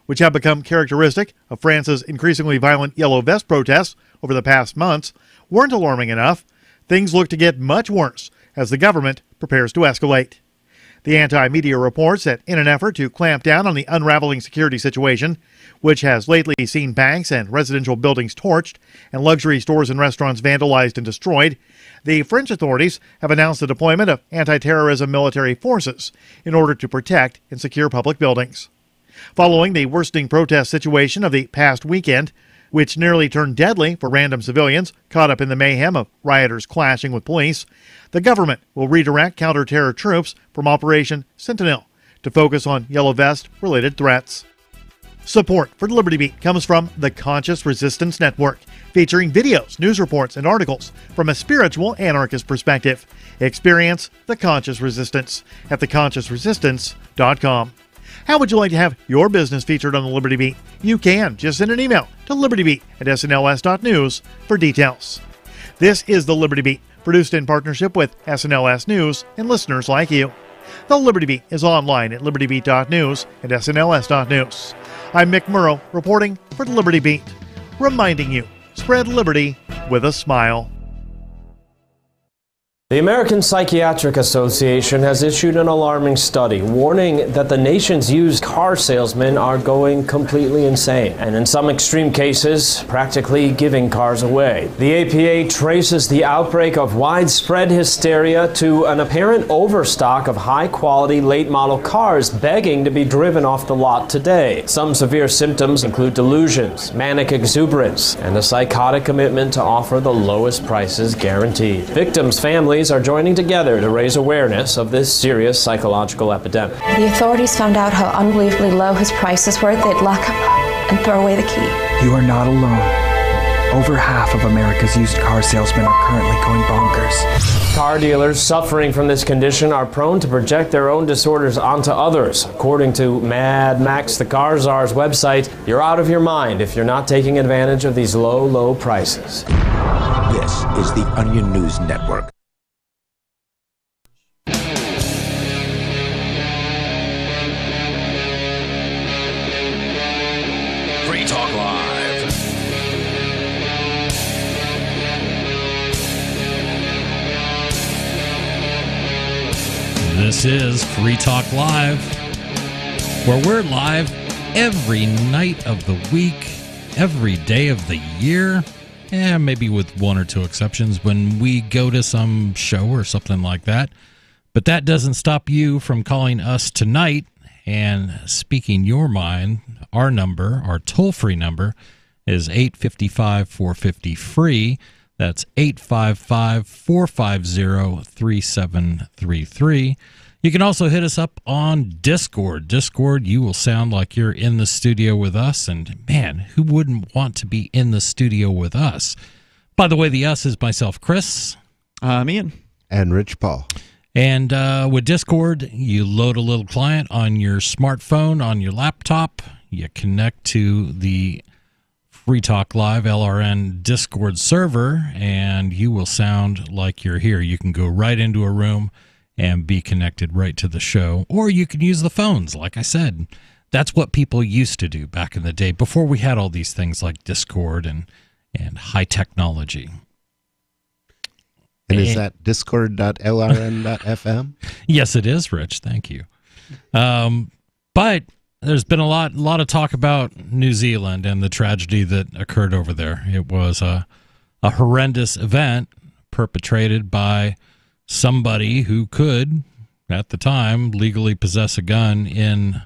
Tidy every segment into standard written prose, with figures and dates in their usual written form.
which have become characteristic of France's increasingly violent yellow vest protests over the past months, weren't alarming enough. Things look to get much worse as the government prepares to escalate. The anti-media reports that in an effort to clamp down on the unraveling security situation, which has lately seen banks and residential buildings torched and luxury stores and restaurants vandalized and destroyed, the French authorities have announced the deployment of anti-terrorism military forces in order to protect and secure public buildings. Following the worsening protest situation of the past weekend, which nearly turned deadly for random civilians caught up in the mayhem of rioters clashing with police, the government will redirect counter-terror troops from Operation Sentinel to focus on Yellow Vest-related threats. Support for the Liberty Beat comes from the Conscious Resistance Network, featuring videos, news reports, and articles from a spiritual anarchist perspective. Experience the Conscious Resistance at theconsciousresistance.com. How would you like to have your business featured on the Liberty Beat? You can. Just send an email to libertybeat@snls.news for details. This is the Liberty Beat, produced in partnership with SNLS News and listeners like you. The Liberty Beat is online at libertybeat.news and snls.news. I'm Mick Murrow, reporting for the Liberty Beat, reminding you, spread liberty with a smile. The American Psychiatric Association has issued an alarming study warning that the nation's used car salesmen are going completely insane, and in some extreme cases, practically giving cars away. The APA traces the outbreak of widespread hysteria to an apparent overstock of high-quality late-model cars begging to be driven off the lot today. Some severe symptoms include delusions, manic exuberance, and a psychotic commitment to offer the lowest prices guaranteed. Victims' families are joining together to raise awareness of this serious psychological epidemic. The authorities found out how unbelievably low his prices were. They'd lock him up and throw away the key. You are not alone. Over half of America's used car salesmen are currently going bonkers. Car dealers suffering from this condition are prone to project their own disorders onto others. According to Mad Max the Car Czar's website, you're out of your mind if you're not taking advantage of these low prices. This is the Onion News Network. Free Talk Live. This is Free Talk Live, where we're live every night of the week, every day of the year, and maybe with one or two exceptions when we go to some show or something like that. But that doesn't stop you from calling us tonight and speaking your mind. Our number, our toll-free number, is 855-450-FREE. That's 855-450-3733. You can also hit us up on Discord. Discord, you will sound like you're in the studio with us. And, man, who wouldn't want to be in the studio with us? By the way, the us is myself, Chris. Ian. And Rich Paul. And with Discord, you load a little client on your smartphone, on your laptop. You connect to the Free Talk Live LRN Discord server, and you will sound like you're here. You can go right into a room and be connected right to the show, or you can use the phones. Like I said, that's what people used to do back in the day, before we had all these things like Discord and high technology. And is that discord.lrn.fm? Yes, it is, Rich. Thank you. But there's been a lot of talk about New Zealand and the tragedy that occurred over there. It was a horrendous event perpetrated by somebody who could, at the time, legally possess a gun in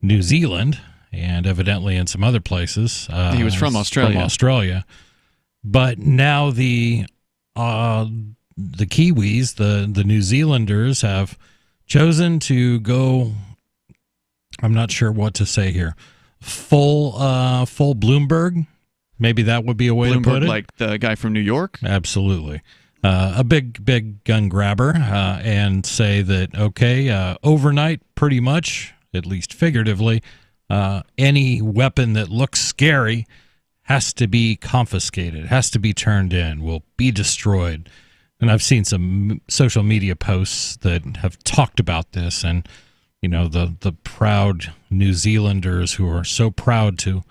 New Zealand and evidently in some other places. He was from Australia. But now the Kiwis, the New Zealanders, have chosen to go, I'm not sure what to say here, full Bloomberg. Maybe that would be a way to put it. Like the guy from New York? Absolutely. A big gun grabber, and say that, okay, overnight, pretty much, at least figuratively, any weapon that looks scary has to be confiscated, has to be turned in, will be destroyed. And I've seen some social media posts that have talked about this, and you know, the proud New Zealanders who are so proud to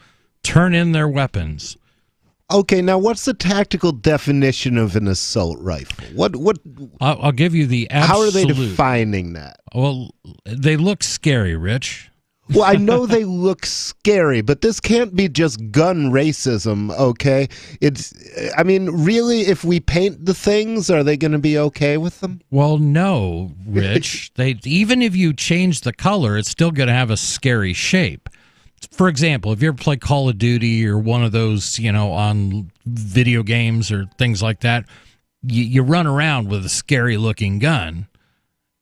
turn in their weapons. Okay, now what's the tactical definition of an assault rifle? What? I'll give you the absolute. How are they defining that? Well, they look scary, Rich. Well, I know they look scary, but this can't be just gun racism, okay? I mean, really, if we paint the things, are they going to be okay with them? Well, no, Rich. Even if you change the color, it's still going to have a scary shape. For example, if you ever play Call of Duty or one of those, on video games or things like that, you run around with a scary-looking gun.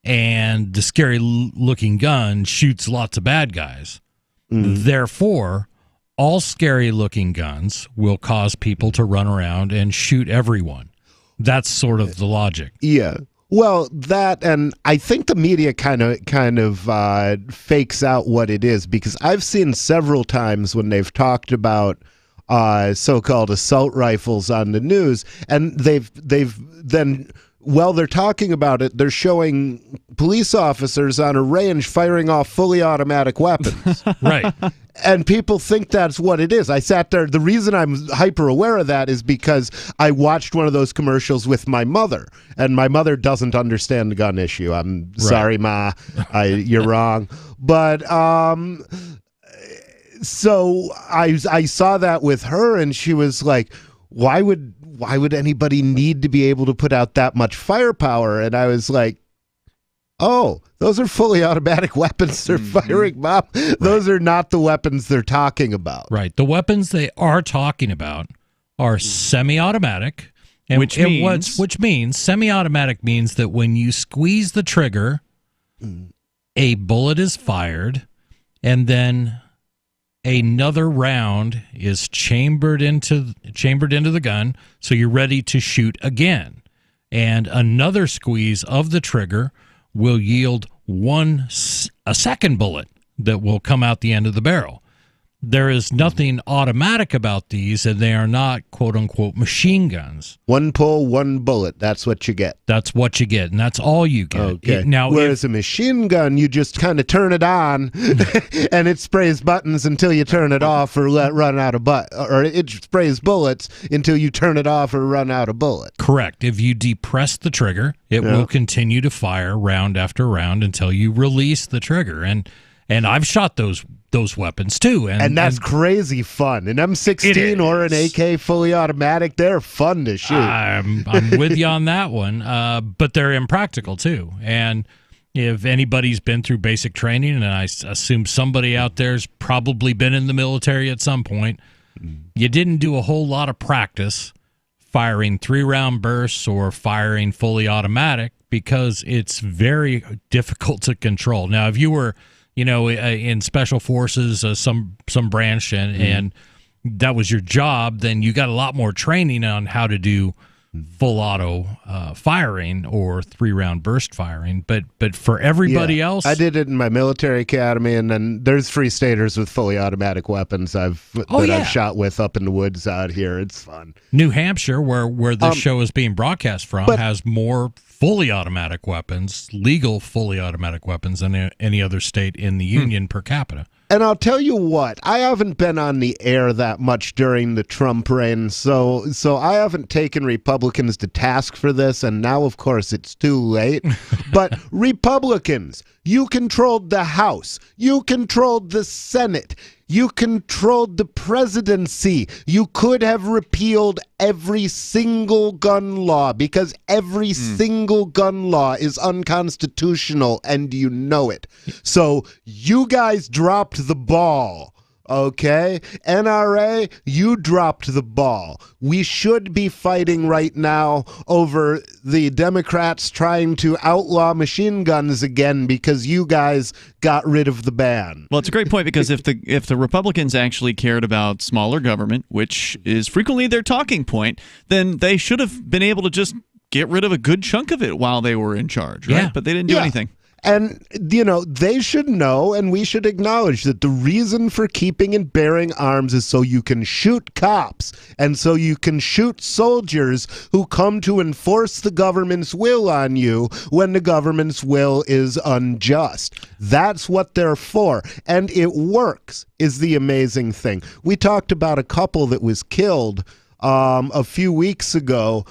And the scary-looking gun shoots lots of bad guys. Therefore, all scary-looking guns will cause people to run around and shoot everyone. That's sort of the logic. Yeah. Well, that, and I think the media kind of fakes out what it is, because I've seen several times when they've talked about so-called assault rifles on the news, and they've then, while they're talking about it, they're showing police officers on a range firing off fully automatic weapons. Right. And people think that's what it is. I sat there. The reason I'm hyper aware of that is because I watched one of those commercials with my mother, and my mother doesn't understand the gun issue. I'm sorry, Ma. You're wrong. But so I saw that with her, and she was like, why would anybody need to be able to put out that much firepower? And I was like, oh, those are fully automatic weapons they're firing, Mom. Those are not the weapons they're talking about. Right. The weapons they are talking about are semi-automatic. And which means semi-automatic means that when you squeeze the trigger, a bullet is fired, and then another round is chambered into the gun, so you're ready to shoot again. And another squeeze of the trigger will yield a second bullet that will come out the end of the barrel. There is nothing automatic about these, and they are not quote-unquote machine guns. One pull, one bullet. That's what you get. That's what you get, and that's all you get. Okay. Whereas a machine gun, you just kind of turn it on, and it sprays buttons until you turn it off or run out of or it sprays bullets until you turn it off or run out of bullets. Correct. If you depress the trigger, it will continue to fire round after round until you release the trigger. And I've shot those weapons too, and that's crazy fun. An M16 or an AK fully automatic, they're fun to shoot. I'm with you on that one, but they're impractical too. And if anybody's been through basic training, and I assume somebody out there's probably been in the military at some point, you didn't do a whole lot of practice firing 3-round bursts or firing fully automatic, because it's very difficult to control. Now, if you were in special forces, some branch, and that was your job, then you got a lot more training on how to do full auto firing or 3-round burst firing. But for everybody else, I did it in my military academy, and then there's free staters with fully automatic weapons I've shot with up in the woods out here. It's fun. New Hampshire, where this show is being broadcast from, has more fully automatic weapons, legal fully automatic weapons, than any other state in the union per capita. And I'll tell you what, I haven't been on the air that much during the Trump reign, so I haven't taken Republicans to task for this, and now, of course, it's too late. But Republicans, you controlled the House. You controlled the Senate. You controlled the presidency. You could have repealed every single gun law, because every single gun law is unconstitutional, and you know it. So you guys dropped the ball. Okay, NRA, you dropped the ball. We should be fighting right now over the Democrats trying to outlaw machine guns again, because you guys got rid of the ban. Well, it's a great point, because if the Republicans actually cared about smaller government, which is frequently their talking point, then they should have been able to just get rid of a good chunk of it while they were in charge, right? Yeah. But they didn't do anything. And, they should know, and we should acknowledge that the reason for keeping and bearing arms is so you can shoot cops and so you can shoot soldiers who come to enforce the government's will on you when the government's will is unjust. That's what they're for. And it works, is the amazing thing. We talked about a couple that was killed a few weeks ago,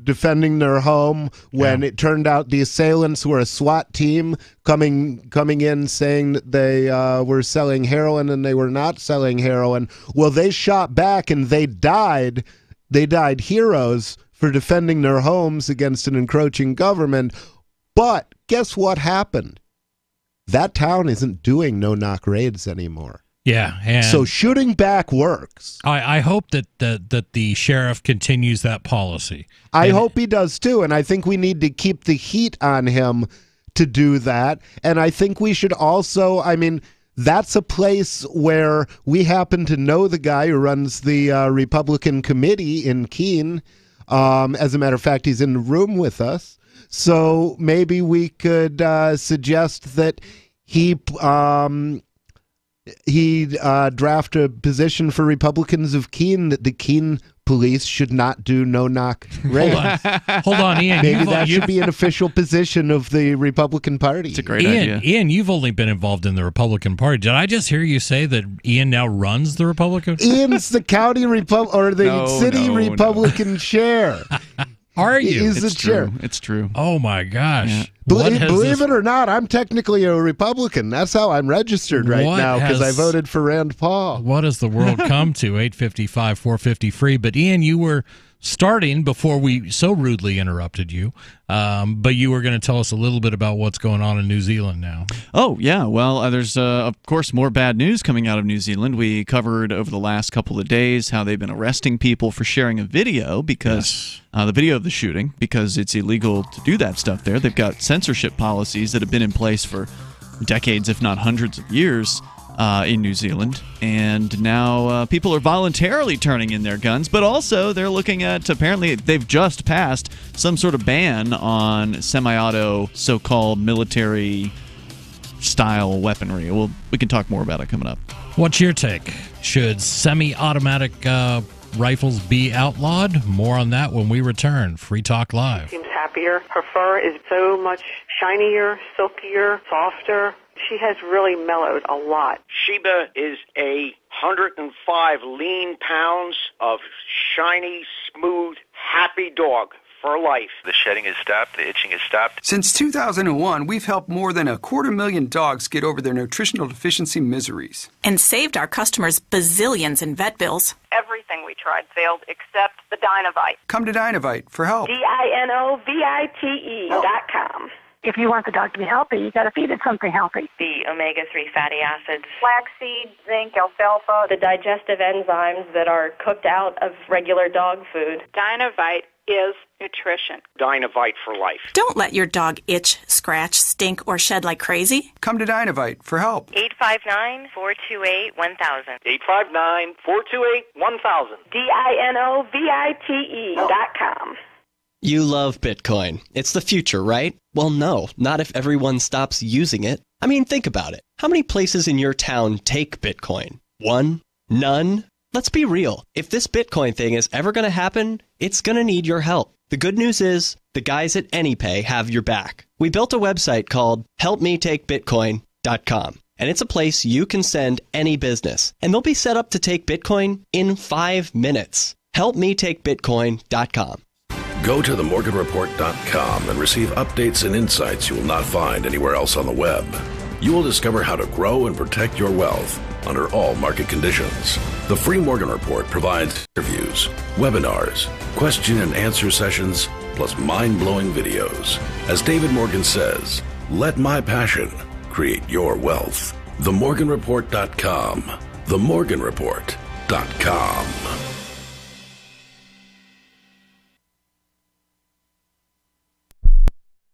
defending their home when it turned out the assailants were a SWAT team coming in saying that they were selling heroin and they were not selling heroin. Well, they shot back and they died. They died heroes for defending their homes against an encroaching government. But guess what happened? That town isn't doing no-knock raids anymore. Yeah, and so shooting back works. I hope that the sheriff continues that policy. I hope he does too, and I think we need to keep the heat on him to do that. And I think we should also, that's a place where we happen to know the guy who runs the Republican committee in Keene. As a matter of fact, he's in the room with us. So maybe we could suggest that he draft a position for Republicans of Keene that the Keene police should not do no-knock raids. Hold on, Ian. Maybe that should be an official position of the Republican Party. It's a great idea. Ian, you've only been involved in the Republican Party. Did I just hear you say that Ian now runs the Republican? Ian's the county city Republican chair. Are you? He's the chair. It's true. Oh my gosh. Yeah. Believe it or not, I'm technically a Republican. That's how I'm registered right now because I voted for Rand Paul. What has the world come to? 855-450-FREE. But Ian, you were starting before we so rudely interrupted you, but you were going to tell us a little bit about what's going on in New Zealand now. Oh, yeah. Well, there's, of course, more bad news coming out of New Zealand. We covered over the last couple of days how they've been arresting people for sharing a video because the video of the shooting, because it's illegal to do that stuff there. They've got censorship policies that have been in place for decades, if not hundreds of years. In New Zealand, and now people are voluntarily turning in their guns, but also they're looking at, apparently they've just passed some sort of ban on semi-auto so-called military-style weaponry. We can talk more about it coming up. What's your take? Should semi-automatic rifles be outlawed? More on that when we return. Free Talk Live. Seems happier. Her fur is so much shinier, silkier, softer. She has really mellowed a lot. Sheba is 105 lean pounds of shiny, smooth, happy dog for life. The shedding has stopped. The itching has stopped. Since 2001, we've helped more than 250,000 dogs get over their nutritional deficiency miseries. And saved our customers bazillions in vet bills. Everything we tried failed except the Dynovite. Come to Dynovite for help. DINOVITE.com. If you want the dog to be healthy, you got to feed it something healthy. The omega-3 fatty acids, flaxseed, zinc, alfalfa, the digestive enzymes that are cooked out of regular dog food. Dynovite is nutrition. Dynovite for life. Don't let your dog itch, scratch, stink, or shed like crazy. Come to Dynovite for help. 859-428-1000. 859-428-1000. DINOVITE.com. You love Bitcoin. It's the future, right? Well, no, not if everyone stops using it. I mean, think about it. How many places in your town take Bitcoin? One? None? Let's be real. If this Bitcoin thing is ever going to happen, it's going to need your help. The good news is, the guys at AnyPay have your back. We built a website called helpmetakebitcoin.com. And it's a place you can send any business. And they'll be set up to take Bitcoin in 5 minutes. helpmetakebitcoin.com. Go to themorganreport.com and receive updates and insights you will not find anywhere else on the web. You will discover how to grow and protect your wealth under all market conditions. The free Morgan Report provides interviews, webinars, question and answer sessions, plus mind-blowing videos. As David Morgan says, let my passion create your wealth. Themorganreport.com. Themorganreport.com.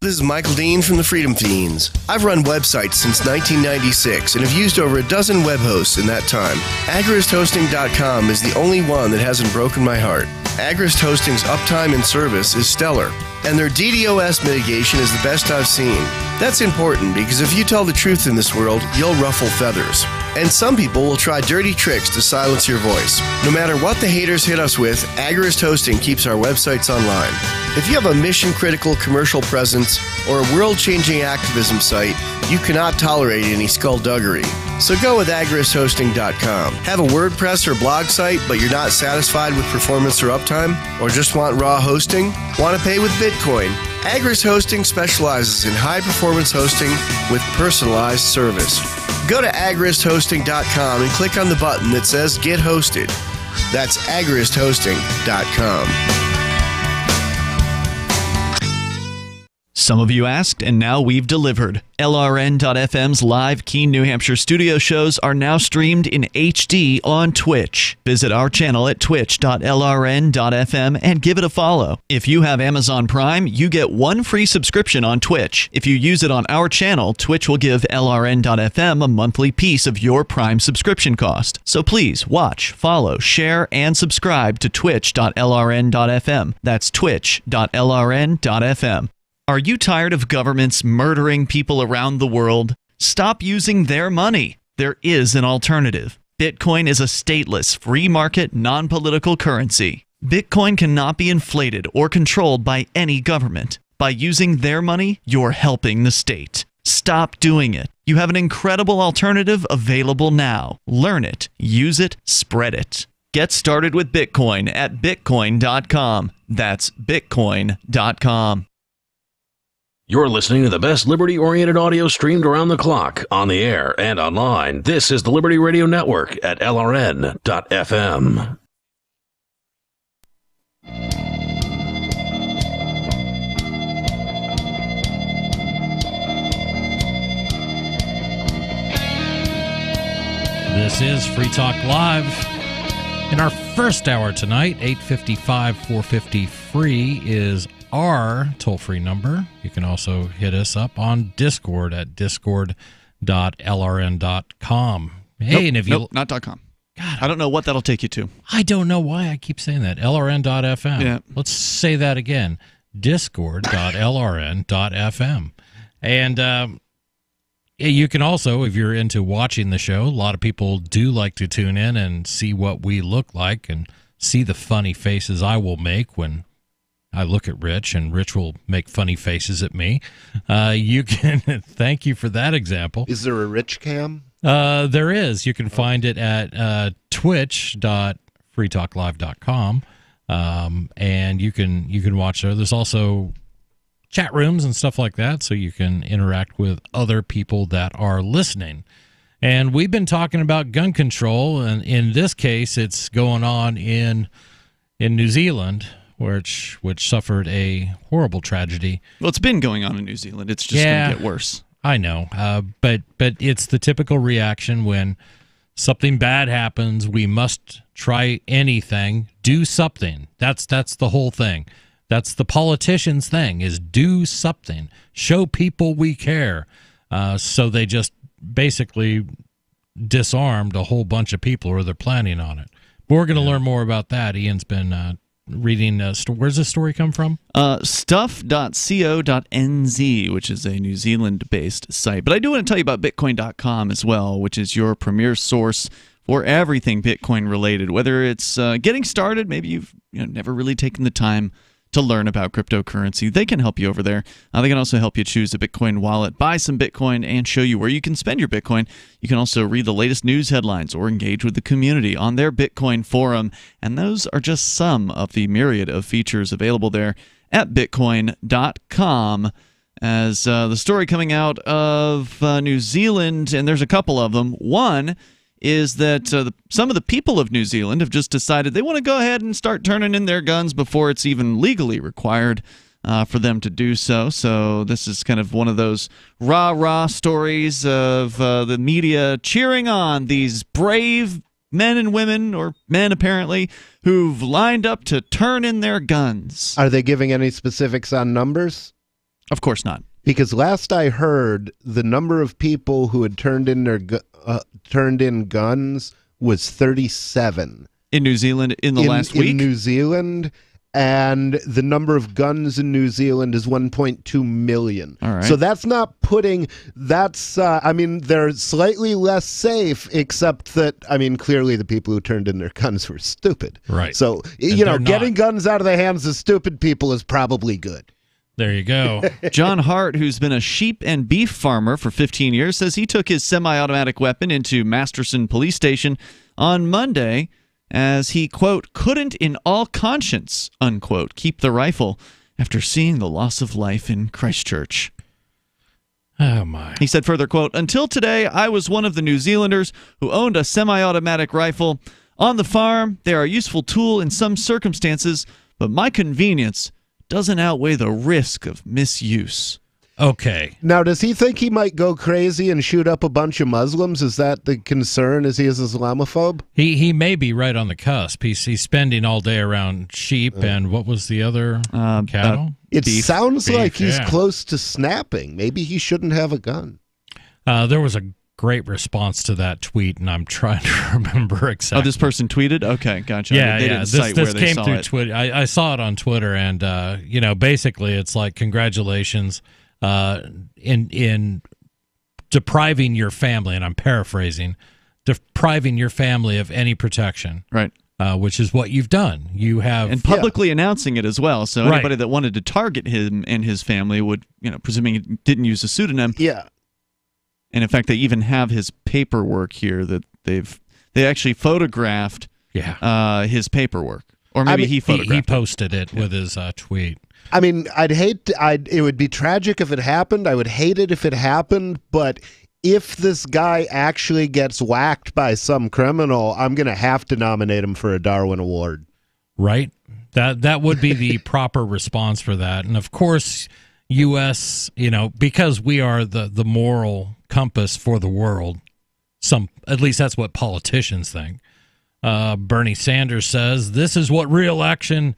This is Michael Dean from the Freedom Fiends. I've run websites since 1996 and have used over a dozen web hosts in that time. AgristHosting.com is the only one that hasn't broken my heart. Agrist Hosting's uptime and service is stellar. and their DDoS mitigation is the best I've seen. That's important because if you tell the truth in this world, you'll ruffle feathers. And some people will try dirty tricks to silence your voice. No matter what the haters hit us with, Agorist Hosting keeps our websites online. If you have a mission-critical commercial presence or a world-changing activism site, you cannot tolerate any skullduggery. So go with agoristhosting.com. Have a WordPress or blog site, but you're not satisfied with performance or uptime? Or just want raw hosting? Want to pay with Bitcoin? Agorist Hosting specializes in high-performance hosting with personalized service. Go to agoristhosting.com and click on the button that says Get Hosted. That's agoristhosting.com. Some of you asked, and now we've delivered. LRN.FM's live Keene, New Hampshire studio shows are now streamed in HD on Twitch. Visit our channel at twitch.lrn.fm and give it a follow. If you have Amazon Prime, you get one free subscription on Twitch. If you use it on our channel, Twitch will give LRN.FM a monthly piece of your Prime subscription cost. So please watch, follow, share, and subscribe to twitch.lrn.fm. That's twitch.lrn.fm. Are you tired of governments murdering people around the world? Stop using their money. There is an alternative. Bitcoin is a stateless, free market, non-political currency. Bitcoin cannot be inflated or controlled by any government. By using their money, you're helping the state. Stop doing it. You have an incredible alternative available now. Learn it, use it, spread it. Get started with Bitcoin at bitcoin.com. That's bitcoin.com. You're listening to the best liberty-oriented audio streamed around the clock, on the air, and online. This is the Liberty Radio Network at LRN.FM. This is Free Talk Live. In our first hour tonight, 855-450-FREE is our toll-free number. You can also hit us up on Discord at discord.lrn.com. Hey, and if you not .com. God, I don't know what that'll take you to. I don't know why I keep saying that. LRN.FM. Yeah. Let's say that again. Discord.lrn.fm. And you can also, if you're into watching the show, a lot of people do like to tune in and see what we look like and see the funny faces I will make when I look at Rich, and Rich will make funny faces at me. You can thank you for that example. Is there a Rich cam? There is. You can find it at twitch.freetalklive.com, and you can watch there. There's also chat rooms and stuff like that, so you can interact with other people that are listening. And we've been talking about gun control, and in this case, it's going on in New Zealand, which suffered a horrible tragedy. Well, it's been going on in New Zealand. It's just going to get worse. I know, but it's the typical reaction when something bad happens. We must try anything, do something. That's the whole thing. That's the politicians' thing, is do something, show people we care. So they just basically disarmed a whole bunch of people, or they're planning on it. But we're going to learn more about that. Ian's been reading. Where's this story come from? Stuff.co.nz, which is a New Zealand-based site. But I do want to tell you about Bitcoin.com as well, which is your premier source for everything Bitcoin-related. Whether it's getting started, maybe you've never really taken the time to learn about cryptocurrency, they can help you over there. They can also help you choose a Bitcoin wallet, buy some Bitcoin, and show you where you can spend your Bitcoin. You can also read the latest news headlines or engage with the community on their Bitcoin forum. And those are just some of the myriad of features available there at bitcoin.com. As the story coming out of New Zealand, and there's a couple of them. One is that some of the people of New Zealand have just decided they want to go ahead and start turning in their guns before it's even legally required for them to do so. So this is kind of one of those rah-rah stories of the media cheering on these brave men and women, or men apparently, who've lined up to turn in their guns. Are they giving any specifics on numbers? Of course not. Because last I heard, the number of people who had turned in guns was 37 in New Zealand in the last week. In New Zealand, and the number of guns in New Zealand is 1.2 million. All right. So that's not putting, I mean, they're slightly less safe, except that, I mean, clearly the people who turned in their guns were stupid. Right. So, getting guns out of the hands of stupid people is probably good. There you go. John Hart, who's been a sheep and beef farmer for 15 years, says he took his semi-automatic weapon into Masterson Police Station on Monday as he, quote, couldn't in all conscience, unquote, keep the rifle after seeing the loss of life in Christchurch. Oh, my. He said further, quote, until today, I was one of the New Zealanders who owned a semi-automatic rifle. On the farm, they are a useful tool in some circumstances, but my convenience doesn't outweigh the risk of misuse. Okay. Now, does he think he might go crazy and shoot up a bunch of Muslims? Is that the concern? Is he an Islamophobe? He may be right on the cusp. He's spending all day around sheep and what was the other cattle? It sounds Beef, like he's yeah. close to snapping. Maybe he shouldn't have a gun. There was a great response to that tweet, and I'm trying to remember exactly. Oh, this person tweeted? Okay, gotcha. Yeah, they didn't cite where they came saw through it. Twitter. I saw it on Twitter, and basically it's like congratulations in depriving your family, and I'm paraphrasing, depriving your family of any protection. Right. Which is what you've done. You have and publicly announcing it as well. So anybody that wanted to target him and his family would, presuming he didn't use a pseudonym. Yeah. And in fact, they even have his paperwork here that they actually photographed. His paperwork, or maybe he photographed. He posted it with his tweet. I mean, it would be tragic if it happened. I would hate it if it happened, but if this guy actually gets whacked by some criminal, I'm going to have to nominate him for a Darwin Award. Right? That would be the proper response for that. And of course, U.S., because we are the moral compass for the world, at least that's what politicians think. Bernie Sanders says, this is what real action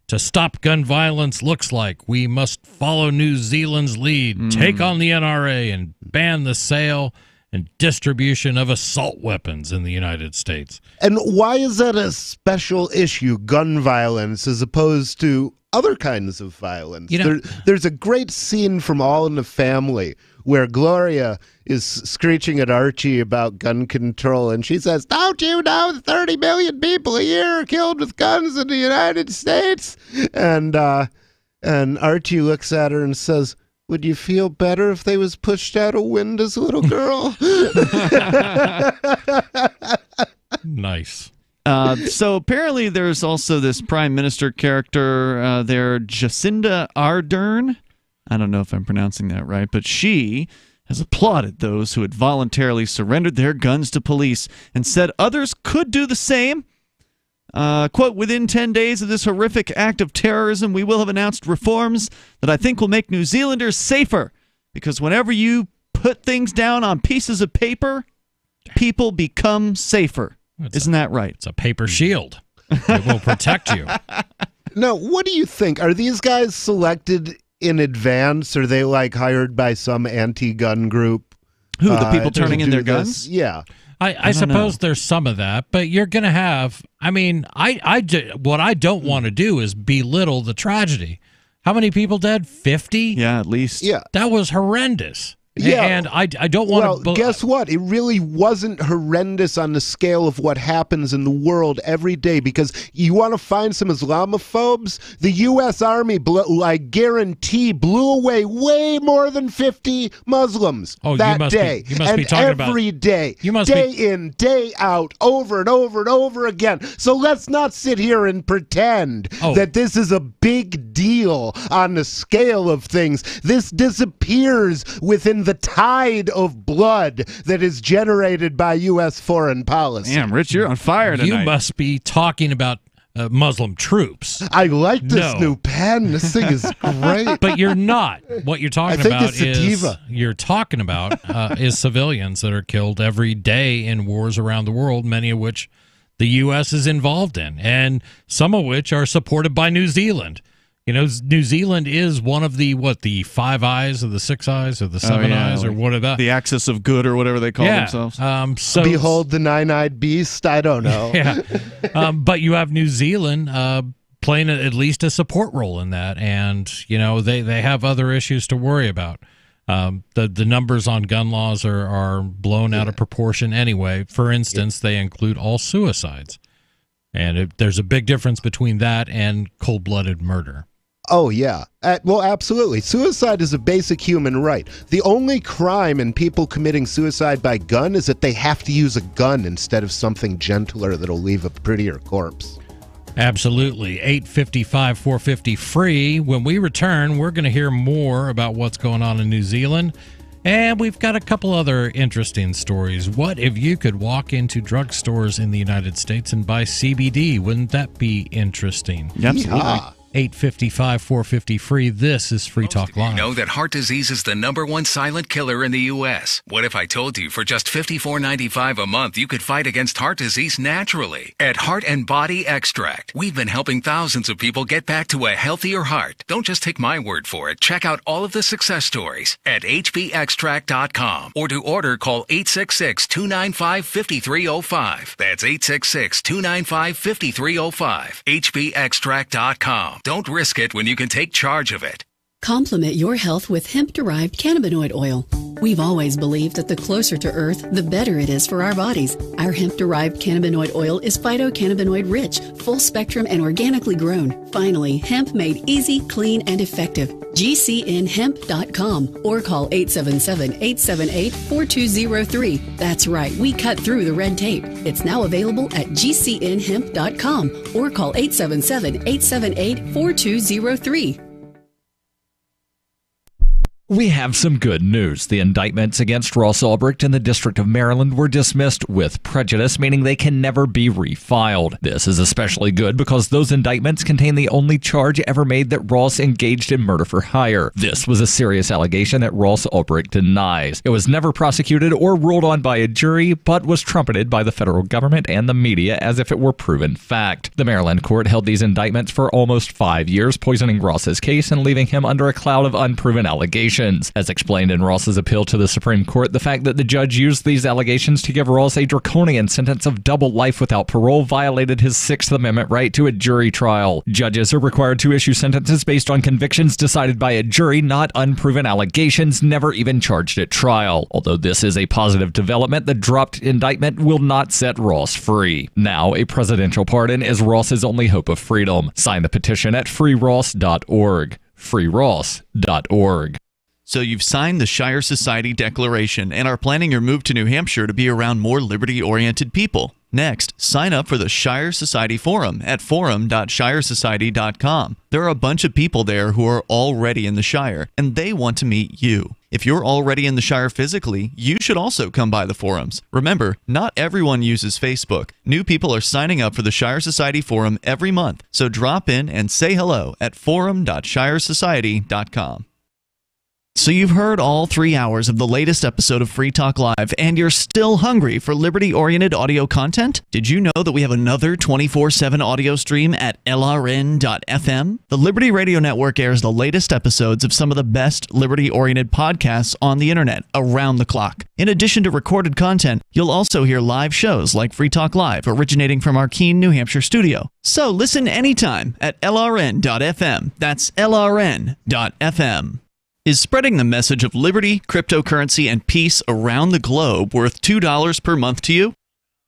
to stop gun violence looks like. We must follow New Zealand's lead, take on the NRA, and ban the sale and distribution of assault weapons in the United States. And why is that a special issue, gun violence, as opposed to other kinds of violence? There's a great scene from All in the Family where Gloria is screeching at Archie about gun control, and she says, don't you know 30 million people a year are killed with guns in the United States? And Archie looks at her and says, would you feel better if they was pushed out a window as a little girl? Nice. So apparently there's also this prime minister character there, Jacinda Ardern. I don't know if I'm pronouncing that right, but she has applauded those who had voluntarily surrendered their guns to police and said others could do the same. Quote, within 10 days of this horrific act of terrorism, we will have announced reforms that I think will make New Zealanders safer. Because whenever you put things down on pieces of paper, people become safer. Isn't that right? It's a paper shield. It will protect you. Now, what do you think? Are these guys selected in advance? Are they like hired by some anti-gun group? Who, the people turning in their this? guns? Yeah. I suppose there's some of that, but you're going to have, what I don't want to do is belittle the tragedy. How many people dead? 50? Yeah, at least. Yeah. That was horrendous. Yeah. And I don't want to... Well, guess what? It really wasn't horrendous on the scale of what happens in the world every day, because you want to find some Islamophobes? The U.S. Army, I guarantee, blew away way more than 50 Muslims that day. You must be talking about... every day. Day in, day out, over and over and over again. So let's not sit here and pretend that this is a big deal on the scale of things. This disappears within the tide of blood that is generated by U.S. foreign policy. Damn, Rich, you're on fire tonight. You must be talking about Muslim troops. I like this new pen. This thing is great. But you're not. What you're talking about is civilians that are killed every day in wars around the world, many of which the U.S. is involved in, and some of which are supported by New Zealand. New Zealand is one of the Five Eyes or the Six Eyes or the Seven Eyes or whatever. The Axis of Good or whatever they call themselves. So behold the nine-eyed beast. I don't know. Yeah. But you have New Zealand playing at least a support role in that. And, you know, they have other issues to worry about. The numbers on gun laws are blown out of proportion anyway. For instance, they include all suicides. And there's a big difference between that and cold-blooded murder. Oh, yeah. Well, absolutely. Suicide is a basic human right. The only crime in people committing suicide by gun is that they have to use a gun instead of something gentler that'll leave a prettier corpse. Absolutely. 855-450-FREE. When we return, we're going to hear more about what's going on in New Zealand. And we've got a couple other interesting stories. What if you could walk into drugstores in the United States and buy CBD? Wouldn't that be interesting? Absolutely. Yeah. 855-450-FREE. This is Free Talk Live. You know that heart disease is the #1 silent killer in the U.S. What if I told you for just $54.95 a month you could fight against heart disease naturally? At Heart and Body Extract, we've been helping thousands of people get back to a healthier heart. Don't just take my word for it. Check out all of the success stories at hbextract.com, or to order, call 866-295-5305. That's 866-295-5305. hbextract.com. Don't risk it when you can take charge of it. Complement your health with hemp-derived cannabinoid oil. We've always believed that the closer to Earth, the better it is for our bodies. Our hemp-derived cannabinoid oil is phytocannabinoid-rich, full-spectrum, and organically grown. Finally, hemp made easy, clean, and effective. GCNhemp.com or call 877-878-4203. That's right, we cut through the red tape. It's now available at GCNhemp.com or call 877-878-4203. We have some good news. The indictments against Ross Ulbricht in the District of Maryland were dismissed with prejudice, meaning they can never be refiled. This is especially good because those indictments contain the only charge ever made that Ross engaged in murder for hire. This was a serious allegation that Ross Ulbricht denies. It was never prosecuted or ruled on by a jury, but was trumpeted by the federal government and the media as if it were proven fact. The Maryland court held these indictments for almost 5 years, poisoning Ross's case and leaving him under a cloud of unproven allegations. As explained in Ross's appeal to the Supreme Court, the fact that the judge used these allegations to give Ross a draconian sentence of double life without parole violated his Sixth Amendment right to a jury trial. Judges are required to issue sentences based on convictions decided by a jury, not unproven allegations never even charged at trial. Although this is a positive development, the dropped indictment will not set Ross free. Now, a presidential pardon is Ross's only hope of freedom. Sign the petition at freeross.org. freeross.org. So you've signed the Shire Society Declaration and are planning your move to New Hampshire to be around more liberty-oriented people. Next, sign up for the Shire Society Forum at forum.shiresociety.com. There are a bunch of people there who are already in the Shire, and they want to meet you. If you're already in the Shire physically, you should also come by the forums. Remember, not everyone uses Facebook. New people are signing up for the Shire Society Forum every month, so drop in and say hello at forum.shiresociety.com. So you've heard all 3 hours of the latest episode of Free Talk Live, and you're still hungry for liberty-oriented audio content? Did you know that we have another 24/7 audio stream at LRN.FM? The Liberty Radio Network airs the latest episodes of some of the best liberty-oriented podcasts on the internet around the clock. In addition to recorded content, you'll also hear live shows like Free Talk Live, originating from our Keene, New Hampshire studio. So listen anytime at LRN.FM. That's LRN.FM. Is spreading the message of liberty, cryptocurrency, and peace around the globe worth $2 per month to you?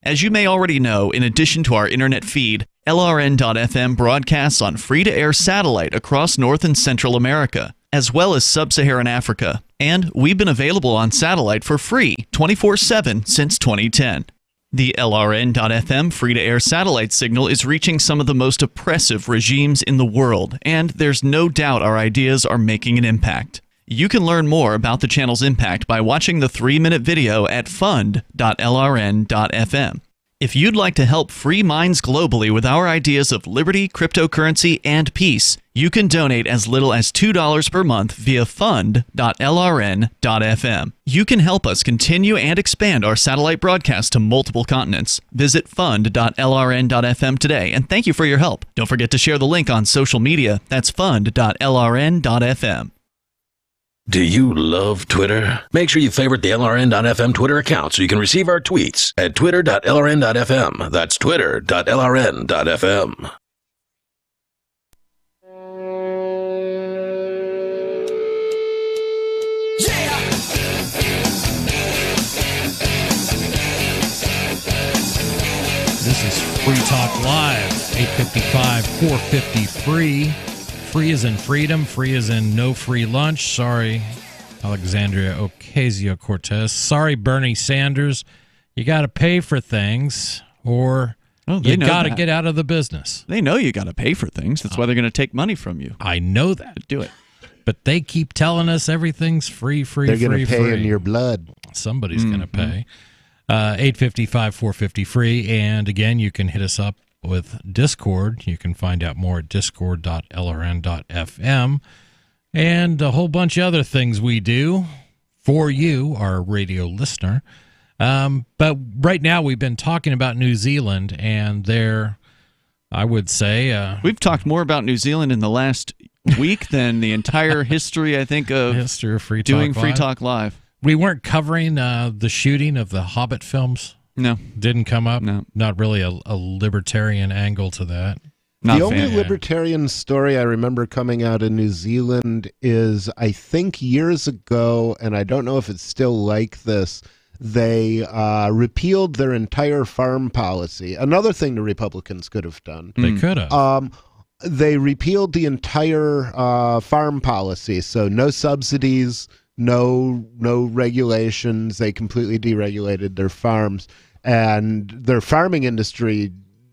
As you may already know, in addition to our internet feed, LRN.FM broadcasts on free-to-air satellite across North and Central America, as well as Sub-Saharan Africa. And we've been available on satellite for free 24/7 since 2010. The LRN.FM free-to-air satellite signal is reaching some of the most oppressive regimes in the world, and there's no doubt our ideas are making an impact. You can learn more about the channel's impact by watching the 3-minute video at fund.lrn.fm. If you'd like to help free minds globally with our ideas of liberty, cryptocurrency, and peace, you can donate as little as $2 per month via fund.lrn.fm. You can help us continue and expand our satellite broadcast to multiple continents. Visit fund.lrn.fm today, and thank you for your help. Don't forget to share the link on social media. That's fund.lrn.fm. Do you love Twitter? Make sure you favorite the LRN.FM Twitter account so you can receive our tweets at twitter.lrn.fm. That's twitter.lrn.fm. This is Free Talk Live, 855 450 free. Free as in freedom, free as in no free lunch. Sorry, Alexandria Ocasio-Cortez. Sorry, Bernie Sanders. You got to pay for things, or you got to get out of the business. They know you got to pay for things. That's why they're going to take money from you. I know that. Do it. But they keep telling us everything's free, They're going to pay in your blood. Somebody's going to pay. 855-450 free. And again, you can hit us up with Discord. You can find out more at discord.lrn.fm. And a whole bunch of other things we do for you, our radio listener. But right now we've been talking about New Zealand, and I would say... we've talked more about New Zealand in the last week than the entire history, I think, of Free Talk doing Live. Free Talk Live. We weren't covering the shooting of the Hobbit films. No. Didn't come up. No. Not really a libertarian angle to that. The only libertarian story I remember coming out in New Zealand is, I think years ago, and I don't know if it's still like this, they repealed their entire farm policy. Another thing the Republicans could have done. They could have. They repealed the entire farm policy, so no subsidies, no regulations. They completely deregulated their farms, and their farming industry,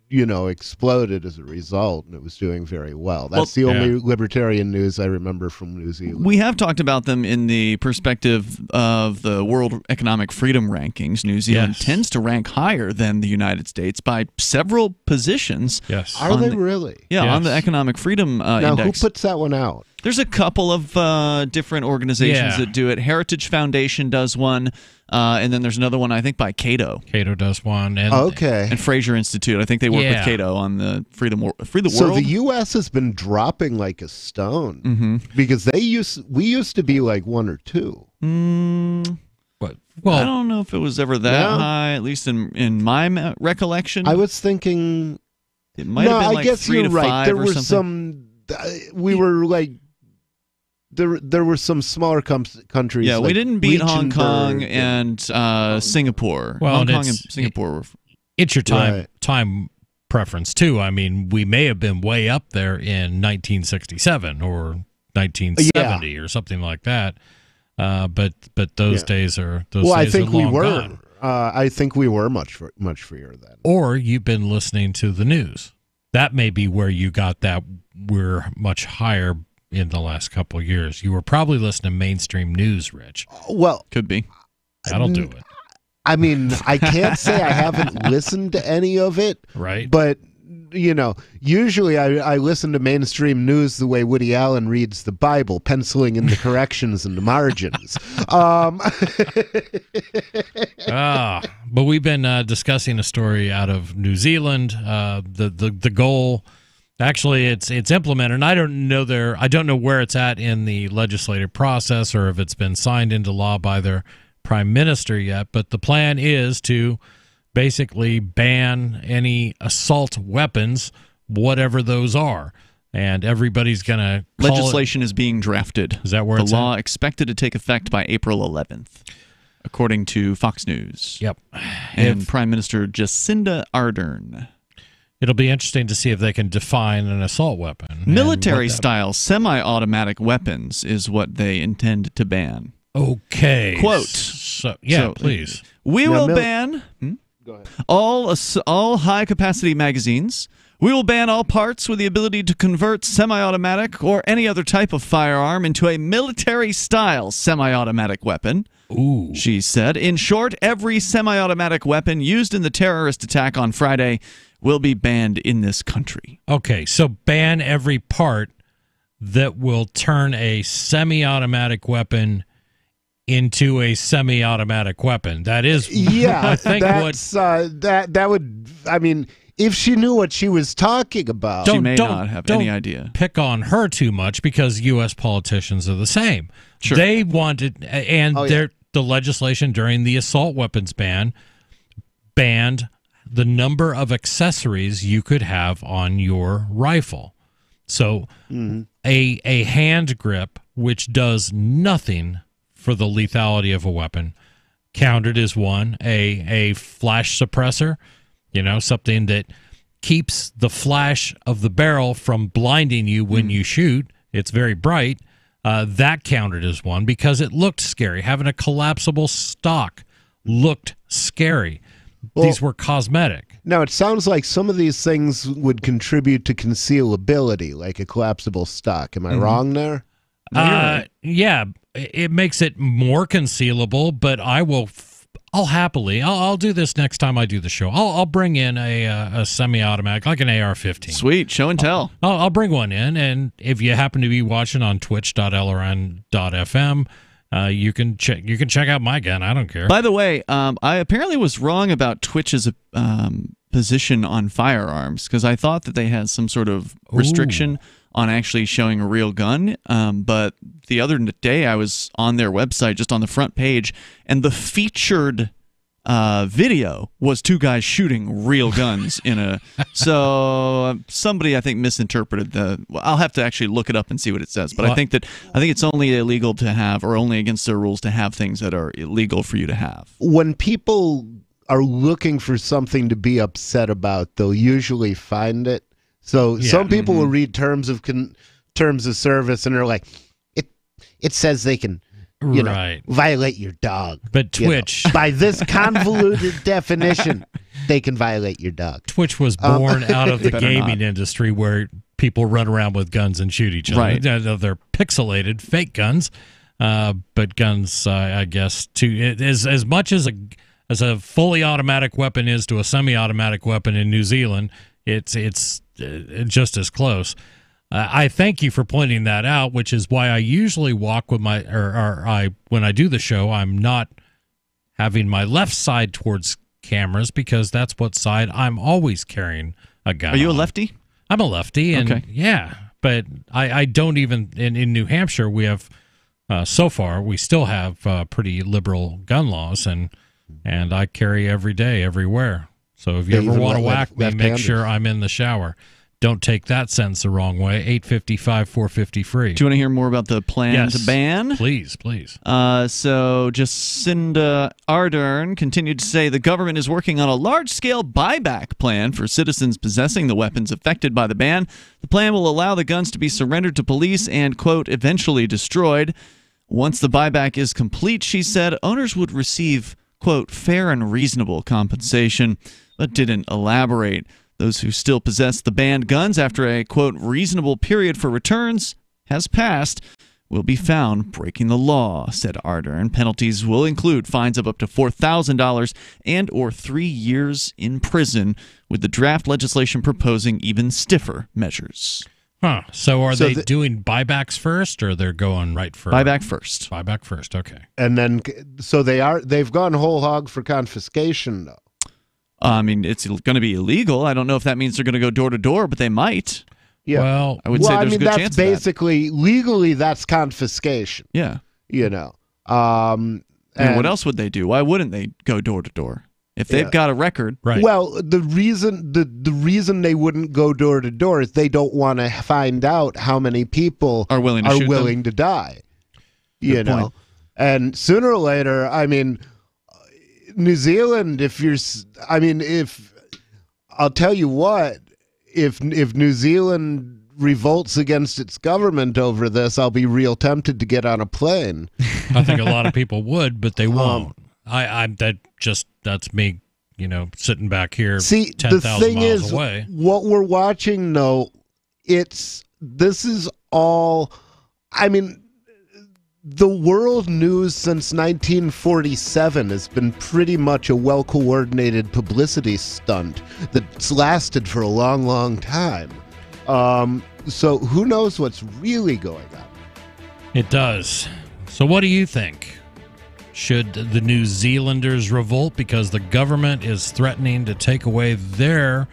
exploded as a result, and it was doing very well. That's the only libertarian news I remember from New Zealand. We have talked about them in the perspective of the World Economic Freedom Rankings. New Zealand tends to rank higher than the United States by several positions. Yes. Are they really? Yeah, on the Economic Freedom now, Index. Who puts that one out? There's a couple of different organizations that do it. Heritage Foundation does one, and then there's another one, I think, by Cato. Cato does one. And, And Fraser Institute. I think they work with Cato on the Free the World. So the U.S. has been dropping like a stone because we used to be like 1 or 2. But I don't know if it was ever that high, at least in my recollection. I was thinking it might have been like I guess 3 you're to right. 5 There or were something. we were like. There were some smaller countries. Yeah, like we didn't beat Hong Kong Liechtenstein and Singapore. Well, Hong Kong and Singapore were. It's your time preference, too. I mean, we may have been way up there in 1967 or 1970 or something like that. But those days are those days I think are long we were. gone. I think we were much freer then. Or you've been listening to the news. That may be where you got that we're much higher in the last couple of years. You were probably listening to mainstream news, Rich. Well, could be. That'll do it. I mean, I can't say I haven't listened to any of it. Right. But, usually I listen to mainstream news the way Woody Allen reads the Bible, penciling in the corrections and the margins. But we've been discussing a story out of New Zealand. The goal... Actually, it's implemented, and I don't know where it's at in the legislative process or if it's been signed into law by their prime minister yet, but the plan is to basically ban any assault weapons, whatever those are, and everybody's going to Legislation is being drafted. Is that where the law expected to take effect by April 11th, according to Fox News. Yep. And Prime Minister Jacinda Ardern. It'll be interesting to see if they can define an assault weapon. Military-style semi-automatic weapons is what they intend to ban. Okay. Quote. Please. We will ban all high-capacity magazines. We will ban all parts with the ability to convert semi-automatic or any other type of firearm into a military-style semi-automatic weapon. Ooh. She said. In short, every semi-automatic weapon used in the terrorist attack on Friday will be banned in this country. Okay, so ban every part that will turn a semi-automatic weapon into a semi-automatic weapon. That is, I think that would. I mean, if she knew what she was talking about, she may not have any idea. Pick on her too much because U.S. politicians are the same. Sure. They wanted, and the legislation during the assault weapons ban banned the number of accessories you could have on your rifle. So a hand grip, which does nothing for the lethality of a weapon, counted as one. A flash suppressor, something that keeps the flash of the barrel from blinding you when you shoot. It's very bright. That counted as one because it looked scary. Having a collapsible stock looked scary. These were cosmetic. Now, it sounds like some of these things would contribute to concealability, like a collapsible stock. Am I wrong there? Yeah, it makes it more concealable, but I'll happily. I'll do this next time I do the show. I'll bring in a semi-automatic, like an AR-15. Sweet, show and tell. I'll bring one in, and if you happen to be watching on twitch.lrn.fm, you can check out my gun. I don't care. By the way, I apparently was wrong about Twitch's position on firearms because I thought that they had some sort of restriction on actually showing a real gun. But the other day I was on their website, just on the front page, and the featured video was two guys shooting real guns in a. So somebody I think misinterpreted the. Well, I'll have to actually look it up and see what it says. But I think it's only illegal to have, or only against their rules to have things that are illegal for you to have. When people are looking for something to be upset about, they'll usually find it. So some people will read terms of service and they're like, it says they can. Violate your dog. But Twitch, by this convoluted definition, they can violate your dog. Twitch was born out of the gaming industry where people run around with guns and shoot each other. Right. They're pixelated, fake guns, but guns, I guess, as much as a fully automatic weapon is to a semi-automatic weapon in New Zealand, it's just as close. I thank you for pointing that out, which is why I usually walk with when I do the show, I'm not having my left side towards cameras because that's what side I'm always carrying a gun. Are you a lefty? I'm a lefty, and but I don't even in New Hampshire we have so far we still have pretty liberal gun laws, and I carry every day everywhere. So if you ever want to whack me, make sure I'm in the shower. Don't take that sentence the wrong way. 855-450-FREE. Do you want to hear more about the plan to ban? Please. So Jacinda Ardern continued to say the government is working on a large-scale buyback plan for citizens possessing the weapons affected by the ban. The plan will allow the guns to be surrendered to police and, quote, eventually destroyed. Once the buyback is complete, she said, owners would receive, quote, fair and reasonable compensation, but didn't elaborate. Those who still possess the banned guns after a, quote, reasonable period for returns has passed will be found breaking the law, said Ardern. Penalties will include fines of up to $4,000 and or 3 years in prison, with the draft legislation proposing even stiffer measures. So are they doing buybacks first, or they're going right for buyback first? Buyback first, okay. And then, so they've gone whole hog for confiscation, though. I mean, it's going to be illegal. I don't know if that means they're going to go door to door, but they might. Yeah. Well, I would say there's a good chance that's basically legally that's confiscation. Yeah. And what else would they do? Why wouldn't they go door to door if they've got a record? Right. Well, the reason they wouldn't go door to door is they don't want to find out how many people are willing to die. Good point. And sooner or later, I mean, New Zealand, I'll tell you what, if New Zealand revolts against its government over this, I'll be real tempted to get on a plane. I think a lot of people would, but they won't. That's me, sitting back here 10,000 miles away. What we're watching, though, this is all, the world news since 1947 has been pretty much a well-coordinated publicity stunt that's lasted for a long, long time. So who knows what's really going on? It does. So what do you think? Should the New Zealanders revolt because the government is threatening to take away their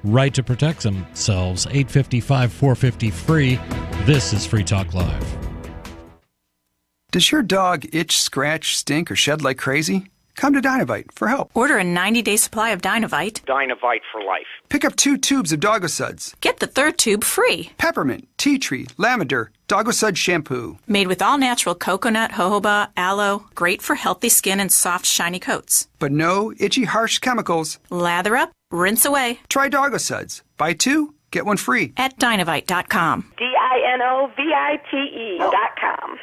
right to protect themselves? 855-450-FREE. This is Free Talk Live. Does your dog itch, scratch, stink, or shed like crazy? Come to Dynavite for help. Order a 90-day supply of Dynavite. Dynavite for life. Pick up 2 tubes of Doggo Suds. Get the 3rd tube free. Peppermint, tea tree, lavender, Doggo Sud shampoo. Made with all-natural coconut, jojoba, aloe. Great for healthy skin and soft, shiny coats. But no itchy, harsh chemicals. Lather up, Rinse away. Try Doggo Suds. Buy 2, get 1 free. At Dinovite.com. DINOVITE.com.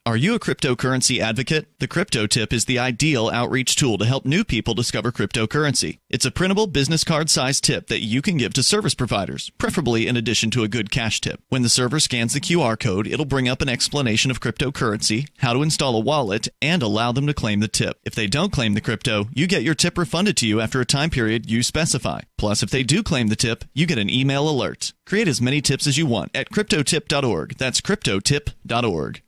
Are you a cryptocurrency advocate? The Crypto Tip is the ideal outreach tool to help new people discover cryptocurrency. It's a printable business card-sized tip that you can give to service providers, preferably in addition to a good cash tip. When the server scans the QR code, it'll bring up an explanation of cryptocurrency, how to install a wallet, and allow them to claim the tip. If they don't claim the crypto, you get your tip refunded to you after a time period you specify. Plus, if they do claim the tip, you get an email alert. Create as many tips as you want at cryptotip.org. That's cryptotip.org.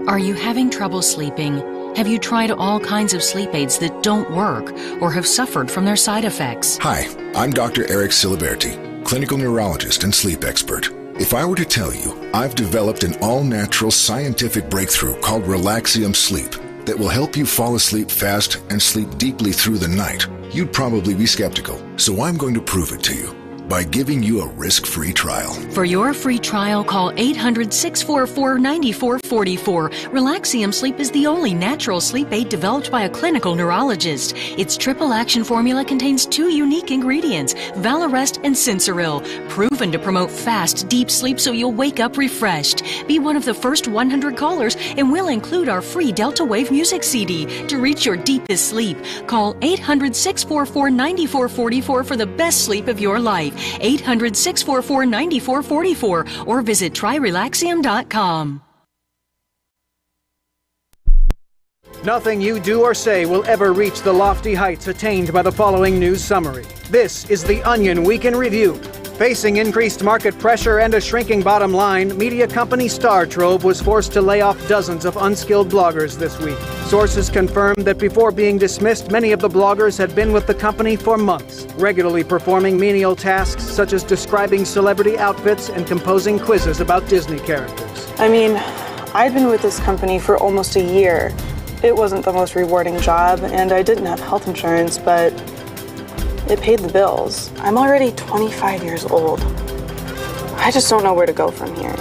Are you having trouble sleeping? Have you tried all kinds of sleep aids that don't work or have suffered from their side effects? Hi, I'm Dr. Eric Siliberti, clinical neurologist and sleep expert. If I were to tell you I've developed an all-natural scientific breakthrough called Relaxium Sleep that will help you fall asleep fast and sleep deeply through the night, you'd probably be skeptical. So I'm going to prove it to you by giving you a risk-free trial. For your free trial, call 800-644-9444. Relaxium Sleep is the only natural sleep aid developed by a clinical neurologist. Its triple action formula contains 2 unique ingredients, Valarest and Sensoril, proven to promote fast, deep sleep so you'll wake up refreshed. Be one of the first 100 callers and we'll include our free Delta Wave music CD to reach your deepest sleep. Call 800-644-9444 for the best sleep of your life. 800-644-9444 or visit tryrelaxium.com. Nothing you do or say will ever reach the lofty heights attained by the following news summary. This is the Onion Week in Review. Facing increased market pressure and a shrinking bottom line, media company Star Trove was forced to lay off dozens of unskilled bloggers this week. Sources confirmed that before being dismissed, many of the bloggers had been with the company for months, regularly performing menial tasks such as describing celebrity outfits and composing quizzes about Disney characters. I mean, I'd been with this company for almost a year. It wasn't the most rewarding job, and I didn't have health insurance, but it paid the bills. I'm already 25 years old. I just don't know where to go from here.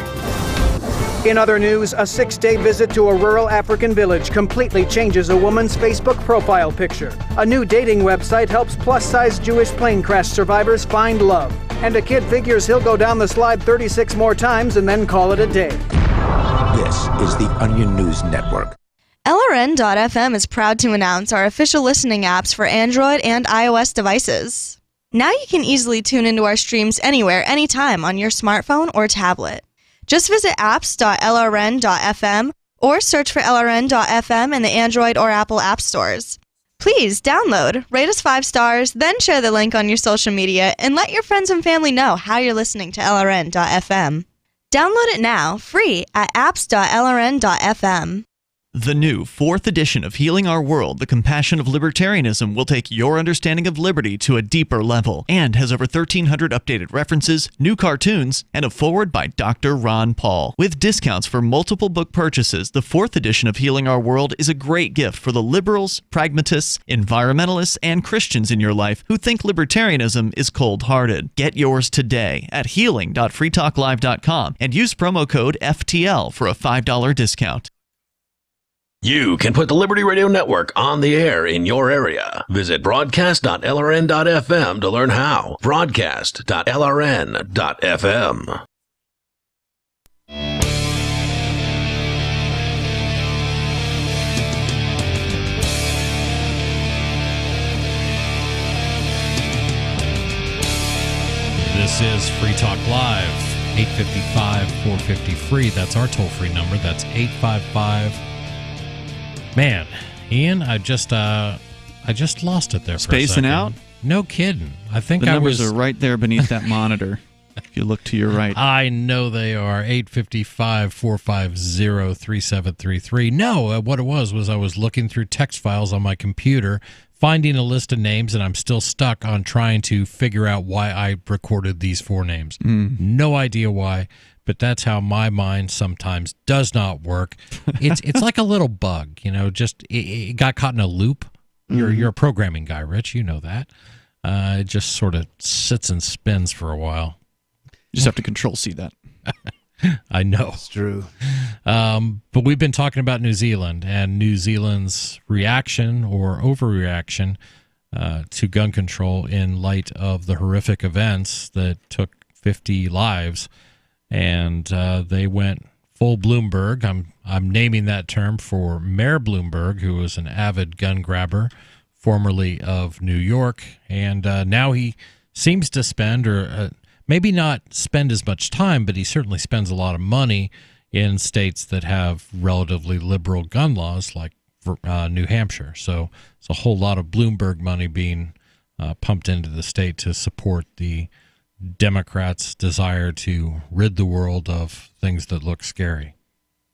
In other news, a 6-day visit to a rural African village completely changes a woman's Facebook profile picture. A new dating website helps plus-size Jewish plane crash survivors find love. And a kid figures he'll go down the slide 36 more times and then call it a day. This is the Onion News Network. LRN.FM is proud to announce our official listening apps for Android and iOS devices. Now you can easily tune into our streams anywhere, anytime on your smartphone or tablet. Just visit apps.lrn.fm or search for LRN.FM in the Android or Apple app stores. Please download, rate us 5 stars, then share the link on your social media and let your friends and family know how you're listening to LRN.FM. Download it now, free at apps.lrn.fm. The new 4th edition of Healing Our World, The Compassion of Libertarianism, will take your understanding of liberty to a deeper level and has over 1,300 updated references, new cartoons, and a foreword by Dr. Ron Paul. With discounts for multiple book purchases, the 4th edition of Healing Our World is a great gift for the liberals, pragmatists, environmentalists, and Christians in your life who think libertarianism is cold-hearted. Get yours today at healing.freetalklive.com and use promo code FTL for a $5 discount. You can put the Liberty Radio Network on the air in your area. Visit broadcast.lrn.fm to learn how. Broadcast.lrn.fm. This is Free Talk Live, 855-450-FREE. That's our toll-free number. That's 855. Man, Ian, I just lost it there. Spacing out? No kidding. I think the numbers are right there beneath that monitor. If you look to your right, I know they are 855-450-3733. No, what it was I was looking through text files on my computer, finding a list of names, and I'm still stuck on trying to figure out why I recorded these 4 names. No idea why. But that's how my mind sometimes does not work. It's like a little bug, just it got caught in a loop. You're a programming guy, Rich. You know that. It just sort of sits and spins for a while. You just have to Control-C that. I know. It's true. But we've been talking about New Zealand and New Zealand's reaction or overreaction to gun control in light of the horrific events that took 50 lives, and they went full Bloomberg. I'm naming that term for Mayor Bloomberg, who was an avid gun grabber, formerly of New York, and now he seems to spend, or maybe not spend as much time, but he certainly spends a lot of money in states that have relatively liberal gun laws, like New Hampshire. So it's a whole lot of Bloomberg money being pumped into the state to support the Democrats' desire to rid the world of things that look scary.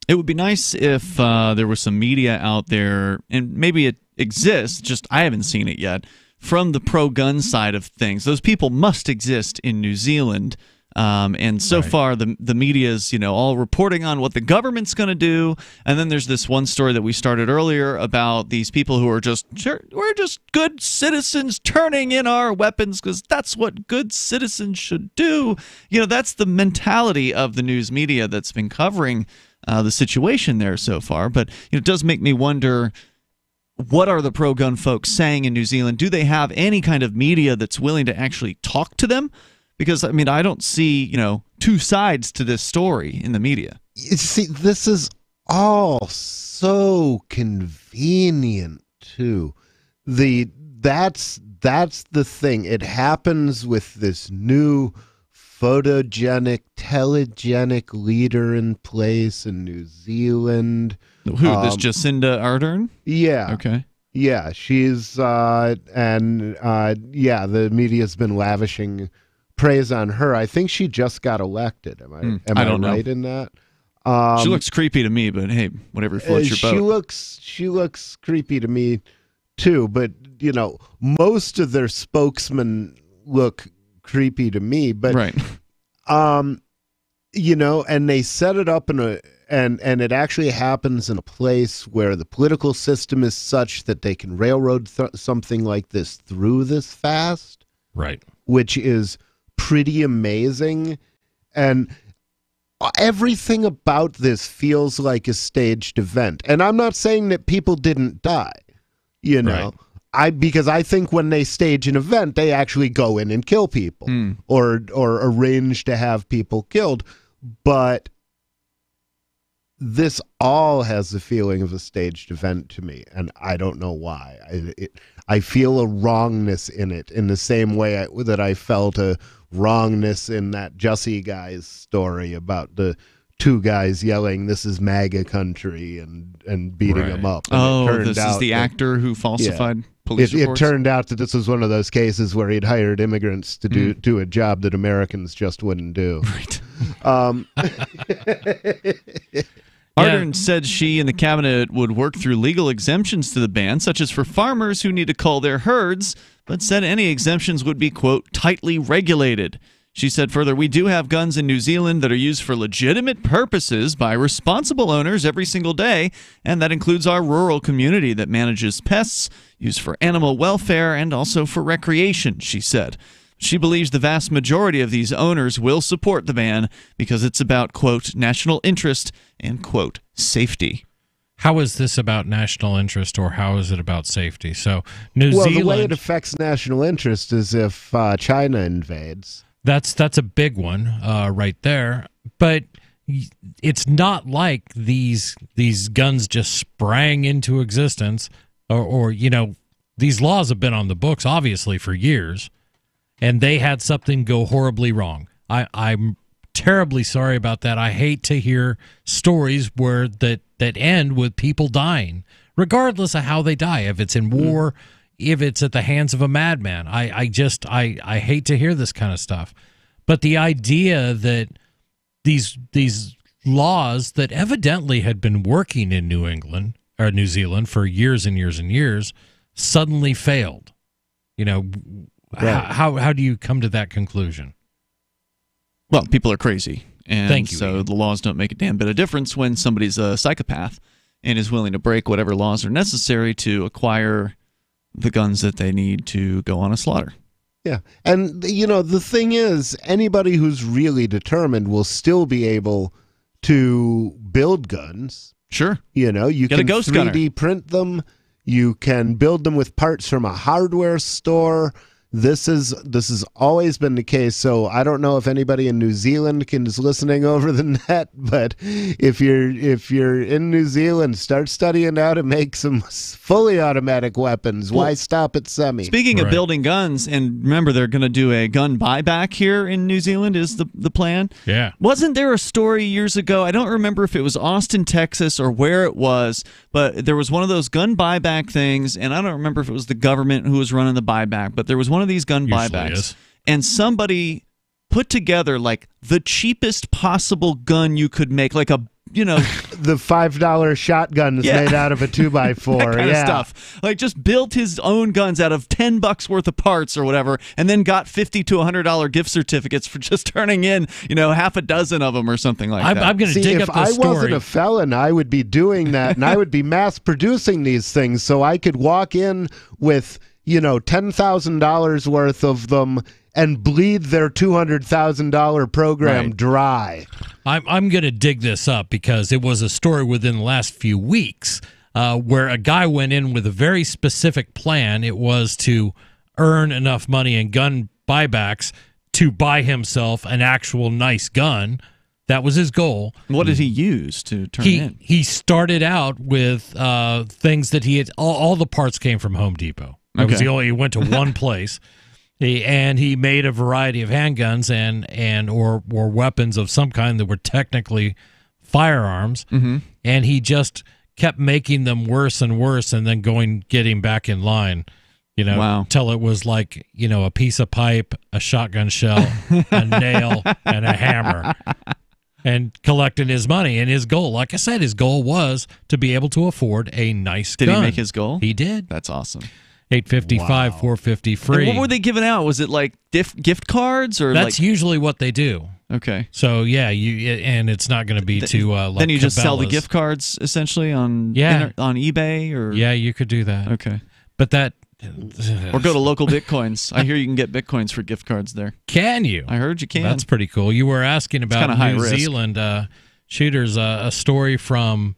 It would be nice if there was some media out there, and maybe it exists, just I haven't seen it yet, from the pro-gun side of things. Those people must exist in New Zealand. And so far, the media is, all reporting on what the government's going to do. And then there's this one story that we started earlier about these people who are we're just good citizens turning in our weapons because that's what good citizens should do. That's the mentality of the news media that's been covering the situation there so far. But it does make me wonder, what are the pro-gun folks saying in New Zealand? Do they have any kind of media that's willing to actually talk to them? Because, I don't see, two sides to this story in the media. You see, this is all so convenient, too. That's the thing. It happens with this new photogenic, telegenic leader in place in New Zealand. Who, this Jacinda Ardern? Yeah. Okay. Yeah, she's, the media's been lavishing praise on her. I think she just got elected. Am I right in that? She looks creepy to me, but hey, whatever floats your boat. She looks creepy to me too, but most of their spokesmen look creepy to me, but right. And they set it up and it actually happens in a place where the political system is such that they can railroad something like this through this fast. Right. Which is pretty amazing, and everything about this feels like a staged event. And I'm not saying that people didn't die, right. Because I think when they stage an event, they actually go in and kill people or arrange to have people killed. But this all has the feeling of a staged event to me, and I don't know why. I feel a wrongness in it in the same way that I felt a wrongness in that Jussie guy's story about the two guys yelling, "This is MAGA country," and beating him up. And this is the actor who falsified police reports? It turned out that this was one of those cases where he'd hired immigrants to do a job that Americans just wouldn't do. Right. Ardern said she and the cabinet would work through legal exemptions to the ban, such as for farmers who need to cull their herds, but said any exemptions would be, quote, tightly regulated. She said further, "We do have guns in New Zealand that are used for legitimate purposes by responsible owners every single day, and that includes our rural community that manages pests, used for animal welfare, and also for recreation," she said. She believes the vast majority of these owners will support the ban because it's about, quote, national interest and, quote, safety. How is this about national interest, or how is it about safety? So New Zealand... the way it affects national interest is if China invades. That's a big one right there. But it's not like these guns just sprang into existence, or these laws have been on the books, obviously, for years. And they had something go horribly wrong. I'm terribly sorry about that. I hate to hear stories where that end with people dying, regardless of how they die. If it's in war, if it's at the hands of a madman, I hate to hear this kind of stuff. But the idea that these laws that evidently had been working in New England or New Zealand for years and years and years suddenly failed, Right. How do you come to that conclusion? Well, people are crazy. And Thank you, so Ian. the laws don't make a damn bit of difference when somebody's a psychopath and is willing to break whatever laws are necessary to acquire the guns that they need to go on a slaughter. Yeah. And, the thing is, anybody who's really determined will still be able to build guns. Sure. You can Get a ghost 3D gunner. print them. You can build them with parts from a hardware store. This has always been the case. So I don't know if anybody in New Zealand is listening over the net, but if you're in New Zealand, start studying how to make some fully automatic weapons. Why stop at semi? Speaking of building guns, and remember they're going to do a gun buyback here in New Zealand is the plan. Yeah. Wasn't there a story years ago? I don't remember if it was Austin, Texas, or where it was, but there was one of those gun buyback things, and I don't remember if it was the government who was running the buyback, but there was one of these gun buybacks, and somebody put together like the cheapest possible gun you could make, like the $5 shotgun is made out of a 2x4, that kind of stuff. Like just built his own guns out of $10 worth of parts or whatever, and then got $50 to $100 gift certificates for just turning in, half a dozen of them or something like that. I'm going to dig up the story. If I wasn't a felon, I would be doing that, and I would be mass producing these things so I could walk in with $10,000 worth of them and bleed their $200,000 program dry. I'm going to dig this up because it was a story within the last few weeks where a guy went in with a very specific plan. It was to earn enough money in gun buybacks to buy himself an actual nice gun. That was his goal. What did he use to turn in? He started out with things that he had. All the parts came from Home Depot. That was the only. He went to one place, and he made a variety of handguns and or weapons of some kind that were technically firearms, and he just kept making them worse and worse, and then getting back in line. Till it was like a piece of pipe, a shotgun shell, a nail, and a hammer. And collecting his money. And his goal, like I said, was to be able to afford a nice gun. Did he make his goal? He did. That's awesome. $855, $450 free. And what were they giving out? Was it like gift cards or? That's usually what they do. Okay. So and it's not going to be too like. Then you just sell the Cabela's. gift cards essentially on eBay or. Yeah, you could do that. Okay. But that. Or go to local Bitcoins. I hear you can get Bitcoins for gift cards there. Can you? I heard you can. That's pretty cool. You were asking about New Zealand shooters. A story from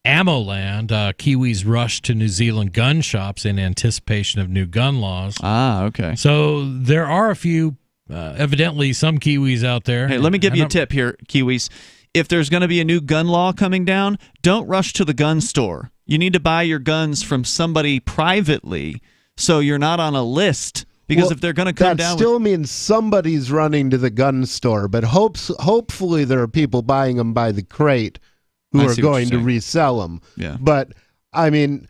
Ammoland. Kiwis rushed to New Zealand gun shops in anticipation of new gun laws. Ah, okay. So there are a few, evidently some Kiwis out there. Hey, let me give you a tip here, Kiwis. If there's going to be a new gun law coming down, don't rush to the gun store. You need to buy your guns from somebody privately so you're not on a list. Because if they're going to come down, that still means somebody's running to the gun store. But hopefully there are people buying them by the crate who are going to resell them. Yeah. But I mean,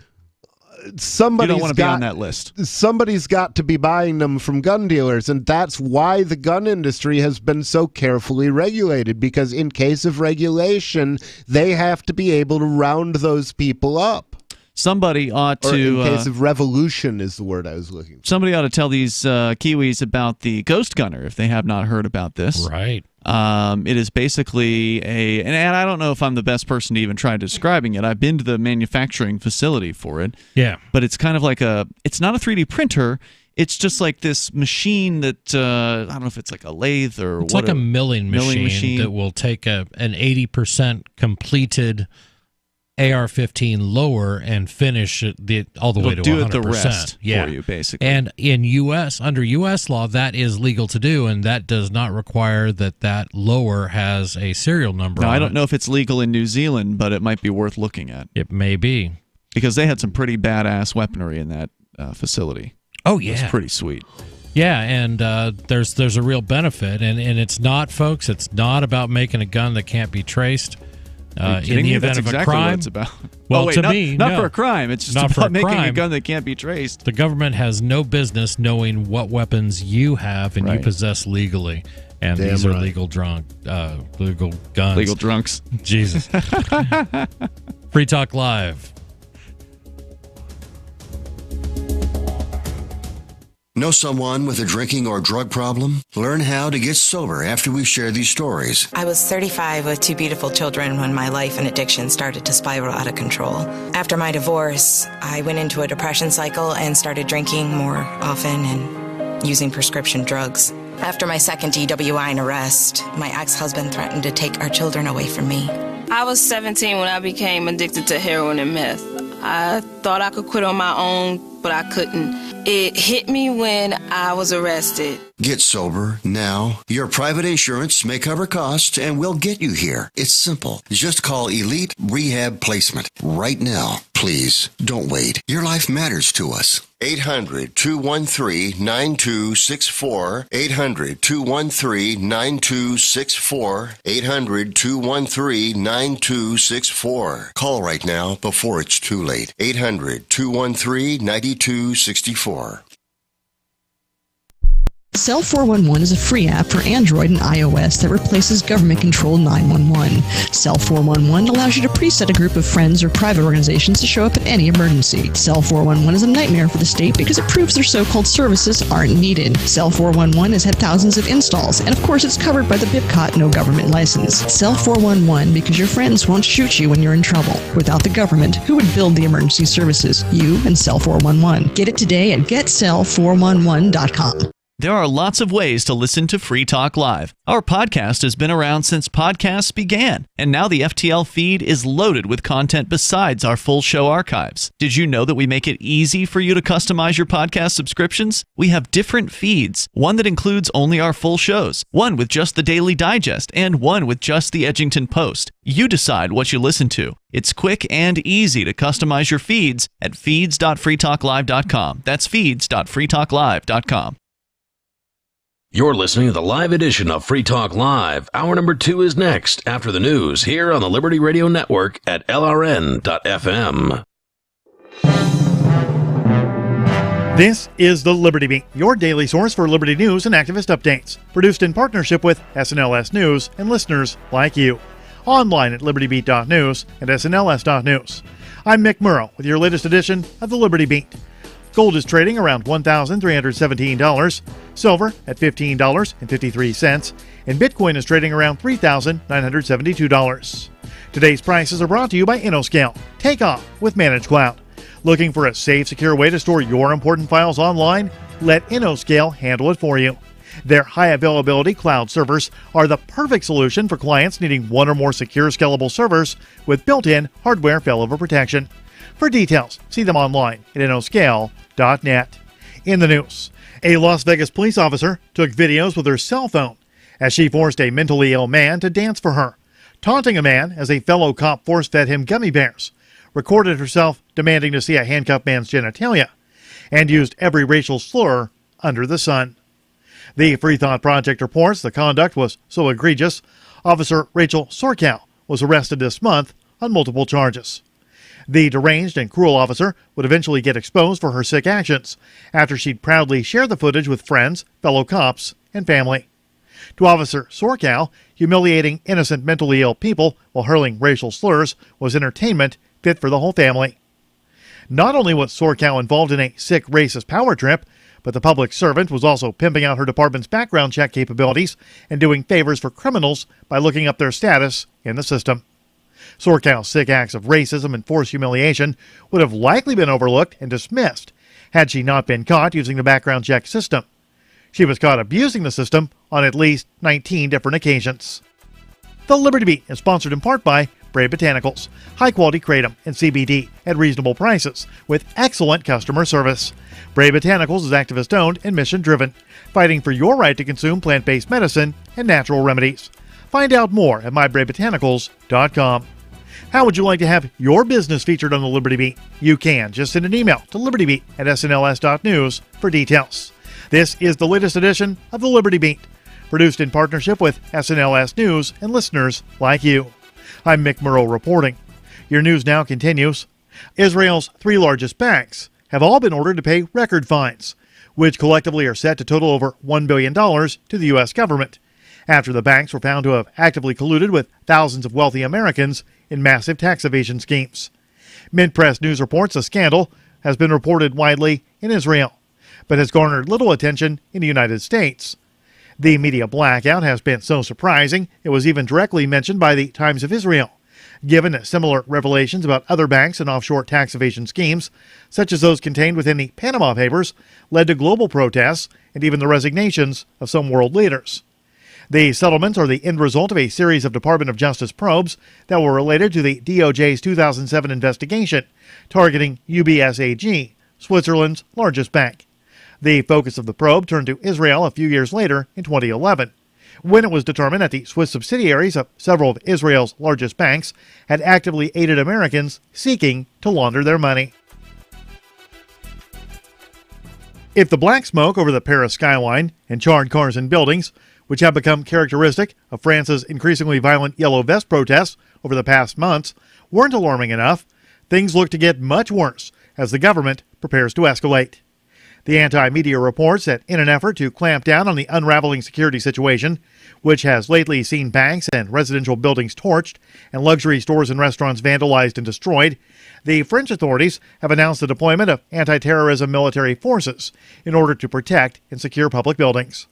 somebody's you don't want to be on that list. Somebody's got to be buying them from gun dealers, and that's why the gun industry has been so carefully regulated. Because in case of regulation, they have to be able to round those people up. Somebody ought to. Or in case of revolution is the word I was looking for. Somebody ought to tell these Kiwis about the Ghost Gunner if they have not heard about this. Right. It is basically and I don't know if I'm the best person to even try describing it. I've been to the manufacturing facility for it. Yeah. But it's kind of like it's not a 3D printer. It's just like this machine that, I don't know if it's like a lathe or It's like a milling machine that will take an 80% completed AR-15 lower and finish it all the way to 100%. Do it the rest for you, basically. And under U.S. law, that is legal to do, and that does not require that lower has a serial number. Now, I don't know if it's legal in New Zealand, but it might be worth looking at. It may be. Because they had some pretty badass weaponry in that facility. Oh, yeah. It's pretty sweet. Yeah, and there's a real benefit, and it's not, folks, it's not about making a gun that can't be traced. In the event of a crime, what it's about. Well, wait, not for a crime. It's just not about making crime. a gun that can't be traced. The government has no business knowing what weapons you have and you possess legally, and these are legal guns. Legal drunks. Jesus. Free Talk Live. Know someone with a drinking or drug problem? Learn how to get sober after we share these stories. I was 35 with 2 beautiful children when my life and addiction started to spiral out of control. After my divorce, I went into a depression cycle and started drinking more often and using prescription drugs. After my second DWI and arrest, my ex-husband threatened to take our children away from me. I was 17 when I became addicted to heroin and meth. I thought I could quit on my own, but I couldn't. It hit me when I was arrested. Get sober now. Your private insurance may cover costs and we'll get you here. It's simple. Just call Elite Rehab Placement right now. Please don't wait. Your life matters to us. 800-213-9264. 800-213-9264. 800-213-9264. Call right now before it's too late. 800-213-9264. Cell 411 is a free app for Android and iOS that replaces government-controlled 911. Cell 411 allows you to preset a group of friends or private organizations to show up at any emergency. Cell 411 is a nightmare for the state because it proves their so-called services aren't needed. Cell 411 has had thousands of installs, and of course it's covered by the BIPCOT no government license. Cell 411 because your friends won't shoot you when you're in trouble. Without the government, who would build the emergency services? You and Cell 411. Get it today at getcell411.com. There are lots of ways to listen to Free Talk Live. Our podcast has been around since podcasts began, and now the FTL feed is loaded with content besides our full show archives. Did you know that we make it easy for you to customize your podcast subscriptions? We have different feeds, one that includes only our full shows, one with just the Daily Digest, and one with just the Edgington Post. You decide what you listen to. It's quick and easy to customize your feeds at feeds.freetalklive.com. That's feeds.freetalklive.com. You're listening to the live edition of Free Talk Live. Hour number 2 is next, after the news, here on the Liberty Radio Network at LRN.FM. This is the Liberty Beat, your daily source for Liberty news and activist updates. Produced in partnership with SNLS News and listeners like you. Online at libertybeat.news and snls.news. I'm Mick Murrow with your latest edition of the Liberty Beat. Gold is trading around $1,317, silver at $15.53, and Bitcoin is trading around $3,972. Today's prices are brought to you by InnoScale. Take off with Managed Cloud. Looking for a safe, secure way to store your important files online? Let InnoScale handle it for you. Their high availability cloud servers are the perfect solution for clients needing one or more secure, scalable servers with built-in hardware failover protection. For details, see them online at innoscale.net. In the news, a Las Vegas police officer took videos with her cell phone as she forced a mentally ill man to dance for her, taunting a man as a fellow cop force-fed him gummy bears, recorded herself demanding to see a handcuffed man's genitalia, and used every racial slur under the sun. The Free Thought Project reports the conduct was so egregious, Officer Rachel Sorkow was arrested this month on multiple charges. The deranged and cruel officer would eventually get exposed for her sick actions after she'd proudly share the footage with friends, fellow cops, and family. To Officer Sorkow, humiliating innocent mentally ill people while hurling racial slurs was entertainment fit for the whole family. Not only was Sorkow involved in a sick racist power trip, but the public servant was also pimping out her department's background check capabilities and doing favors for criminals by looking up their status in the system. Sorkow's sick acts of racism and forced humiliation would have likely been overlooked and dismissed had she not been caught using the background check system. She was caught abusing the system on at least 19 different occasions. The Liberty Beat is sponsored in part by Brave Botanicals, high-quality kratom and CBD at reasonable prices with excellent customer service. Brave Botanicals is activist-owned and mission-driven, fighting for your right to consume plant-based medicine and natural remedies. Find out more at mybravebotanicals.com. How would you like to have your business featured on the Liberty Beat? You can. Just send an email to libertybeat@snls.news for details. This is the latest edition of the Liberty Beat, produced in partnership with SNLS News and listeners like you. I'm Mick Murrow reporting. Your news now continues. Israel's 3 largest banks have all been ordered to pay record fines, which collectively are set to total over $1 billion to the U.S. government, after the banks were found to have actively colluded with thousands of wealthy Americans in massive tax evasion schemes. Mint Press News reports the scandal has been reported widely in Israel, but has garnered little attention in the United States. The media blackout has been so surprising it was even directly mentioned by the Times of Israel, given that similar revelations about other banks and offshore tax evasion schemes, such as those contained within the Panama Papers, led to global protests and even the resignations of some world leaders. The settlements are the end result of a series of Department of Justice probes that were related to the DOJ's 2007 investigation targeting UBS AG, Switzerland's largest bank. The focus of the probe turned to Israel a few years later in 2011, when it was determined that the Swiss subsidiaries of several of Israel's largest banks had actively aided Americans seeking to launder their money. If the black smoke over the Paris skyline and charred cars and buildings, which have become characteristic of France's increasingly violent yellow vest protests over the past months, weren't alarming enough, things look to get much worse as the government prepares to escalate. The anti-media reports that in an effort to clamp down on the unraveling security situation, which has lately seen banks and residential buildings torched and luxury stores and restaurants vandalized and destroyed, the French authorities have announced the deployment of anti-terrorism military forces in order to protect and secure public buildings.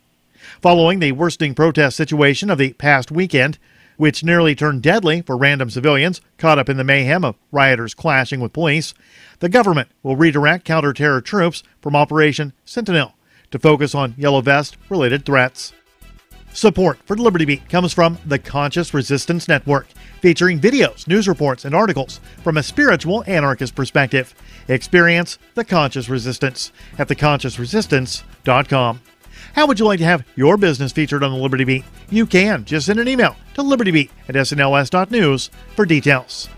Following the worsening protest situation of the past weekend, which nearly turned deadly for random civilians caught up in the mayhem of rioters clashing with police, the government will redirect counter-terror troops from Operation Sentinel to focus on Yellow Vest-related threats. Support for the Liberty Beat comes from the Conscious Resistance Network, featuring videos, news reports, and articles from a spiritual anarchist perspective. Experience the Conscious Resistance at theconsciousresistance.com. How would you like to have your business featured on the Liberty Beat? You can. Just send an email to libertybeat@snls.news for details.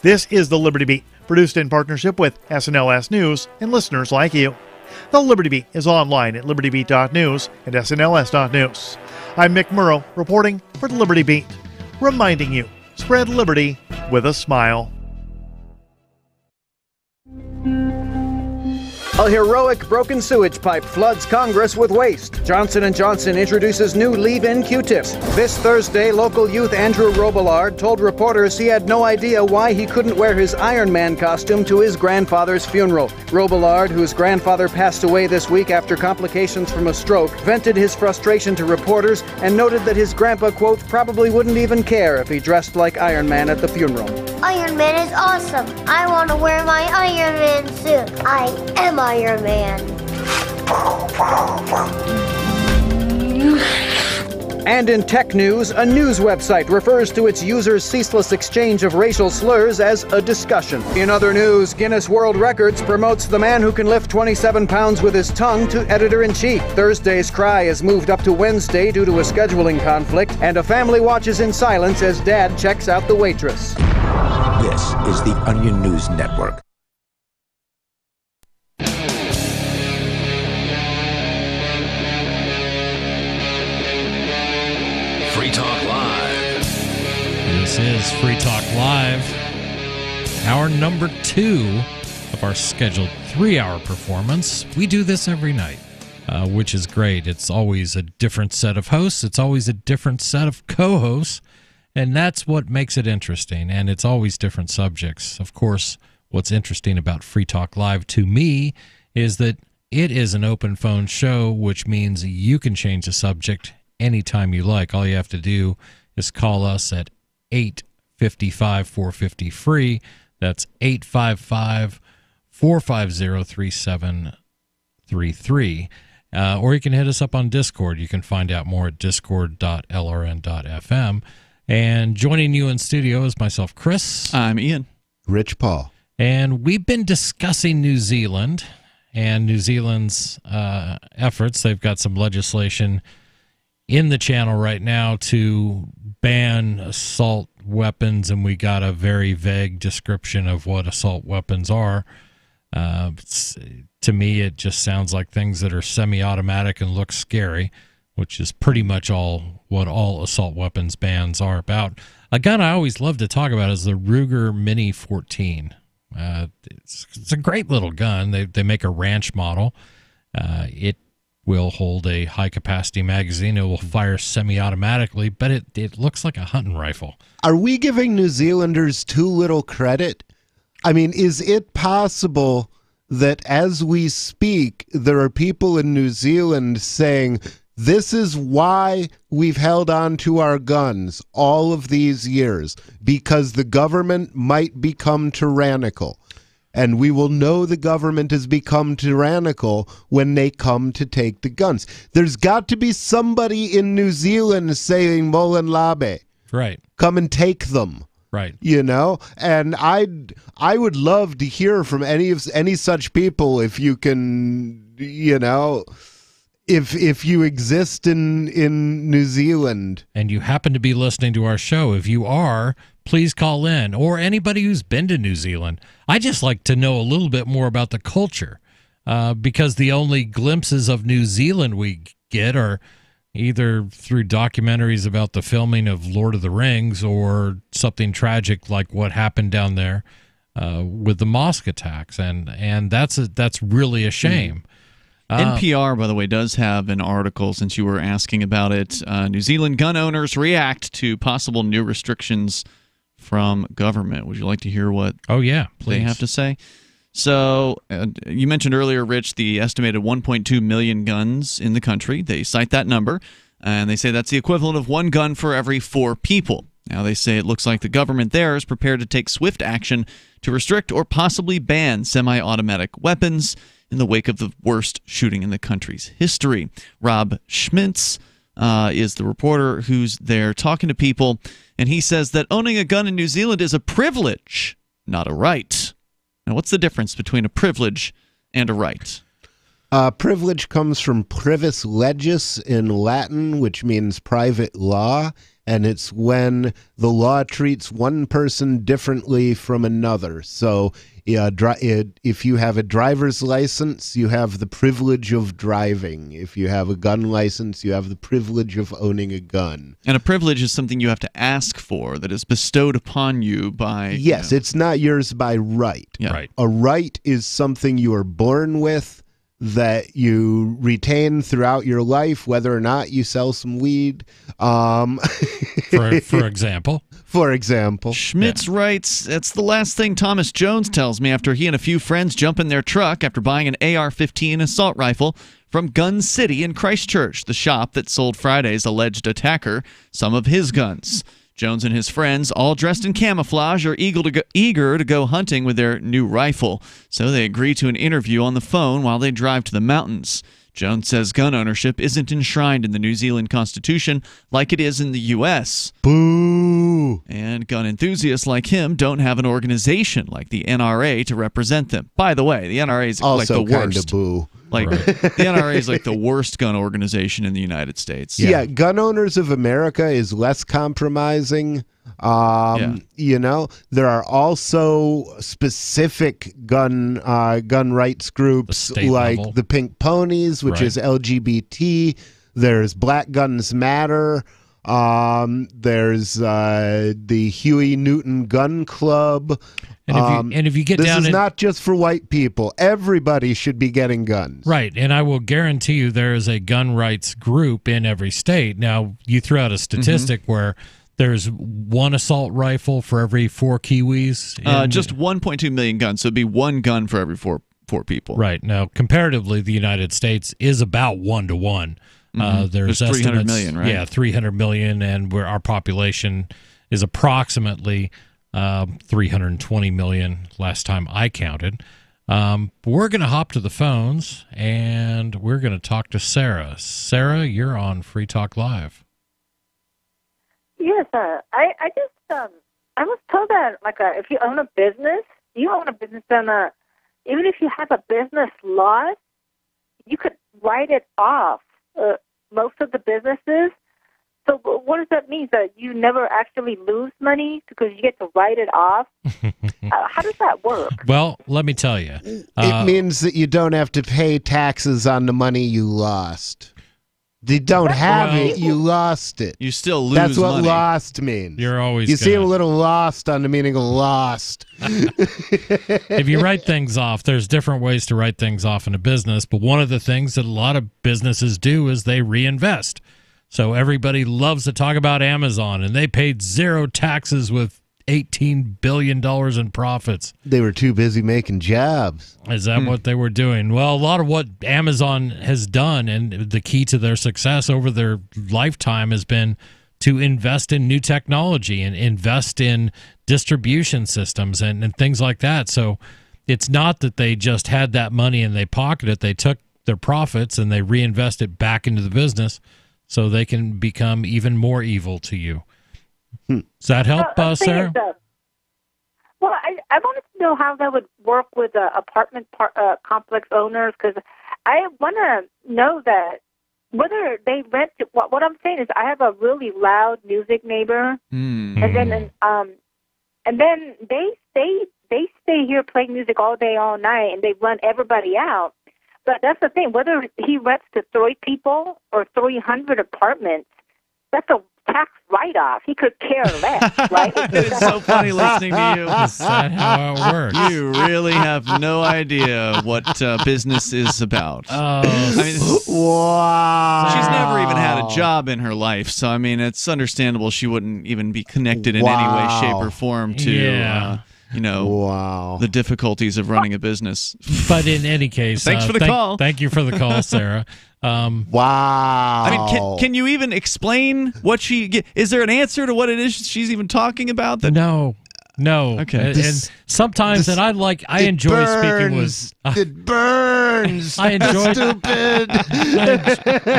This is the Liberty Beat, produced in partnership with SNLS News and listeners like you. The Liberty Beat is online at libertybeat.news and snls.news. I'm Mick Murrow, reporting for the Liberty Beat, reminding you, spread liberty with a smile. A heroic broken sewage pipe floods Congress with waste. Johnson & Johnson introduces new leave-in Q-tips. This Thursday, local youth Andrew Robillard told reporters he had no idea why he couldn't wear his Iron Man costume to his grandfather's funeral. Robillard, whose grandfather passed away this week after complications from a stroke, vented his frustration to reporters and noted that his grandpa, quote, probably wouldn't even care if he dressed like Iron Man at the funeral. Iron Man is awesome. I want to wear my Iron Man suit. I am Iron Man. And in tech news, a news website refers to its users' ceaseless exchange of racial slurs as a discussion. In other news, Guinness World Records promotes the man who can lift 27 pounds with his tongue to editor-in-chief. Thursday's cry is moved up to Wednesday due to a scheduling conflict, and a family watches in silence as dad checks out the waitress. This is the Onion News Network. Free Talk Live. This is Free Talk Live, hour number 2 of our scheduled 3-hour performance. We do this every night, which is great. It's always a different set of hosts. It's always a different set of co-hosts, and that's what makes it interesting, and it's always different subjects. Of course, what's interesting about Free Talk Live to me is that it is an open phone show, which means you can change the subject anytime you like. All you have to do is call us at 855-450-FREE. That's 855-450-3733. Or you can hit us up on Discord. You can find out more at discord.lrn.fm. And joining you in studio is myself, Chris. I'm Ian. Rich Paul. And we've been discussing New Zealand and New Zealand's efforts. They've got some legislation in the channel right now to ban assault weapons, and we got a very vague description of what assault weapons are. To me, it just sounds like things that are semi-automatic and look scary, which is pretty much what all assault weapons bans are about. A gun I always love to talk about is the Ruger Mini 14. It's a great little gun. They make a ranch model. It will hold a high-capacity magazine. It will fire semi-automatically, but it looks like a hunting rifle. Are we giving New Zealanders too little credit? I mean, is it possible that as we speak, there are people in New Zealand saying, this is why we've held on to our guns all of these years, because the government might become tyrannical? And we will know the government has become tyrannical when they come to take the guns. There's got to be somebody in New Zealand saying Molen Labe. Right. Come and take them. Right. You know? And I would love to hear from any such people if you can, you know, if you exist in New Zealand. And you happen to be listening to our show, if you are, please call in. Or anybody who's been to New Zealand. I just like to know a little bit more about the culture, because the only glimpses of New Zealand we get are either through documentaries about the filming of Lord of the Rings or something tragic like what happened down there with the mosque attacks. And that's really a shame. NPR, by the way, does have an article, since you were asking about it. New Zealand gun owners react to possible new restrictions from government. Would you like to hear what they have to say? So you mentioned earlier, Rich, the estimated 1.2 million guns in the country. They cite that number, and they say that's the equivalent of one gun for every 4 people. Now, they say it looks like the government there is prepared to take swift action to restrict or possibly ban semi-automatic weapons in the wake of the worst shooting in the country's history. Rob Schmintz is the reporter who's there talking to people, and he says that owning a gun in New Zealand is a privilege, not a right. Now, what's the difference between a privilege and a right? Privilege comes from privis legis in Latin, which means private law, and it's when the law treats one person differently from another. So if you have a driver's license, you have the privilege of driving. If you have a gun license, you have the privilege of owning a gun. And a privilege is something you have to ask for, that is bestowed upon you by... Yes, it's not yours by right. Yeah. Right. A right is something you are born with, that you retain throughout your life, whether or not you sell some weed. For example. For example. Schmitz writes, "It's the last thing Thomas Jones tells me after he and a few friends jump in their truck after buying an AR-15 assault rifle from Gun City in Christchurch, the shop that sold Friday's alleged attacker some of his guns. Jones and his friends, all dressed in camouflage, are eager to go hunting with their new rifle, so they agree to an interview on the phone while they drive to the mountains. Jones says gun ownership isn't enshrined in the New Zealand Constitution like it is in the U.S. Boo! And gun enthusiasts like him don't have an organization like the NRA to represent them. By the way, the NRA is also like the kind worst. Of boo. Like the NRA is like the worst gun organization in the United States. Yeah, Gun Owners of America is less compromising. You know, there are also specific gun rights groups like level. the Pink Ponies, which is LGBT. There's Black Guns Matter. There's the Huey Newton Gun Club. And if you get down, this is not just for white people. Everybody should be getting guns. Right, and I will guarantee you there is a gun rights group in every state. Now, you threw out a statistic where there's one assault rifle for every 4 Kiwis. Just 1.2 million guns, so it'd be one gun for every four people. Right. Now, comparatively, the United States is about 1 to 1. There's 300 million, right? Yeah, 300 million, and our population is approximately 320 million last time I counted. We're going to hop to the phones, and we're going to talk to Sarah. Sarah, you're on Free Talk Live. Yes, I just I was told that if you own a business, then even if you have a business loss, you could write it off. Most of the businesses. So what does that mean? That you never actually lose money because you get to write it off? How does that work? Well, let me tell you. It means that you don't have to pay taxes on the money you lost. You don't have it, you lost it. You still lose That's what money. lost means. You're always You seem a little lost on the meaning of lost. If you write things off, there's different ways to write things off in a business, but one of the things that a lot of businesses do is they reinvest. So everybody loves to talk about Amazon, and they paid 0 taxes with $18 billion in profits. They were too busy making jobs. Is that what they were doing? Well, a lot of what Amazon has done, and the key to their success over their lifetime has been to invest in new technology and invest in distribution systems and things like that. So it's not that they just had that money and they pocketed it. They took their profits and they reinvest it back into the business so they can become even more evil to you. Does that help, Sarah? Well, I wanted to know how that would work with apartment complex owners, because I want to know that whether they rent. What I'm saying is, I have a really loud music neighbor, and then they stay here playing music all day, all night, and they run everybody out. But that's the thing. Whether he rents to 3 people or 300 apartments, that's a tax write-off. He could care less, right? It's so funny listening to you. Is that how it works? You really have no idea what business is about. Oh, I mean, wow. She's never even had a job in her life, so I mean, it's understandable she wouldn't even be connected in any way, shape, or form to the difficulties of running a business. But in any case, thanks for the call. Thank you for the call, Sarah. Wow. I mean, can you even explain what is there an answer to what it is she's even talking about? No. Okay. And sometimes, I enjoy speaking with. It burns. I enjoy stupid.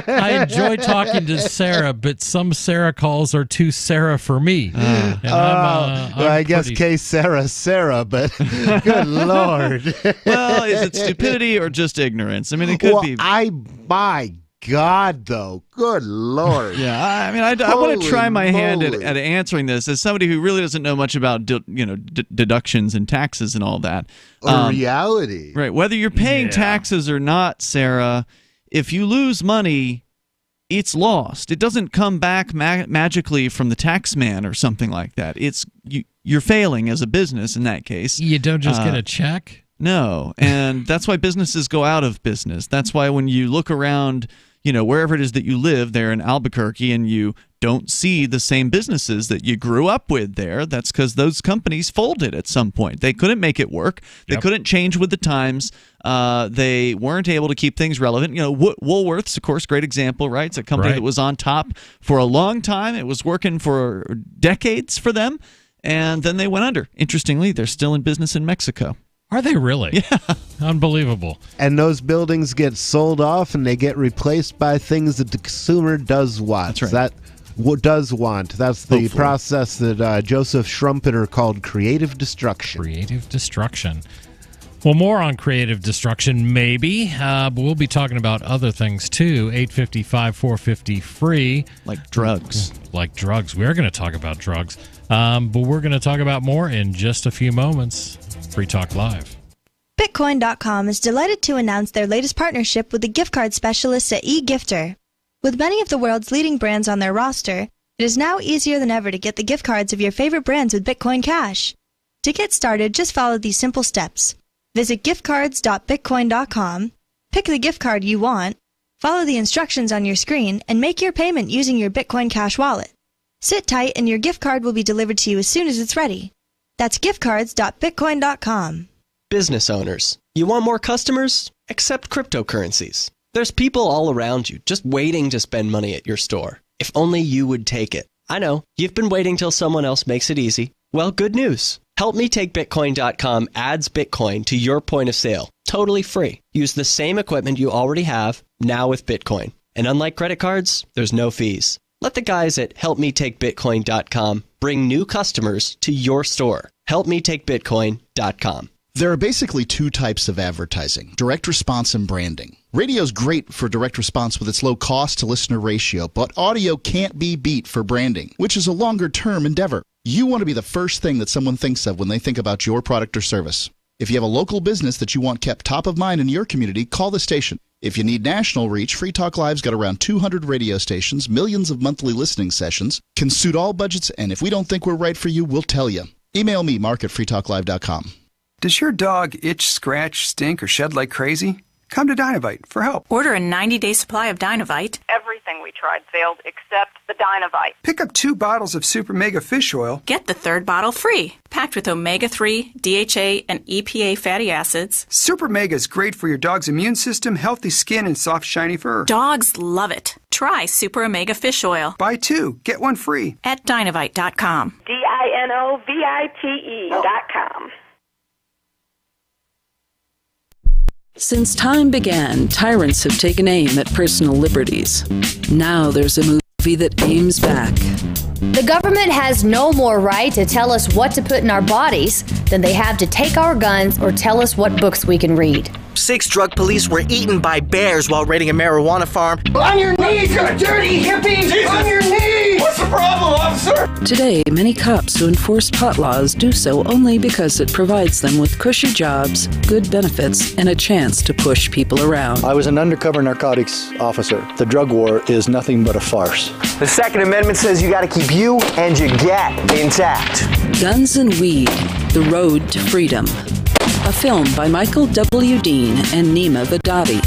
I enjoy talking to Sarah, but some Sarah calls are too Sarah for me. And I guess case Sarah, but good Lord. Well, is it stupidity or just ignorance? I mean, it could be. My God, though. Good Lord. Yeah, I mean, I want to try my hand at answering this as somebody who really doesn't know much about deductions and taxes and all that. Reality. Right. Whether you're paying taxes or not, Sarah, if you lose money, it's lost. It doesn't come back magically from the tax man or something like that. You're failing as a business in that case. You don't just get a check? No, and that's why businesses go out of business. That's why when you look around, wherever it is that you live there in Albuquerque, and you don't see the same businesses that you grew up with there, that's because those companies folded at some point. They couldn't make it work. They couldn't change with the times. They weren't able to keep things relevant. Woolworths, of course, great example, right? It's a company that was on top for a long time. It was working for decades for them, and then they went under. Interestingly, they're still in business in Mexico. Are they really? Yeah. Unbelievable. And those buildings get sold off and they get replaced by things that the consumer does want. That's right. That's the process that Joseph Schumpeter called creative destruction. Creative destruction. Well, more on creative destruction, maybe. But we'll be talking about other things, too. 855-450-FREE. Like drugs. We're going to talk about drugs. But we're going to talk about more in just a few moments. Free Talk Live. Bitcoin.com is delighted to announce their latest partnership with the gift card specialists at eGifter. With many of the world's leading brands on their roster, it is now easier than ever to get the gift cards of your favorite brands with Bitcoin Cash. To get started, just follow these simple steps. Visit giftcards.bitcoin.com, pick the gift card you want, follow the instructions on your screen, and make your payment using your Bitcoin Cash wallet. Sit tight and your gift card will be delivered to you as soon as it's ready. That's giftcards.bitcoin.com. Business owners, you want more customers? Accept cryptocurrencies. There's people all around you just waiting to spend money at your store. If only you would take it. I know, you've been waiting till someone else makes it easy. Well, good news. HelpMeTakeBitcoin.com adds Bitcoin to your point of sale, totally free. Use the same equipment you already have, now with Bitcoin. And unlike credit cards, there's no fees. Let the guys at HelpMeTakeBitcoin.com bring new customers to your store. HelpMeTakeBitcoin.com. There are basically two types of advertising, direct response and branding. Radio's great for direct response with its low cost to listener ratio, but audio can't be beat for branding, which is a longer term endeavor. You want to be the first thing that someone thinks of when they think about your product or service. If you have a local business that you want kept top of mind in your community, call the station. If you need national reach, Free Talk Live's got around 200 radio stations, millions of monthly listening sessions, can suit all budgets, and if we don't think we're right for you, we'll tell you. Email me, Mark at freetalklive.com. Does your dog itch, scratch, stink, or shed like crazy? Come to Dynavite for help. Order a 90-day supply of Dynavite. Everything we tried failed except the Dynavite. Pick up 2 bottles of Super Mega Fish Oil. Get the 3rd bottle free. Packed with omega-3, DHA, and EPA fatty acids. Super Mega is great for your dog's immune system, healthy skin, and soft, shiny fur. Dogs love it. Try Super Omega Fish Oil. Buy 2, get 1 free. At Dynavite.com. DINOVITE.com. Since time began, tyrants have taken aim at personal liberties. Now there's a movie that aims back. The government has no more right to tell us what to put in our bodies than they have to take our guns or tell us what books we can read. 6 drug police were eaten by bears while raiding a marijuana farm. On your knees, you dirty hippies! Jesus. On your knees! What's the problem, officer? Today, many cops who enforce pot laws do so only because it provides them with cushy jobs, good benefits, and a chance to push people around. I was an undercover narcotics officer. The drug war is nothing but a farce. The Second Amendment says you gotta keep you and your get intact. Guns and Weed, The Road to Freedom. A film by Michael W. Dean and Nima Vadadi.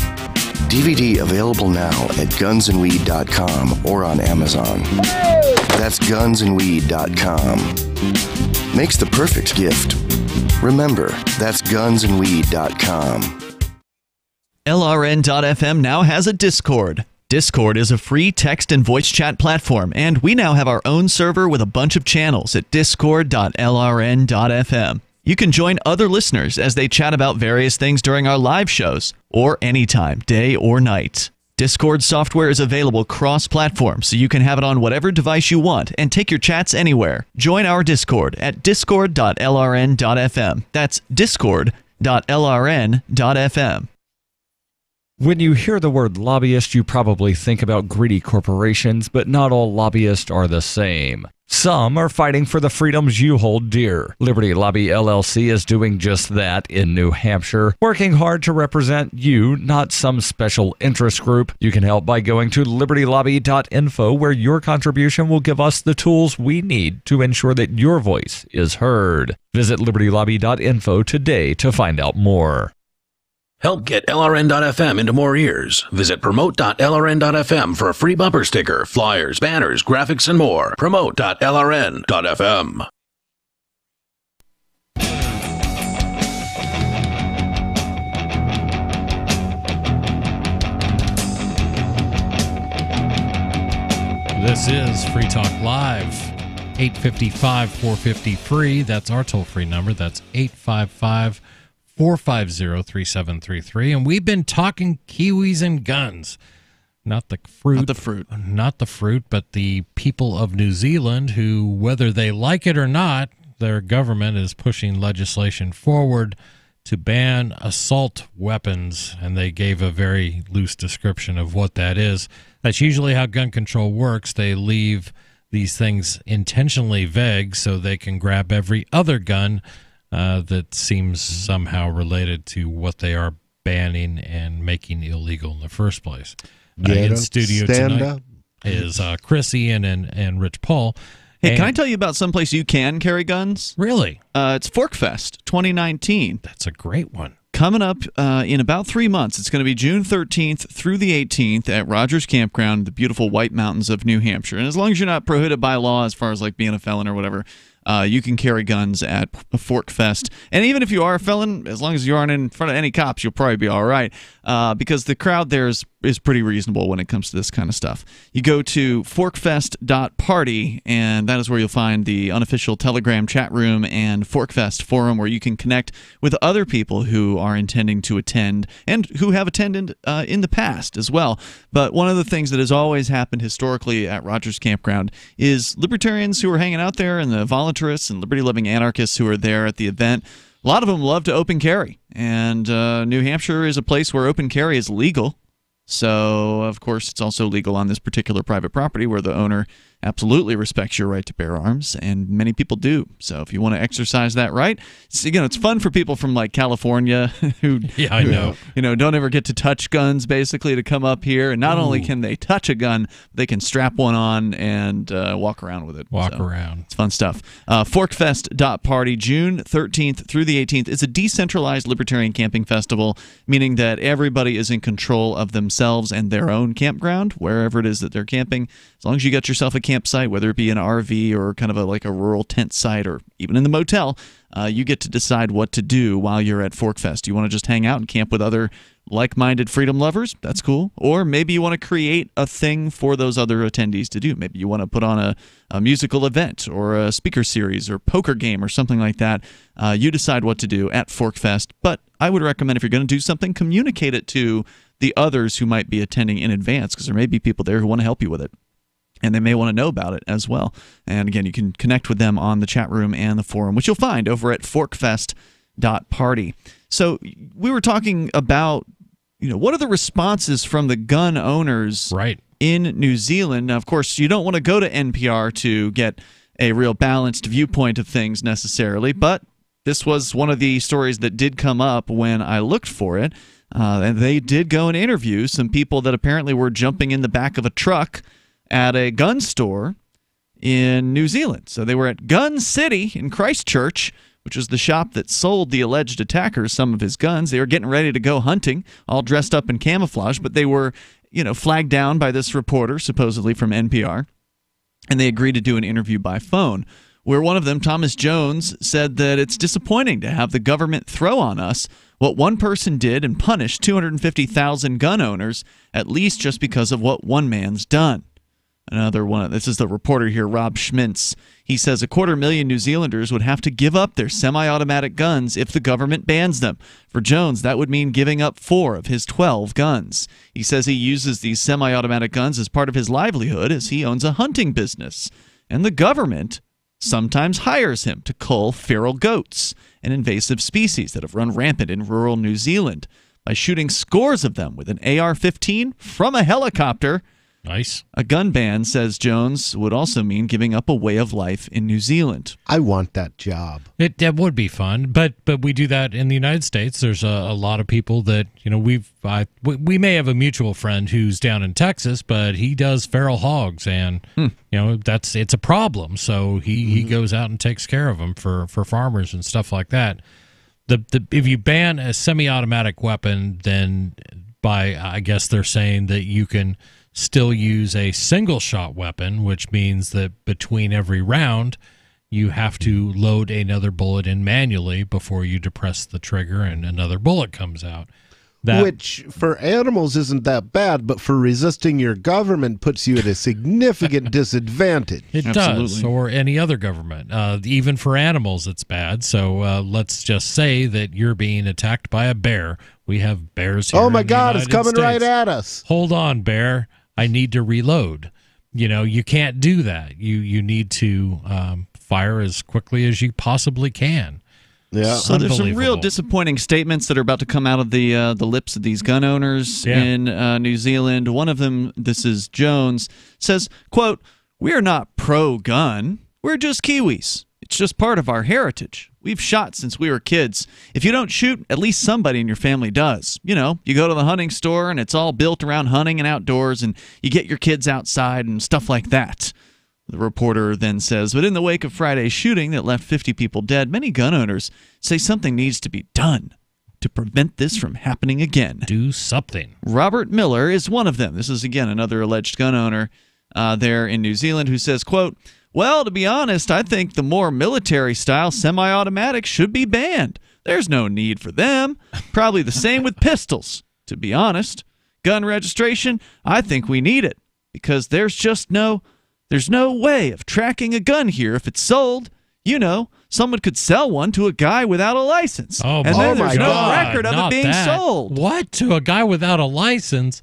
DVD available now at gunsandweed.com or on Amazon. That's gunsandweed.com. Makes the perfect gift. Remember, that's gunsandweed.com. LRN.FM now has a Discord. Discord is a free text and voice chat platform, and we now have our own server with a bunch of channels at discord.lrn.fm. You can join other listeners as they chat about various things during our live shows, or anytime, day or night. Discord software is available cross-platform, so you can have it on whatever device you want and take your chats anywhere. Join our Discord at discord.lrn.fm. That's discord.lrn.fm. When you hear the word lobbyist, you probably think about greedy corporations, but not all lobbyists are the same. Some are fighting for the freedoms you hold dear. Liberty Lobby LLC is doing just that in New Hampshire, working hard to represent you, not some special interest group. You can help by going to libertylobby.info, where your contribution will give us the tools we need to ensure that your voice is heard. Visit libertylobby.info today to find out more. Help get LRN.FM into more ears. Visit promote.lrn.fm for a free bumper sticker, flyers, banners, graphics, and more. Promote.lrn.fm. This is Free Talk Live. 855-450-FREE. That's our toll-free number. That's 855-450-3733. And we've been talking kiwis and guns. Not the fruit. Not the fruit, but the people of New Zealand who, whether they like it or not, their government is pushing legislation forward to ban assault weapons, and they gave a very loose description of what that is. That's usually how gun control works. They leave these things intentionally vague so they can grab every other gun that seems somehow related to what they are banning and making illegal in the first place. In studio tonight is Chris, Ian, and Rich Paul. Hey, can I tell you about someplace you can carry guns? Really? It's ForkFest 2019. That's a great one. Coming up in about 3 months. It's going to be June 13th through the 18th at Rogers Campground, the beautiful White Mountains of New Hampshire. And as long as you're not prohibited by law as far as like being a felon or whatever, you can carry guns at ForkFest. And even if you are a felon, as long as you aren't in front of any cops, you'll probably be all right, because the crowd there is pretty reasonable when it comes to this kind of stuff. You go to forkfest.party, and that is where you'll find the unofficial Telegram chat room and ForkFest forum, where you can connect with other people who are intending to attend and who have attended in the past as well. But one of the things that has always happened historically at Rogers Campground is libertarians who are hanging out there and the voluntarists and liberty-loving anarchists who are there at the event, a lot of them love to open carry. And New Hampshire is a place where open carry is legal. So, of course, it's also legal on this particular private property where the owner absolutely respects your right to bear arms, and many people do. So if you want to exercise that right, it's fun for people from like California who don't ever get to touch guns, basically, to come up here, and not only can they touch a gun, they can strap one on and walk around with it. It's fun stuff. Forkfest.party, June 13th through the 18th. It's a decentralized libertarian camping festival, meaning that everybody is in control of themselves and their own campground, wherever it is that they're camping. As long as you got yourself a campsite, whether it be an RV or kind of like a rural tent site or even in the motel, you get to decide what to do while you're at ForkFest. You want to just hang out and camp with other like-minded freedom lovers. That's cool. Or maybe you want to create a thing for those other attendees to do. Maybe you want to put on a musical event or a speaker series or poker game or something like that. You decide what to do at ForkFest. But I would recommend if you're going to do something, communicate it to the others who might be attending in advance, because there may be people there who want to help you with it. And they may want to know about it as well. And again, you can connect with them on the chat room and the forum, which you'll find over at forkfest.party. So we were talking about, what are the responses from the gun owners in New Zealand? Now, of course, you don't want to go to NPR to get a real balanced viewpoint of things necessarily, but this was one of the stories that did come up when I looked for it. And they did go and interview some people that apparently were jumping in the back of a truck at a gun store in New Zealand. So they were at Gun City in Christchurch, which is the shop that sold the alleged attackers some of his guns. They were getting ready to go hunting, all dressed up in camouflage, but they were, flagged down by this reporter, supposedly from NPR, and they agreed to do an interview by phone, where one of them, Thomas Jones, said that it's disappointing to have the government throw on us what one person did and punish 250,000 gun owners, at least just because of what one man's done. Another one, this is the reporter here, Rob Schmintz. He says 250,000 New Zealanders would have to give up their semi-automatic guns if the government bans them. For Jones, that would mean giving up 4 of his 12 guns. He says he uses these semi-automatic guns as part of his livelihood as he owns a hunting business. And the government sometimes hires him to cull feral goats, an invasive species that have run rampant in rural New Zealand, by shooting scores of them with an AR-15 from a helicopter. Nice. A gun ban, says Jones, would also mean giving up a way of life in New Zealand. I want that job. That would be fun, but we do that in the United States. There's a lot of people that we may have a mutual friend who's down in Texas, but he does feral hogs, and it's a problem. So he goes out and takes care of them for farmers and stuff like that. If you ban a semi-automatic weapon, then I guess they're saying that you can still use a single shot weapon, which means that between every round you have to load another bullet in manually before you depress the trigger and another bullet comes out. Which for animals isn't that bad, but for resisting your government puts you at a significant disadvantage. It does, or any other government. Even for animals it's bad. So let's just say that you're being attacked by a bear. We have bears here. Oh my in the God, it's United coming States. right at us. Hold on, bear. I need to reload. You can't do that. You need to fire as quickly as you possibly can. Yeah. So there's some real disappointing statements that are about to come out of the lips of these gun owners in New Zealand. One of them, this is Jones, says, quote, "We are not pro-gun. We're just Kiwis. It's just part of our heritage. We've shot since we were kids. If you don't shoot, at least somebody in your family does. You go to the hunting store and it's all built around hunting and outdoors, and you get your kids outside and stuff like that." The reporter then says, but in the wake of Friday's shooting that left 50 people dead, many gun owners say something needs to be done to prevent this from happening again. Do something. Robert Miller is one of them. This is, again, another alleged gun owner there in New Zealand who says, quote, "Well, to be honest, I think the more military-style semi-automatics should be banned. There's no need for them. Probably the same with pistols. To be honest, gun registration, I think we need it because there's no way of tracking a gun here if it's sold. Someone could sell one to a guy without a license. Oh, and then there's no record of not it being that. sold." What? To a guy without a license?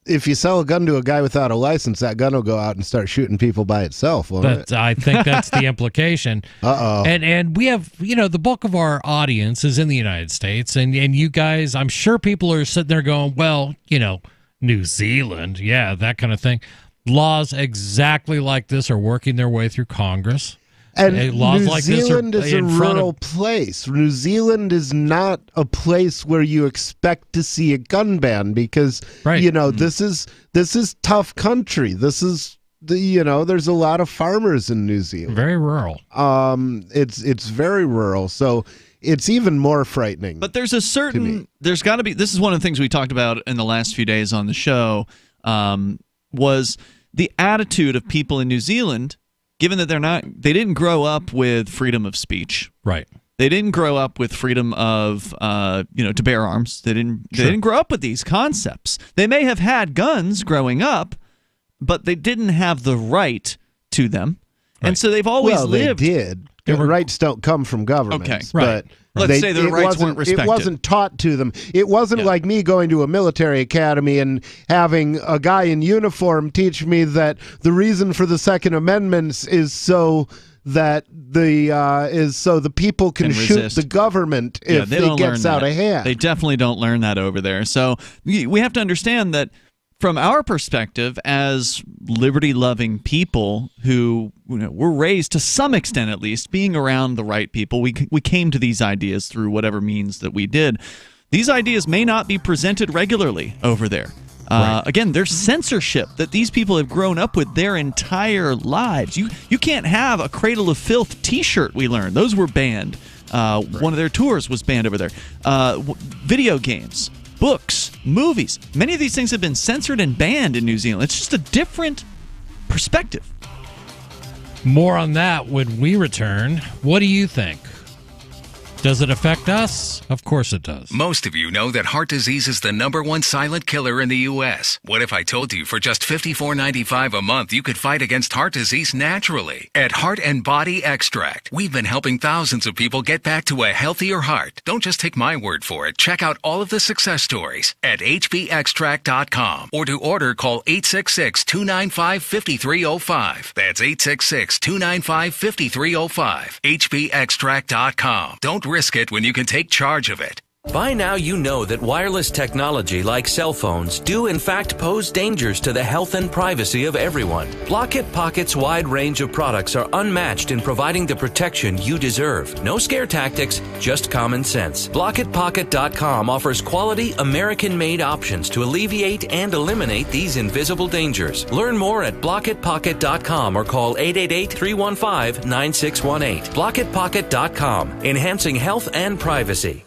If you sell a gun to a guy without a license, that gun will go out and start shooting people by itself, won't it? I think that's the implication. Uh-oh. And we have, the bulk of our audience is in the United States, and you guys, I'm sure people are sitting there going, well, New Zealand, yeah, that kind of thing. Laws exactly like this are working their way through Congress. And laws New like Zealand this are is a in front rural of place. New Zealand is not a place where you expect to see a gun ban because this is tough country. This is there's a lot of farmers in New Zealand. Very rural. It's very rural. So it's even more frightening. But there's there's got to be, this is one of the things we talked about in the last few days on the show, was the attitude of people in New Zealand, given that they didn't grow up with freedom of speech. Right. They didn't grow up with freedom of, to bear arms. They didn't grow up with these concepts. They may have had guns growing up, but they didn't have the right to them. Right. And so they've always lived. They did. The rights don't come from governments. Okay, right. But let's say their rights weren't respected. It wasn't taught to them. It wasn't like me going to a military academy and having a guy in uniform teach me that the reason for the Second Amendment is so that the people can shoot the government if it gets out of hand. They definitely don't learn that over there. So we have to understand that from our perspective as liberty-loving people who were raised to some extent at least being around the right people, we came to these ideas through whatever means that we did. These ideas may not be presented regularly over there. Again, there's censorship that these people have grown up with their entire lives. You can't have a Cradle of Filth t-shirt, we learned. Those were banned. One of their tours was banned over there. Video games, books, movies. Many of these things have been censored and banned in New Zealand. It's just a different perspective. More on that when we return. What do you think? Does it affect us? Of course it does. Most of you know that heart disease is the #1 silent killer in the U.S. What if I told you for just $54.95 a month you could fight against heart disease naturally? At Heart and Body Extract, we've been helping thousands of people get back to a healthier heart. Don't just take my word for it. Check out all of the success stories at hbextract.com, or to order, call 866-295-5305. That's 866-295-5305. hbextract.com. Don't risk it when you can take charge of it. By now you know that wireless technology like cell phones do in fact pose dangers to the health and privacy of everyone. Block-It Pocket's wide range of products are unmatched in providing the protection you deserve. No scare tactics, just common sense. BlockItPocket.com offers quality American-made options to alleviate and eliminate these invisible dangers. Learn more at BlockItPocket.com or call 888-315-9618. BlockItPocket.com, enhancing health and privacy.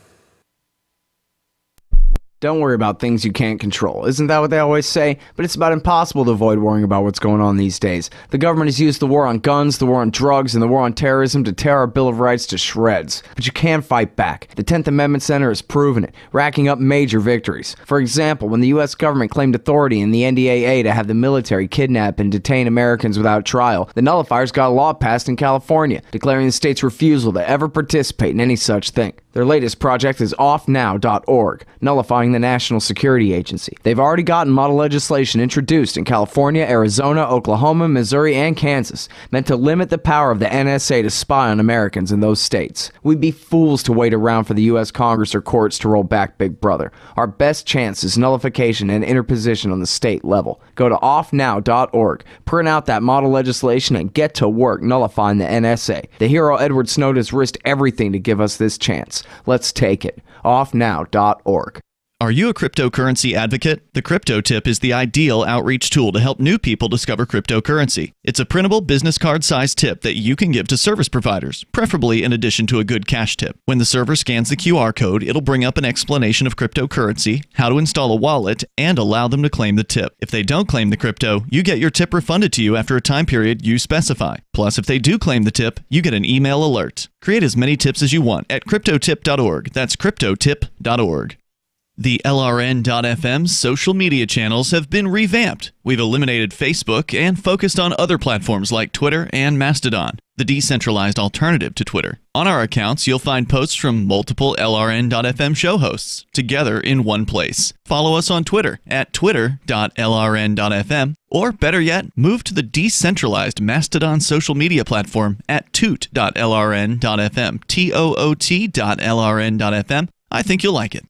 Don't worry about things you can't control. Isn't that what they always say? But it's about impossible to avoid worrying about what's going on these days. The government has used the war on guns, the war on drugs, and the war on terrorism to tear our Bill of Rights to shreds. But you can fight back. The 10th Amendment Center has proven it, racking up major victories. For example, when the U.S. government claimed authority in the NDAA to have the military kidnap and detain Americans without trial, the nullifiers got a law passed in California, declaring the state's refusal to ever participate in any such thing. Their latest project is offnow.org, nullifying the National Security Agency. They've already gotten model legislation introduced in California, Arizona, Oklahoma, Missouri, and Kansas, meant to limit the power of the NSA to spy on Americans in those states. We'd be fools to wait around for the U.S. Congress or courts to roll back Big Brother. Our best chance is nullification and interposition on the state level. Go to offnow.org, print out that model legislation, and get to work nullifying the NSA. The hero Edward Snowden has risked everything to give us this chance. Let's take it. Offnow.org. Are you a cryptocurrency advocate? The Crypto Tip is the ideal outreach tool to help new people discover cryptocurrency. It's a printable business card-sized tip that you can give to service providers, preferably in addition to a good cash tip. When the server scans the QR code, it'll bring up an explanation of cryptocurrency, how to install a wallet, and allow them to claim the tip. If they don't claim the crypto, you get your tip refunded to you after a time period you specify. Plus, if they do claim the tip, you get an email alert. Create as many tips as you want at cryptotip.org. That's cryptotip.org. The LRN.FM social media channels have been revamped. We've eliminated Facebook and focused on other platforms like Twitter and Mastodon, the decentralized alternative to Twitter. On our accounts, you'll find posts from multiple LRN.FM show hosts together in one place. Follow us on Twitter at twitter.lrn.fm, or better yet, move to the decentralized Mastodon social media platform at toot.lrn.fm, toot.lrn.fm. I think you'll like it.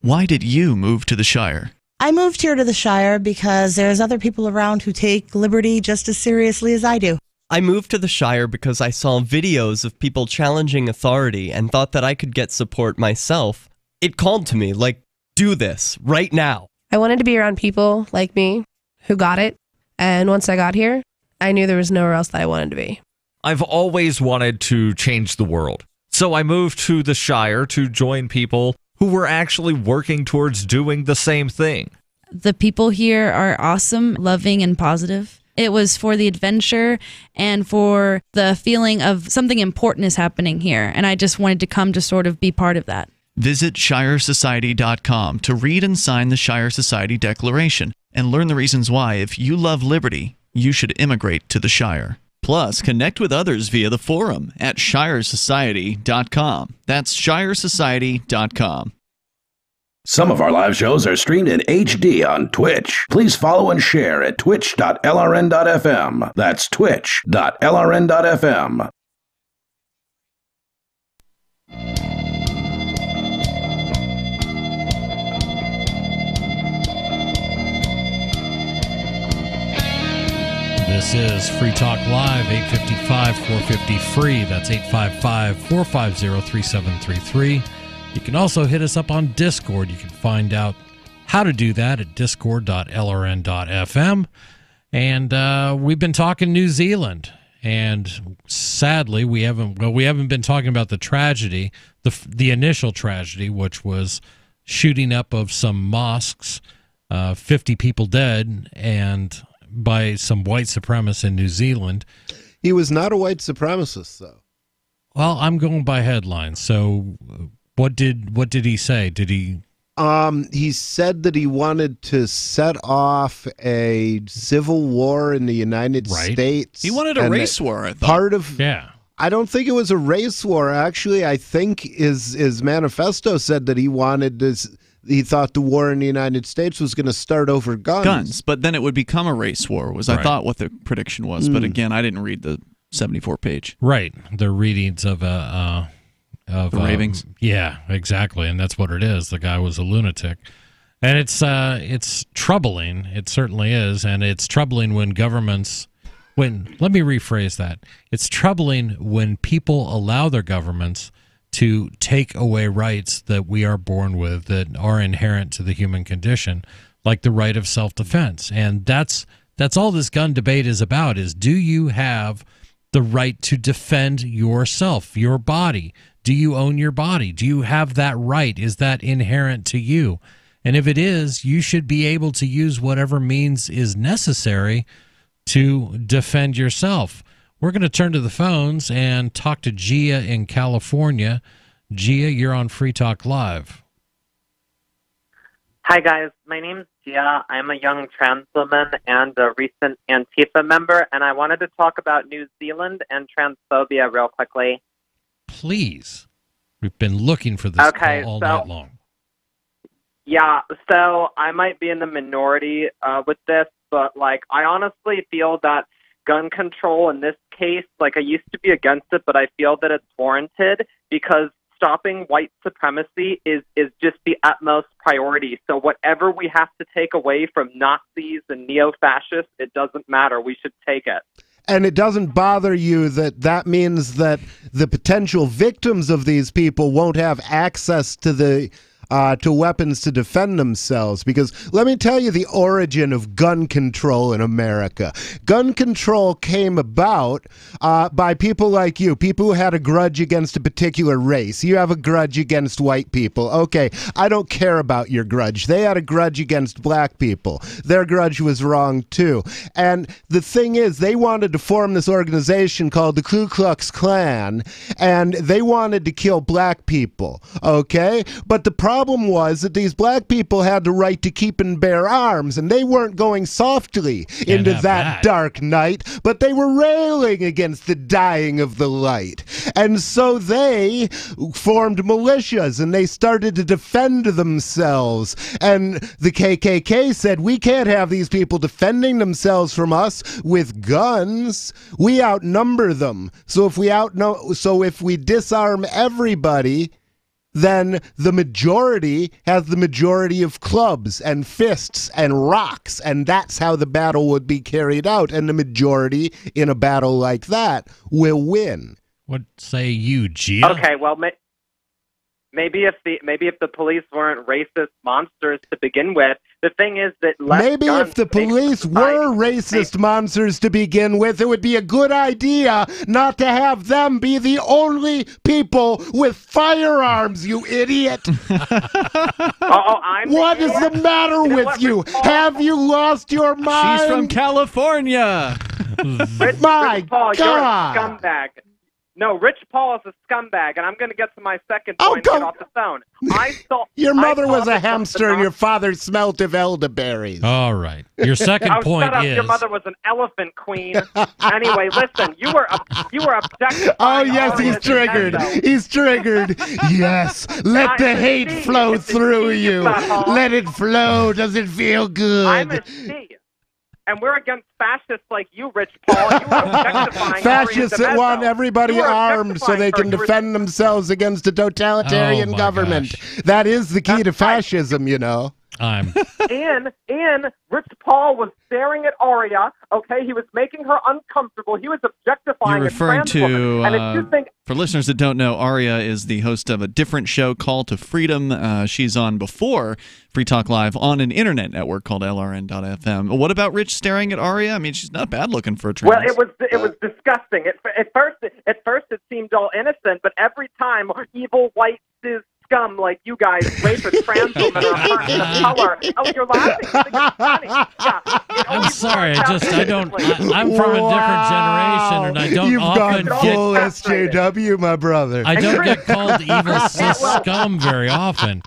Why did you move to the Shire? I moved here to the Shire because there's other people around who take liberty just as seriously as I do. I moved to the Shire because I saw videos of people challenging authority and thought that I could get support myself. It called to me, like, do this, right now. I wanted to be around people like me who got it, and once I got here, I knew there was nowhere else that I wanted to be. I've always wanted to change the world, so I moved to the Shire to join people who were actually working towards doing the same thing. The people here are awesome, loving, and positive. It was for the adventure and for the feeling of something important is happening here. And I just wanted to come to sort of be part of that. Visit ShireSociety.com to read and sign the Shire Society Declaration and learn the reasons why, if you love liberty, you should immigrate to the Shire. Plus, connect with others via the forum at ShireSociety.com. That's ShireSociety.com. Some of our live shows are streamed in HD on Twitch. Please follow and share at twitch.lrn.fm. That's twitch.lrn.fm. This is Free Talk Live, 855-450-FREE. That's 855-450-3733. You can also hit us up on Discord. You can find out how to do that at discord.lrn.fm. And we've been talking New Zealand. And sadly, we haven't been talking about the tragedy, the initial tragedy, which was shooting up of some mosques, 50 people dead, and by some white supremacists in New Zealand. He was not a white supremacist, though. Well, I'm going by headlines. So what did he say? Did he... He said that he wanted to set off a civil war in the United States. He wanted a race war, I thought. Part of... Yeah. I don't think it was a race war, actually. I think his manifesto said that he wanted this... He thought the war in the United States was going to start over guns. But then it would become a race war, was I thought what the prediction was. But again, I didn't read the 74-page. Right. The readings of the ravings. Yeah, exactly. And that's what it is. The guy was a lunatic. And it's troubling. It certainly is. And it's troubling when governments... Let me rephrase that. It's troubling when people allow their governments to take away rights that we are born with, that are inherent to the human condition, like the right of self-defense. And that's all this gun debate is about, is do you have the right to defend yourself, your body? Do you own your body? Do you have that right? Is that inherent to you? And if it is, you should be able to use whatever means is necessary to defend yourself. We're going to turn to the phones and talk to Gia in California. Gia, you're on Free Talk Live. Hi, guys. My name's Gia. I'm a young trans woman and a recent Antifa member, and I wanted to talk about New Zealand and transphobia real quickly. Please. We've been looking for this all night long. Yeah, so I might be in the minority with this, but, I honestly feel that gun control in this case, I used to be against it, but I feel that it's warranted because stopping white supremacy is just the utmost priority. So whatever we have to take away from Nazis and neo-fascists, it doesn't matter. We should take it. And it doesn't bother you that means that the potential victims of these people won't have access to the to weapons to defend themselves. Because let me tell you the origin of gun control in America. Gun control came about by people like you, people who had a grudge against a particular race. You have a grudge against white people. Okay, I don't care about your grudge. They had a grudge against black people. Their grudge was wrong too. And the thing is, they wanted to form this organization called the Ku Klux Klan, and they wanted to kill black people, okay? But the problem was that these black people had the right to keep and bear arms, and they weren't going softly into that dark night, but they were railing against the dying of the light. And so they formed militias, and they started to defend themselves. And the KKK said, we can't have these people defending themselves from us with guns. We outnumber them. So if we disarm everybody, then the majority has the majority of clubs and fists and rocks, and that's how the battle would be carried out. And the majority in a battle like that will win. What say you, Gia? Okay, well, maybe if the police weren't racist monsters to begin with. The thing is that maybe if the police were racist monsters to begin with, it would be a good idea not to have them be the only people with firearms, you idiot. What is the matter with you? Have you lost your mind? She's from California. Rich Paul, you're a scumbag. No, Rich Paul is a scumbag, and I'm going to get to my second point and get off the phone. Your mother was a hamster, and your father smelt of elderberries. All right. Your second point shut up. is... Your mother was an elephant queen. Anyway, listen, you were objectifying. Oh, yes, he's triggered. He's triggered. Yes. Let the hate flow through you. Let it flow. Does it feel good? I'm a C. And we're against fascists like you, Rich Paul. You are objectifying fascists that want everybody armed so they can defend themselves against a totalitarian government. Gosh. That is the key to fascism, you know. And Rich Paul was staring at Aria. Okay, he was making her uncomfortable. He was objectifying. You're referring to, and if you think, for listeners that don't know, Aria is the host of a different show, Call to Freedom. She's on before Free Talk Live on an internet network called LRN.FM. What about Rich staring at Aria? I mean, she's not bad looking for a trans. Well, it was disgusting. At first it seemed all innocent, but every time evil white scum like you guys, racist trans women are hurt in the color. Oh, you're laughing. You think it's funny. Yeah. I'm sorry. I'm from a different generation, and I don't You've often gone full SJW, my brother. I don't get called evil cis scum very often.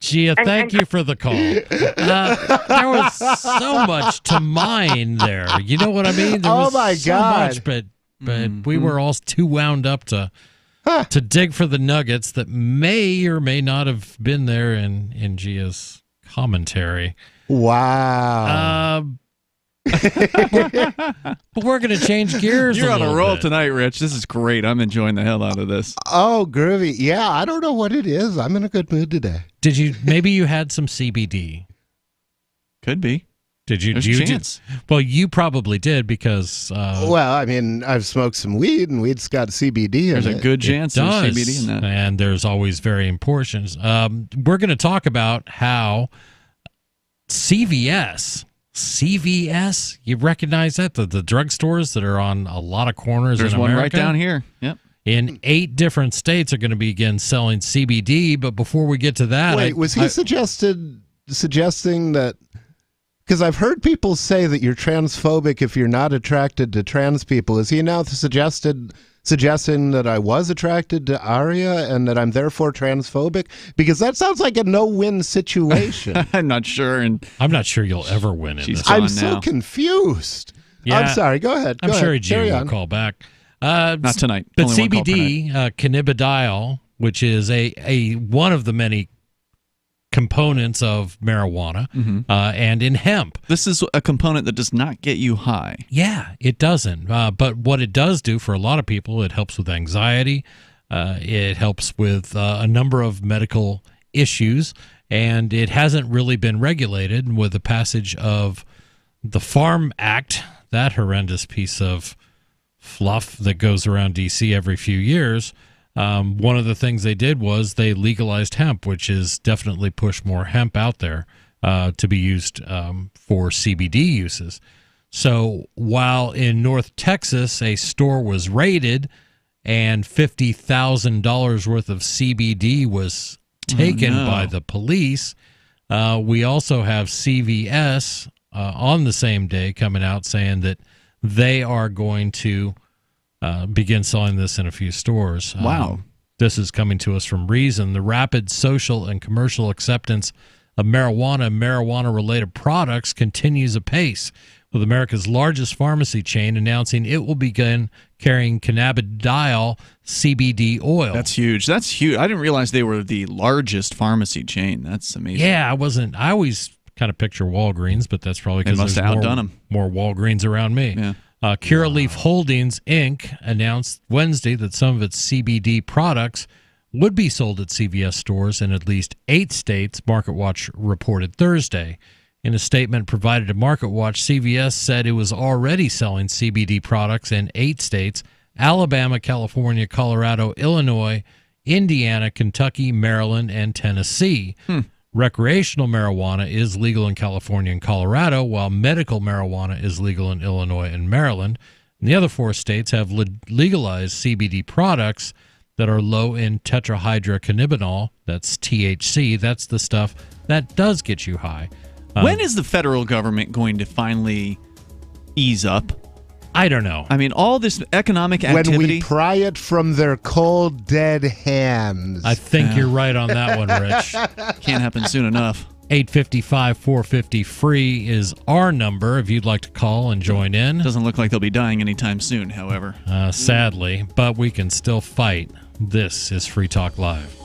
Gia, thank you for the call. There was so much to mine there. You know what I mean? There was so much, but we were all too wound up to dig for the nuggets that may or may not have been there in Gia's commentary. Wow. But we're going to change gears. You're on a roll bit tonight, Rich. This is great. I'm enjoying the hell out of this. Oh, groovy. Yeah, I don't know what it is. I'm in a good mood today. Maybe you had some CBD? Could be. Did you? There's a chance. Well, you probably did because... well, I mean, I've smoked some weed, and weed's got CBD in it. There's a good chance there's CBD in that. And there's always varying portions. We're going to talk about how CVS, you recognize that? The drugstores that are on a lot of corners in America? There's one right down here. Yep. In 8 different states are going to begin selling CBD, but before we get to that... Wait, was he suggesting that... Because I've heard people say that you're transphobic if you're not attracted to trans people. Is he now suggesting that I was attracted to Aria and that I'm therefore transphobic? Because that sounds like a no-win situation. I'm not sure. And I'm not sure you'll ever win in this. I'm so confused. Yeah, I'm sorry. Go ahead. I'm sure Gia will call back. Not tonight. But CBD, cannabidiol, which is a one of the many components of marijuana, and in hemp. This is a component that does not get you high. Yeah, it doesn't. But what it does do for a lot of people, it helps with anxiety. It helps with a number of medical issues, and it hasn't really been regulated. With the passage of the Farm Act, that horrendous piece of fluff that goes around D.C. every few years, one of the things they did was they legalized hemp, which is definitely pushed more hemp out there to be used for CBD uses. So while in North Texas a store was raided and $50,000 worth of CBD was taken by the police, we also have CVS on the same day coming out saying that they are going to begin selling this in a few stores. Wow. This is coming to us from Reason. The rapid social and commercial acceptance of marijuana and marijuana-related products continues apace, with America's largest pharmacy chain announcing it will begin carrying cannabidiol CBD oil. That's huge. That's huge. I didn't realize they were the largest pharmacy chain. That's amazing. Yeah, I always kind of picture Walgreens, but that's probably because there's more Walgreens around me. Yeah. Curaleaf Holdings, Inc. announced Wednesday that some of its CBD products would be sold at CVS stores in at least 8 states, MarketWatch reported Thursday. In a statement provided to MarketWatch, CVS said it was already selling CBD products in 8 states: Alabama, California, Colorado, Illinois, Indiana, Kentucky, Maryland, and Tennessee. Recreational marijuana is legal in California and Colorado, while medical marijuana is legal in Illinois and Maryland. And the other 4 states have legalized CBD products that are low in tetrahydrocannabinol. That's THC. That's the stuff that does get you high. When is the federal government going to finally ease up? I don't know. I mean, all this economic activity. When we pry it from their cold, dead hands. I think you're right on that one, Rich. Can't happen soon enough. 855-450-FREE is our number if you'd like to call and join in. Doesn't look like they'll be dying anytime soon, however. Sadly, but we can still fight. This is Free Talk Live.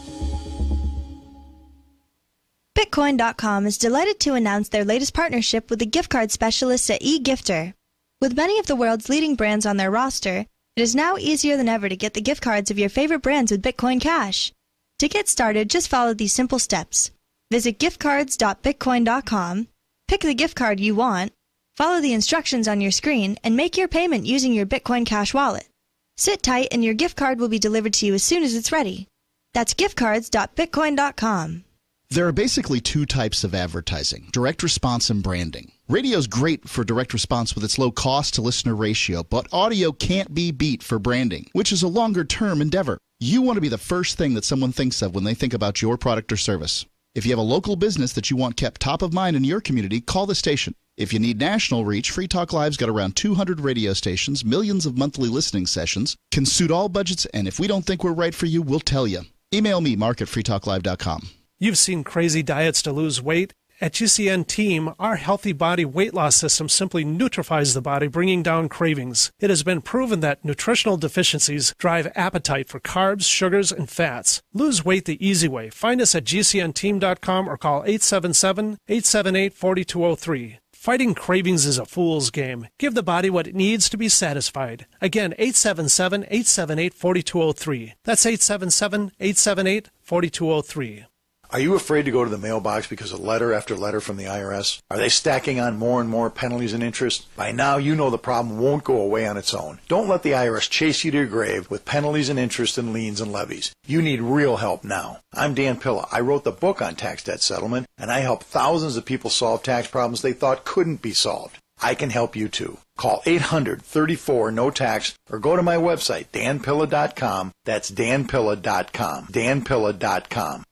Bitcoin.com is delighted to announce their latest partnership with the gift card specialists at eGifter. With many of the world's leading brands on their roster, it is now easier than ever to get the gift cards of your favorite brands with Bitcoin Cash. To get started, just follow these simple steps. Visit giftcards.bitcoin.com, pick the gift card you want, follow the instructions on your screen, and make your payment using your Bitcoin Cash wallet. Sit tight and your gift card will be delivered to you as soon as it's ready. That's giftcards.bitcoin.com. There are basically 2 types of advertising, direct response and branding. Radio's great for direct response with its low cost to listener ratio, but audio can't be beat for branding, which is a longer term endeavor. You want to be the first thing that someone thinks of when they think about your product or service. If you have a local business that you want kept top of mind in your community, call the station. If you need national reach, Free Talk Live's got around 200 radio stations, millions of monthly listening sessions, can suit all budgets, and if we don't think we're right for you, we'll tell you. Email me, mark@freetalklive.com. You've seen crazy diets to lose weight. At GCN Team, our healthy body weight loss system simply neutralizes the body, bringing down cravings. It has been proven that nutritional deficiencies drive appetite for carbs, sugars, and fats. Lose weight the easy way. Find us at gcnteam.com or call 877-878-4203. Fighting cravings is a fool's game. Give the body what it needs to be satisfied. Again, 877-878-4203. That's 877-878-4203. Are you afraid to go to the mailbox because of letter after letter from the IRS? Are they stacking on more and more penalties and interest? By now, you know the problem won't go away on its own. Don't let the IRS chase you to your grave with penalties and interest and liens and levies. You need real help now. I'm Dan Pilla. I wrote the book on tax debt settlement, and I help thousands of people solve tax problems they thought couldn't be solved. I can help you too. Call 800-34-NO-TAX or go to my website, danpilla.com. That's danpilla.com. danpilla.com.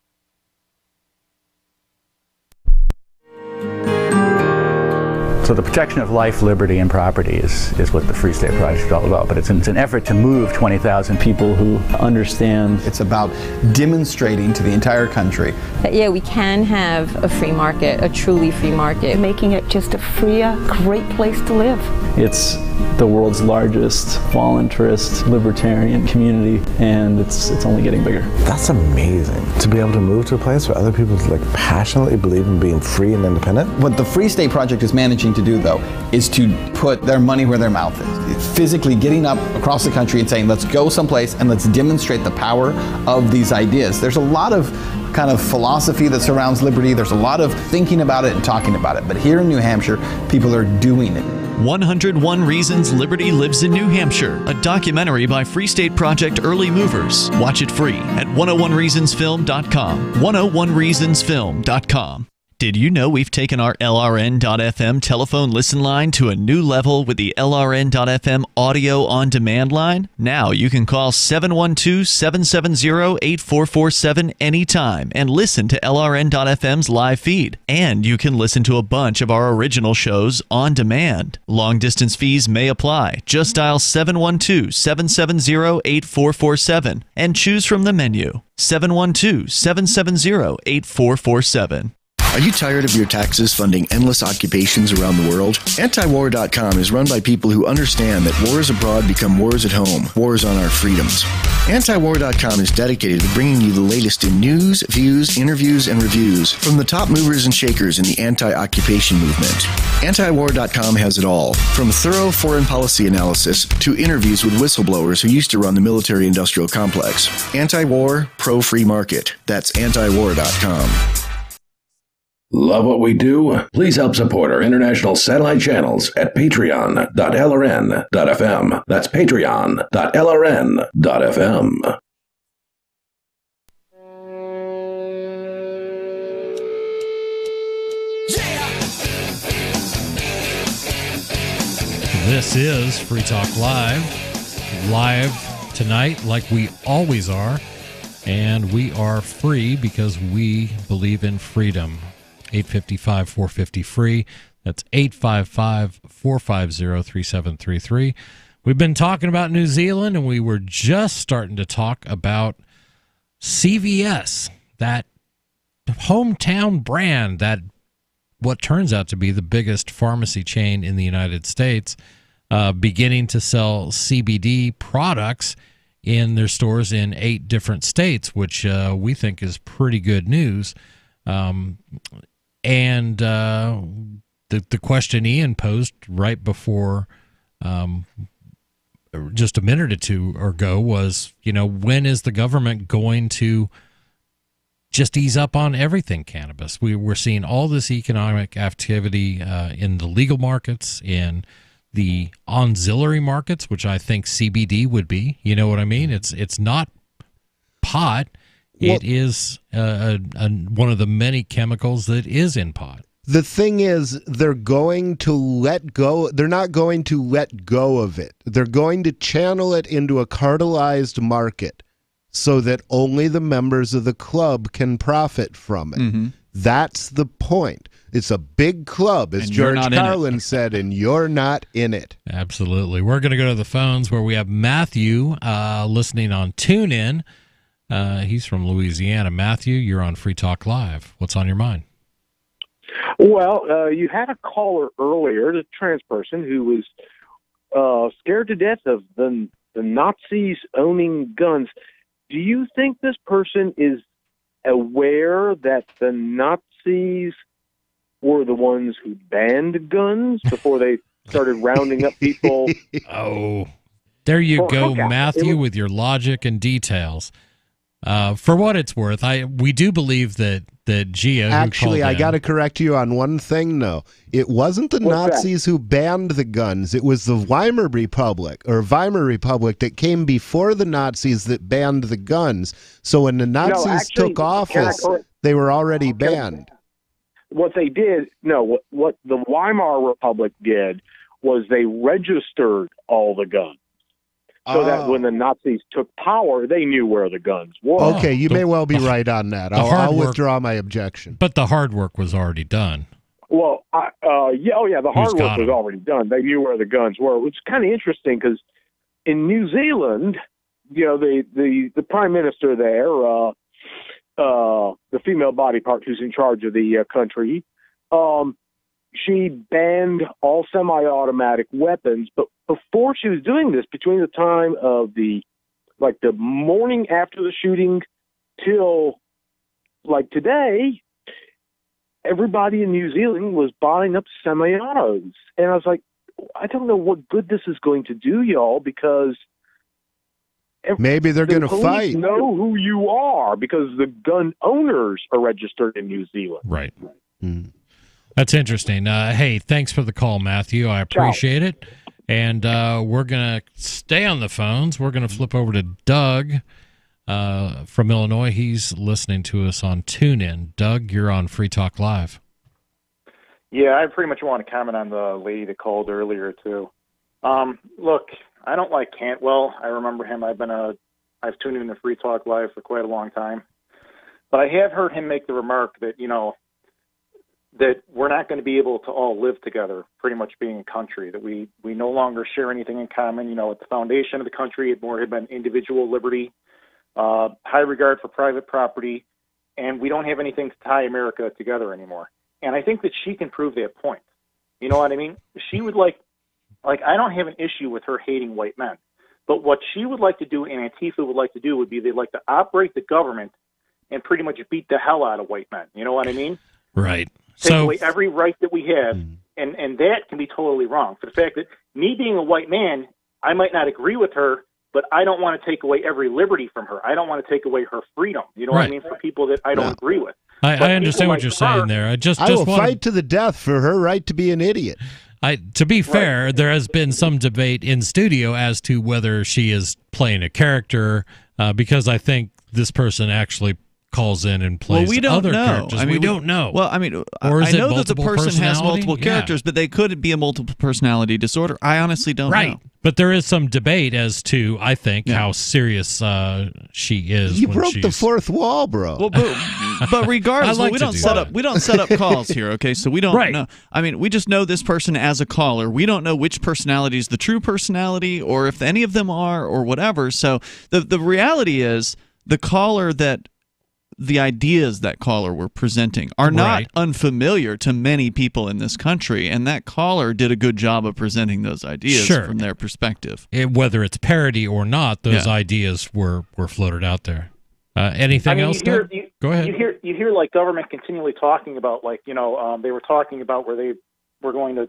So the protection of life, liberty, and property is what the Free State Project is all about. But it's an effort to move 20,000 people who understand. It's about demonstrating to the entire country that, yeah, we can have a free market, a truly free market. Making it just a freer, great place to live. It's the world's largest voluntarist libertarian community, and it's only getting bigger. That's amazing, to be able to move to a place where other people passionately believe in being free and independent. What the Free State Project is managing to do, though, is to put their money where their mouth is. Physically getting up across the country and saying, let's go someplace and let's demonstrate the power of these ideas. There's a lot of kind of philosophy that surrounds liberty. There's a lot of thinking about it and talking about it. But here in New Hampshire, people are doing it. 101 Reasons Liberty Lives in New Hampshire, a documentary by Free State Project Early Movers. Watch it free at 101reasonsfilm.com. 101reasonsfilm.com. Did you know we've taken our LRN.FM telephone listen line to a new level with the LRN.FM audio on demand line? Now you can call 712-770-8447 anytime and listen to LRN.FM's live feed. And you can listen to a bunch of our original shows on demand. Long distance fees may apply. Just dial 712-770-8447 and choose from the menu. 712-770-8447. Are you tired of your taxes funding endless occupations around the world? Antiwar.com is run by people who understand that wars abroad become wars at home, wars on our freedoms. Antiwar.com is dedicated to bringing you the latest in news, views, interviews, and reviews from the top movers and shakers in the anti-occupation movement. Antiwar.com has it all, from thorough foreign policy analysis to interviews with whistleblowers who used to run the military-industrial complex. Anti-war, pro-free market. That's antiwar.com. Love what we do? Please help support our international satellite channels at patreon.lrn.fm. That's patreon.lrn.fm. This is Free Talk live tonight like we always are, and we are free because we believe in freedom. 855-450-FREE. That's 855-450-3733. We've been talking about New Zealand, and we were just starting to talk about CVS, that hometown brand, that what turns out to be the biggest pharmacy chain in the United States, beginning to sell CBD products in their stores in 8 different states, which we think is pretty good news. And the question Ian posed right before just a minute or two ago was, when is the government going to just ease up on everything cannabis? We're seeing all this economic activity in the legal markets, in the auxiliary markets, which I think CBD would be. You know what I mean? It's not pot. It is one of the many chemicals that is in pot. The thing is, they're going to let go. They're not going to let go of it. They're going to channel it into a cartelized market so that only the members of the club can profit from it. Mm-hmm. That's the point. It's a big club, as George Carlin said, and you're not in it. Absolutely. We're going to go to the phones where we have Matthew listening on TuneIn. He's from Louisiana. Matthew, you're on Free Talk Live. What's on your mind? Well, you had a caller earlier, the trans person, who was scared to death of the Nazis owning guns. Do you think this person is aware that the Nazis were the ones who banned guns before they started rounding up people? Oh, there you go, Matthew, with your logic and details. For what it's worth, we do believe that Gia, actually, I got to correct you on one thing. No, it wasn't the Nazis who banned the guns. It was the Weimar Republic that came before the Nazis that banned the guns. So when the Nazis took office, they were already banned. What they did, what the Weimar Republic did was they registered all the guns. So that when the Nazis took power, they knew where the guns were. Okay, you may well be right on that. I'll withdraw my objection. But the hard work was already done. Well, the hard work was already done. They knew where the guns were, which is kind of interesting because in New Zealand, the prime minister there, the female body part who's in charge of the country, she banned all semi-automatic weapons, but before she was doing this, between the time of the morning after the shooting till today, everybody in New Zealand was buying up semi-autos. And I was like, I don't know what good this is going to do, y'all, because maybe they're going to fight. Know who you are because the gun owners are registered in New Zealand. Right. Mm. That's interesting. Hey, thanks for the call, Matthew. I appreciate it. And we're going to stay on the phones. We're going to flip over to Doug from Illinois. He's listening to us on TuneIn. Doug, you're on Free Talk Live. Yeah, I pretty much want to comment on the lady that called earlier, too. Look, I don't like Cantwell. I remember him. I've tuned in to Free Talk Live for quite a long time. But I have heard him make the remark that, that we're not going to be able to all live together, pretty much being a country, that we no longer share anything in common. At the foundation of the country, it more had been individual liberty, high regard for private property, and we don't have anything to tie America together anymore. And I think that she can prove that point. You know what I mean? She would I don't have an issue with her hating white men, but what she would like to do and Antifa would like to do would be they'd like to operate the government and pretty much beat the hell out of white men. You know what I mean? Right. Take away every right that we have, and that can be totally wrong. For the fact that me being a white man, I might not agree with her, but I don't want to take away every liberty from her. I don't want to take away her freedom. You know what I mean? For people that I don't agree with. I understand what you're saying there. I will fight to the death for her right to be an idiot. To be fair, there has been some debate in studio as to whether she is playing a character, because I think this person actually calls in and plays we don't other know. characters. We don't know. Well, I mean, or is I it know that the multiple person has personality? multiple characters, but they could be a multiple personality disorder. I honestly don't know. But there is some debate as to, I think, how serious she is. You when broke the she's- fourth wall, bro. Well, but regardless, I like we to don't do set that. up. We don't set up calls here. Okay, so we don't Right. know. I mean, we just know this person as a caller. We don't know which personality is the true personality, or if any of them are, or whatever. So the reality is, the ideas that caller were presenting are not Right. unfamiliar to many people in this country, and that caller did a good job of presenting those ideas Sure. from their perspective. Whether it's parody or not, those Yeah. ideas were floated out there. Anything else? Doug? Go ahead. You hear like government continually talking about, like, they were talking about where they were going to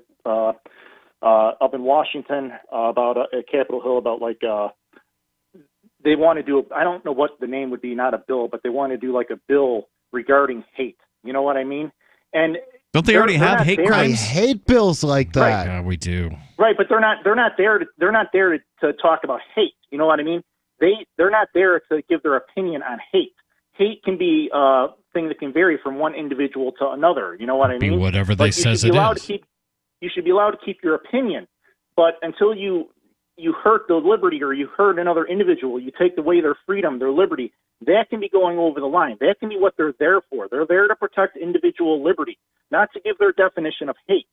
up in Washington about at Capitol Hill about like they want to do I don't know what the name would be, not a bill, but they want to do like a bill regarding hate. You know what I mean? And don't they already have hate crimes? I hate bills like that. Right. Yeah, we do. Right, but they're not there to talk about hate. You know what I mean? They're not there to give their opinion on hate. Hate can be a thing that can vary from one individual to another. You know what I Be mean? whatever they Like, says it is. You should be allowed to keep your opinion, but until you hurt the liberty or you hurt another individual, you take away their freedom, their liberty, that can be going over the line. That can be what they're there for. They're there to protect individual liberty, not to give their definition of hate.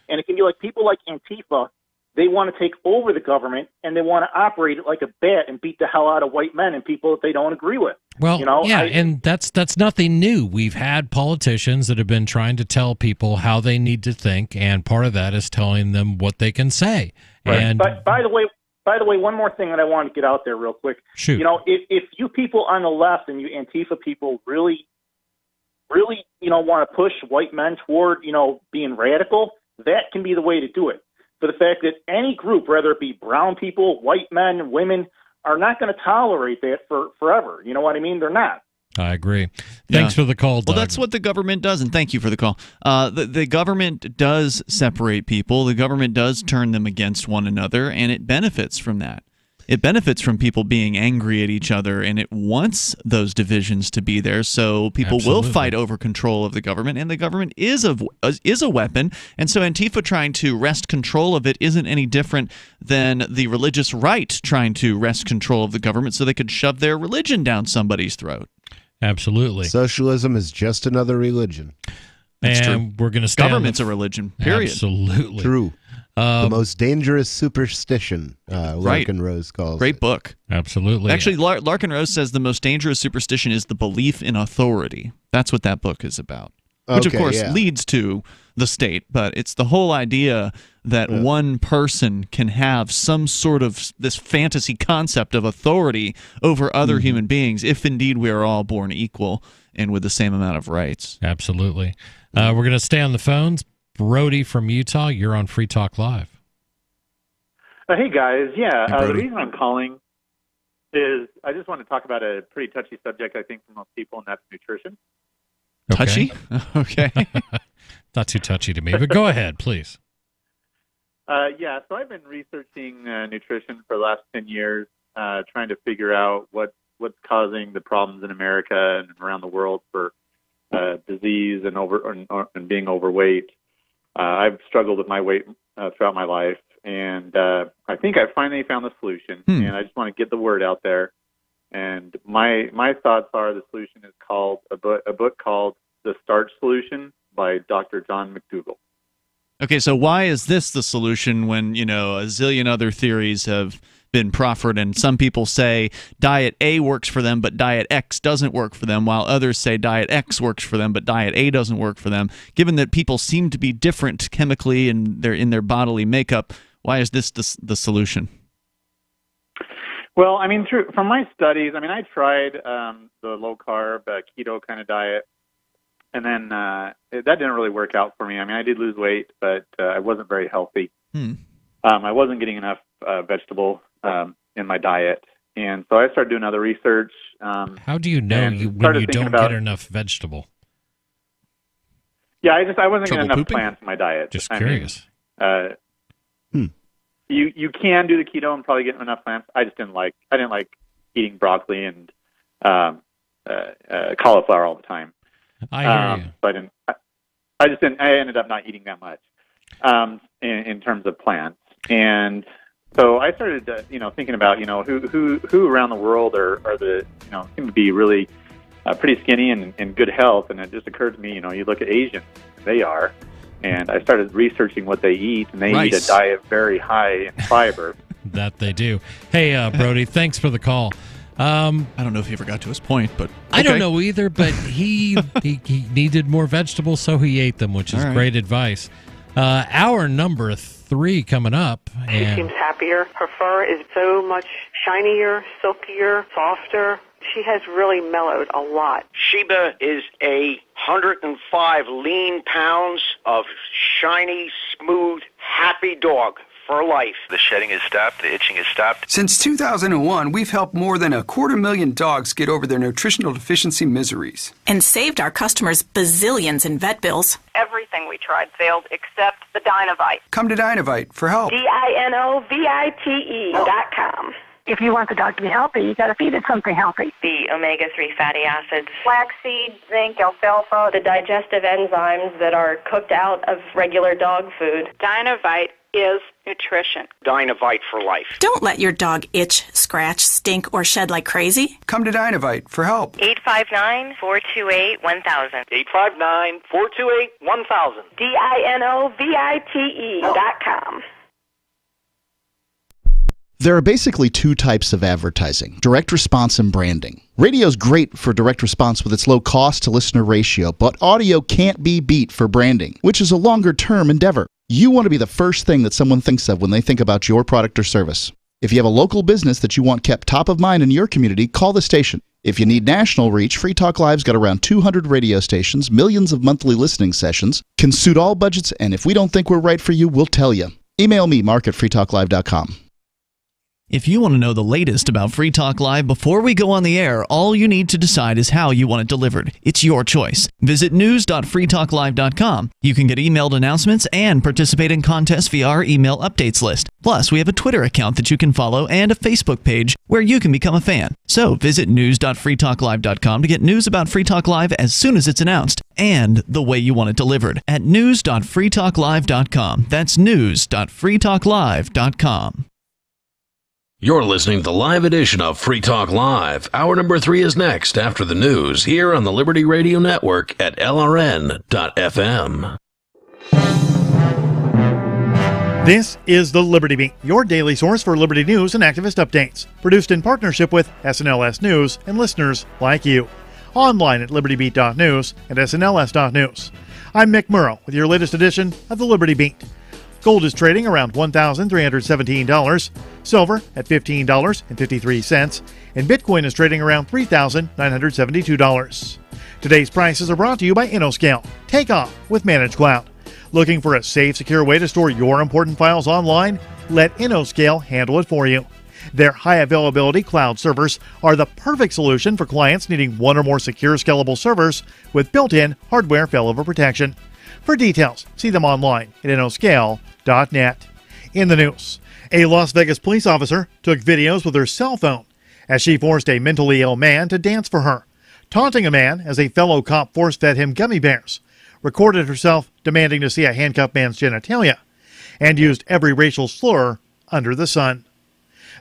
And it can be like people like Antifa. They want to take over the government, and they want to operate it like a bat and beat the hell out of white men and people that they don't agree with. Well, and that's nothing new. We've had politicians that have been trying to tell people how they need to think, and part of that is telling them what they can say. Right. And But by the way, one more thing that I want to get out there real quick. Shoot. If you people on the left and you Antifa people really, want to push white men toward, being radical, that can be the way to do it. For the fact that any group, whether it be brown people, white men, women, are not going to tolerate that forever. You know what I mean? They're not. I agree. Thanks for the call, Doug. Well, that's what the government does, and thank you for the call. The government does separate people. The government does turn them against one another, and it benefits from that. It benefits from people being angry at each other, and it wants those divisions to be there, so people will fight over control of the government, and the government is a weapon, and so Antifa trying to wrest control of it isn't any different than the religious right trying to wrest control of the government so they could shove their religion down somebody's throat. Absolutely. Socialism is just another religion. That's and true. We're going to stay on Government's the- a religion, period. Absolutely. True. The most dangerous superstition, Larkin Rose calls Great it. book. Absolutely. Actually, Larkin Rose says the most dangerous superstition is the belief in authority. That's what that book is about. Which, of Okay, course, yeah. leads to the state. But it's the whole idea that one person can have some sort of this fantasy concept of authority over other human beings, if indeed we are all born equal and with the same amount of rights. Absolutely. We're going to stay on the phones. Brody from Utah, you're on Free Talk Live. Hey, guys. Yeah, Hey, the Brody. reason I'm calling is I just want to talk about a pretty touchy subject, I think, for most people, and that's nutrition. Touchy? Okay. Not too touchy to me, but go ahead, please. Yeah, so I've been researching nutrition for the last 10 years, trying to figure out what's causing the problems in America and around the world for disease and being overweight. I've struggled with my weight throughout my life, and I think I finally found the solution, and I just want to get the word out there. And my thoughts are the solution is called a book called The Starch Solution by Dr. John McDougall. Okay, so why is this the solution when, a zillion other theories have been proffered, and some people say diet A works for them, but diet X doesn't work for them, while others say diet X works for them, but diet A doesn't work for them? Given that people seem to be different chemically in their bodily makeup, why is this the solution? Well, I mean, from my studies, I tried the low-carb, keto kind of diet, and then that didn't really work out for me. I did lose weight, but I wasn't very healthy. I wasn't getting enough vegetable in my diet, and so I started doing other research. How do you know when you don't get enough vegetable? Yeah, I wasn't getting enough pooping? plants in my diet. Just curious. You can do the keto and probably get enough plants. I didn't like eating broccoli and cauliflower all the time. I hear you. So I ended up not eating that much in terms of plants. And so I started, thinking about, who around the world are the, seem to be really pretty skinny and in good health. And it just occurred to me, you look at Asians, they are. And I started researching what they eat, and they eat a diet very high in fiber. That they do. Hey, Brody, thanks for the call. I don't know if he ever got to his point, but I don't know either. But he needed more vegetables, so he ate them, which is great advice. Hour number 3 coming up. She seems happier. Her fur is so much shinier, silkier, softer. She has really mellowed a lot. Sheba is 105 lean pounds of shiny, smooth, happy dog for life. The shedding has stopped. The itching has stopped. Since 2001, we've helped more than 250,000 dogs get over their nutritional deficiency miseries. And saved our customers bazillions in vet bills. Everything we tried failed except the Dynovite. Come to Dynovite for help. DINOVITE.com. If you want the dog to be healthy, you got to feed it something healthy. The omega-3 fatty acids. Flaxseed, zinc, alfalfa. The digestive enzymes that are cooked out of regular dog food. Dynovite is nutrition. Dynovite for life. Don't let your dog itch, scratch, stink, or shed like crazy. Come to Dynovite for help. 859-428-1000. 859-428-1000. DINOVITE.com. There are basically two types of advertising, direct response and branding. Radio's great for direct response with its low cost to listener ratio, but audio can't be beat for branding, which is a longer term endeavor. You want to be the first thing that someone thinks of when they think about your product or service. If you have a local business that you want kept top of mind in your community, call the station. If you need national reach, Free Talk Live's got around 200 radio stations, millions of monthly listening sessions, can suit all budgets, and if we don't think we're right for you, we'll tell you. Email me, mark@freetalklive.com. If you want to know the latest about Free Talk Live before we go on the air, all you need to decide is how you want it delivered. It's your choice. Visit news.freetalklive.com. You can get emailed announcements and participate in contests via our email updates list. Plus, we have a Twitter account that you can follow and a Facebook page where you can become a fan. So visit news.freetalklive.com to get news about Free Talk Live as soon as it's announced and the way you want it delivered at news.freetalklive.com. That's news.freetalklive.com. You're listening to the live edition of Free Talk Live. Hour number 3 is next after the news here on the Liberty Radio Network at LRN.FM. This is the Liberty Beat, your daily source for Liberty news and activist updates. Produced in partnership with SNLS News and listeners like you. Online at libertybeat.news and snls.news. I'm Mick Murrow with your latest edition of the Liberty Beat. Gold is trading around $1,317, silver at $15.53, and Bitcoin is trading around $3,972. Today's prices are brought to you by InnoScale. Take off with Managed Cloud. Looking for a safe, secure way to store your important files online? Let InnoScale handle it for you. Their high availability cloud servers are the perfect solution for clients needing one or more secure, scalable servers with built-in hardware failover protection. For details, see them online at InnoScale.net. In the news, a Las Vegas police officer took videos with her cell phone as she forced a mentally ill man to dance for her, taunting a man as a fellow cop force-fed him gummy bears, recorded herself demanding to see a handcuffed man's genitalia, and used every racial slur under the sun.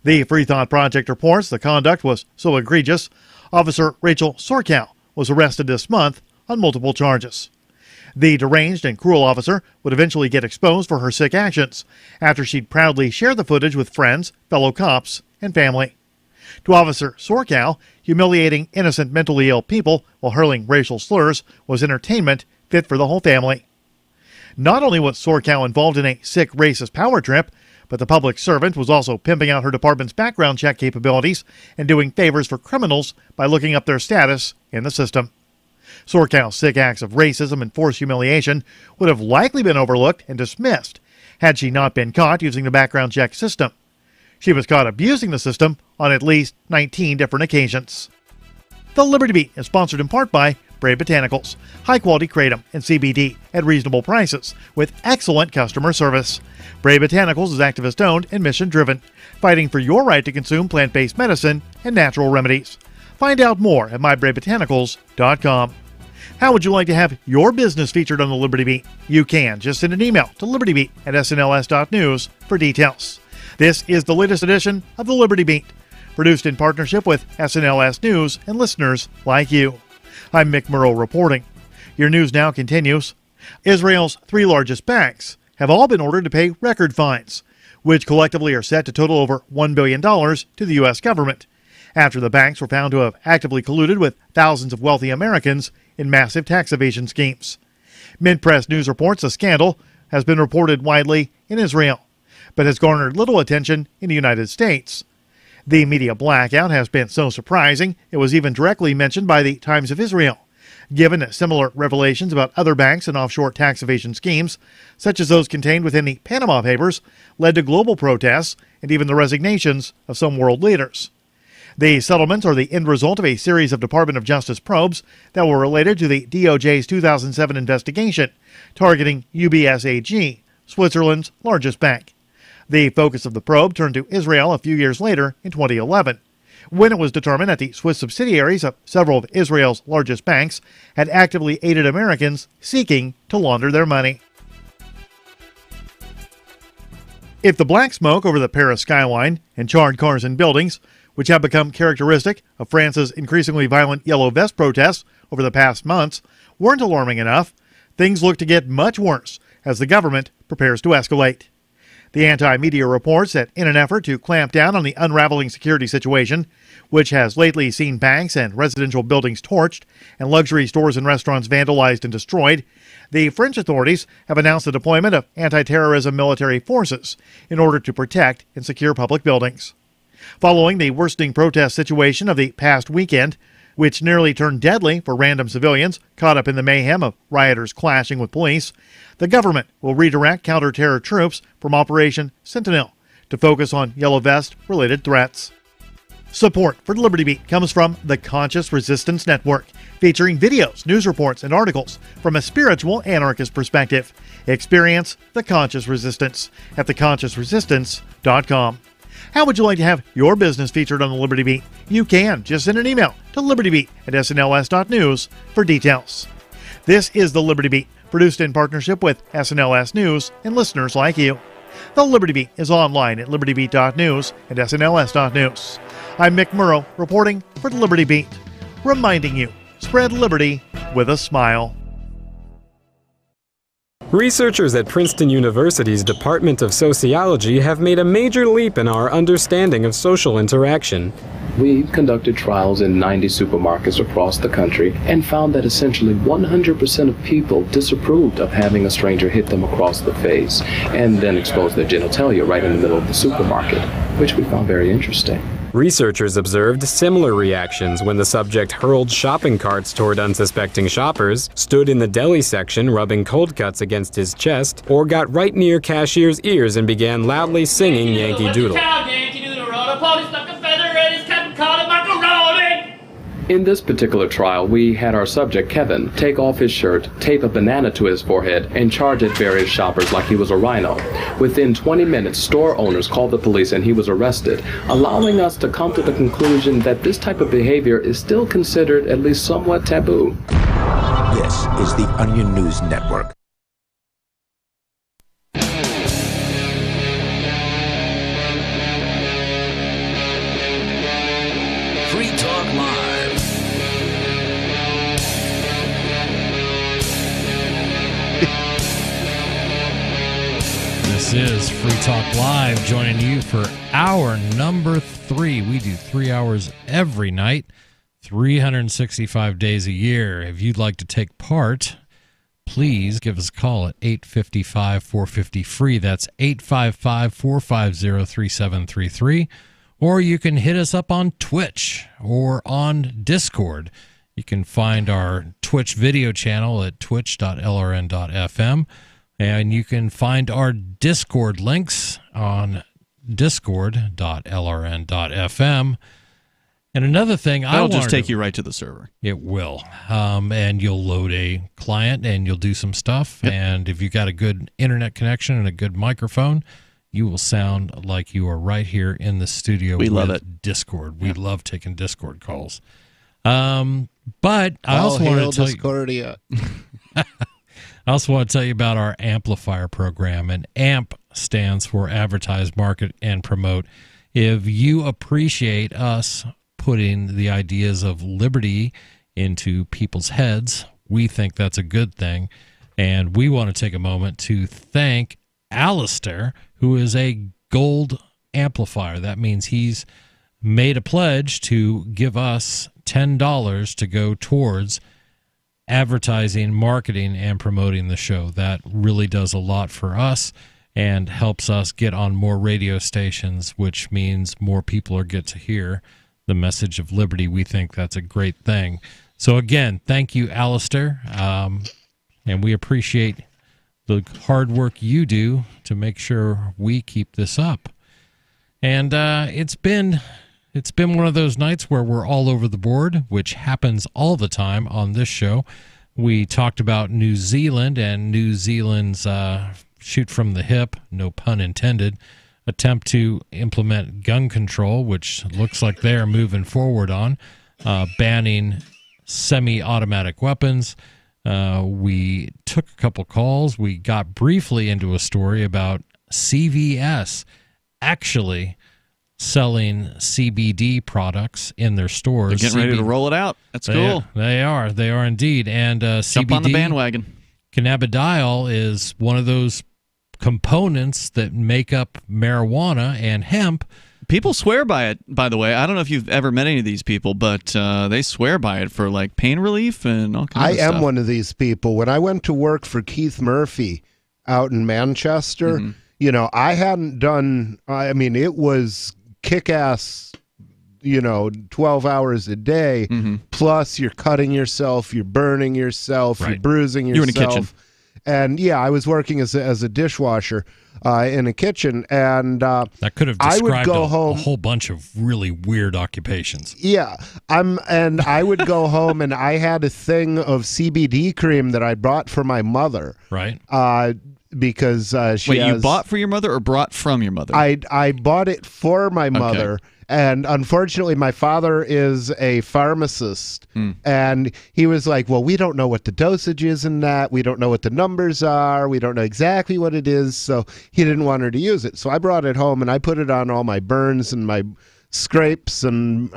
The Free Thought Project reports the conduct was so egregious, Officer Rachel Sorkow was arrested this month on multiple charges. The deranged and cruel officer would eventually get exposed for her sick actions after she'd proudly share the footage with friends, fellow cops, and family. To Officer Sorkow, humiliating innocent mentally ill people while hurling racial slurs was entertainment fit for the whole family. Not only was Sorkow involved in a sick racist power trip, but the public servant was also pimping out her department's background check capabilities and doing favors for criminals by looking up their status in the system. Sorkow's sick acts of racism and forced humiliation would have likely been overlooked and dismissed had she not been caught using the background check system. She was caught abusing the system on at least 19 different occasions. The Liberty Beat is sponsored in part by Brave Botanicals, high-quality kratom and CBD at reasonable prices with excellent customer service. Brave Botanicals is activist-owned and mission-driven, fighting for your right to consume plant-based medicine and natural remedies. Find out more at mybrainbotanicals.com. How would you like to have your business featured on the Liberty Beat? You can. Just send an email to libertybeat@snls.news for details. This is the latest edition of the Liberty Beat, produced in partnership with SNLS News and listeners like you. I'm Mick Murrow reporting. Your news now continues. Israel's 3 largest banks have all been ordered to pay record fines, which collectively are set to total over $1 billion to the U.S. government, after the banks were found to have actively colluded with thousands of wealthy Americans in massive tax evasion schemes. Mid-press news reports the scandal has been reported widely in Israel, but has garnered little attention in the United States. The media blackout has been so surprising, it was even directly mentioned by the Times of Israel, given that similar revelations about other banks and offshore tax evasion schemes, such as those contained within the Panama Papers, led to global protests and even the resignations of some world leaders. The settlements are the end result of a series of Department of Justice probes that were related to the DOJ's 2007 investigation targeting UBS AG, Switzerland's largest bank. The focus of the probe turned to Israel a few years later in 2011, when it was determined that the Swiss subsidiaries of several of Israel's largest banks had actively aided Americans seeking to launder their money. If the black smoke over the Paris skyline and charred cars and buildings, which have become characteristic of France's increasingly violent yellow vest protests over the past months, weren't alarming enough, things look to get much worse as the government prepares to escalate. The anti-media reports that in an effort to clamp down on the unraveling security situation, which has lately seen banks and residential buildings torched and luxury stores and restaurants vandalized and destroyed, the French authorities have announced the deployment of anti-terrorism military forces in order to protect and secure public buildings. Following the worsening protest situation of the past weekend, which nearly turned deadly for random civilians caught up in the mayhem of rioters clashing with police, the government will redirect counter-terror troops from Operation Sentinel to focus on Yellow Vest-related threats. Support for the Liberty Beat comes from the Conscious Resistance Network, featuring videos, news reports, and articles from a spiritual anarchist perspective. Experience the Conscious Resistance at theconsciousresistance.com. How would you like to have your business featured on the Liberty Beat? You can. Just send an email to libertybeat@snls.news for details. This is the Liberty Beat, produced in partnership with SNLS News and listeners like you. The Liberty Beat is online at libertybeat.news and snls.news. I'm Mick Murrow, reporting for the Liberty Beat, reminding you, spread liberty with a smile. Researchers at Princeton University's Department of Sociology have made a major leap in our understanding of social interaction. We conducted trials in 90 supermarkets across the country and found that essentially 100% of people disapproved of having a stranger hit them across the face and then expose their genitalia right in the middle of the supermarket, which we found very interesting. Researchers observed similar reactions when the subject hurled shopping carts toward unsuspecting shoppers, stood in the deli section rubbing cold cuts against his chest, or got right near cashier's ears and began loudly singing Yankee Doodle. In this particular trial, we had our subject, Kevin, take off his shirt, tape a banana to his forehead, and charge at various shoppers like he was a rhino. Within 20 minutes, store owners called the police and he was arrested, allowing us to come to the conclusion that this type of behavior is still considered at least somewhat taboo. This is the Onion News Network. Free Talk Live. This is Free Talk Live, joining you for hour number 3. We do 3 hours every night, 365 days a year. If you'd like to take part, please give us a call at 855-450-FREE. That's 855-450-3733. Or you can hit us up on Twitch or on Discord. You can find our Twitch video channel at twitch.lrn.fm. And you can find our Discord links on discord.lrn.fm. And another thing, that'll just take you right to the server. It will. And you'll load a client and you'll do some stuff. Yep. And if you've got a good internet connection and a good microphone, you will sound like you are right here in the studio. We love with it. Discord. We love taking Discord calls. But I also hail want to tell Discordia. I also want to tell you about our amplifier program, and AMP stands for Advertise, Market, and Promote. If you appreciate us putting the ideas of liberty into people's heads, we think that's a good thing. And we want to take a moment to thank Alistair, who is a gold amplifier. That means he's made a pledge to give us $10 to go towards advertising, marketing, and promoting the show. That really does a lot for us and helps us get on more radio stations, which means more people get to hear the message of liberty. We think that's a great thing. So again, thank you, Alistair, and we appreciate the hard work you do to make sure we keep this up. And it's been one of those nights where we're all over the board, which happens all the time on this show. We talked about New Zealand and New Zealand's shoot from the hip, no pun intended, attempt to implement gun control, which looks like they're moving forward on, banning semi-automatic weapons. We took a couple calls. We got briefly into a story about CVS actually selling CBD products in their stores. They're getting ready to roll it out. That's cool. They are indeed. And jump CBD, on the bandwagon. Cannabidiol is one of those components that make up marijuana and hemp. People swear by it, by the way. I don't know if you've ever met any of these people, but they swear by it for like pain relief and all kinds of stuff. I am one of these people. When I went to work for Keith Murphy out in Manchester, I hadn't done, it was kick-ass, 12 hours a day, plus you're cutting yourself, you're burning yourself, you're bruising yourself. You're in a kitchen. And yeah, I was working as a dishwasher in a kitchen, and that could have described a whole bunch of really weird occupations. Yeah, and I would go home, and I had a thing of CBD cream that I bought for my mother. Right. Because you bought for your mother or brought from your mother? I bought it for my mother. And unfortunately, my father is a pharmacist, and he was like, well, we don't know what the dosage is in that. We don't know what the numbers are. We don't know exactly what it is. So he didn't want her to use it. So I brought it home, and I put it on all my burns and my scrapes and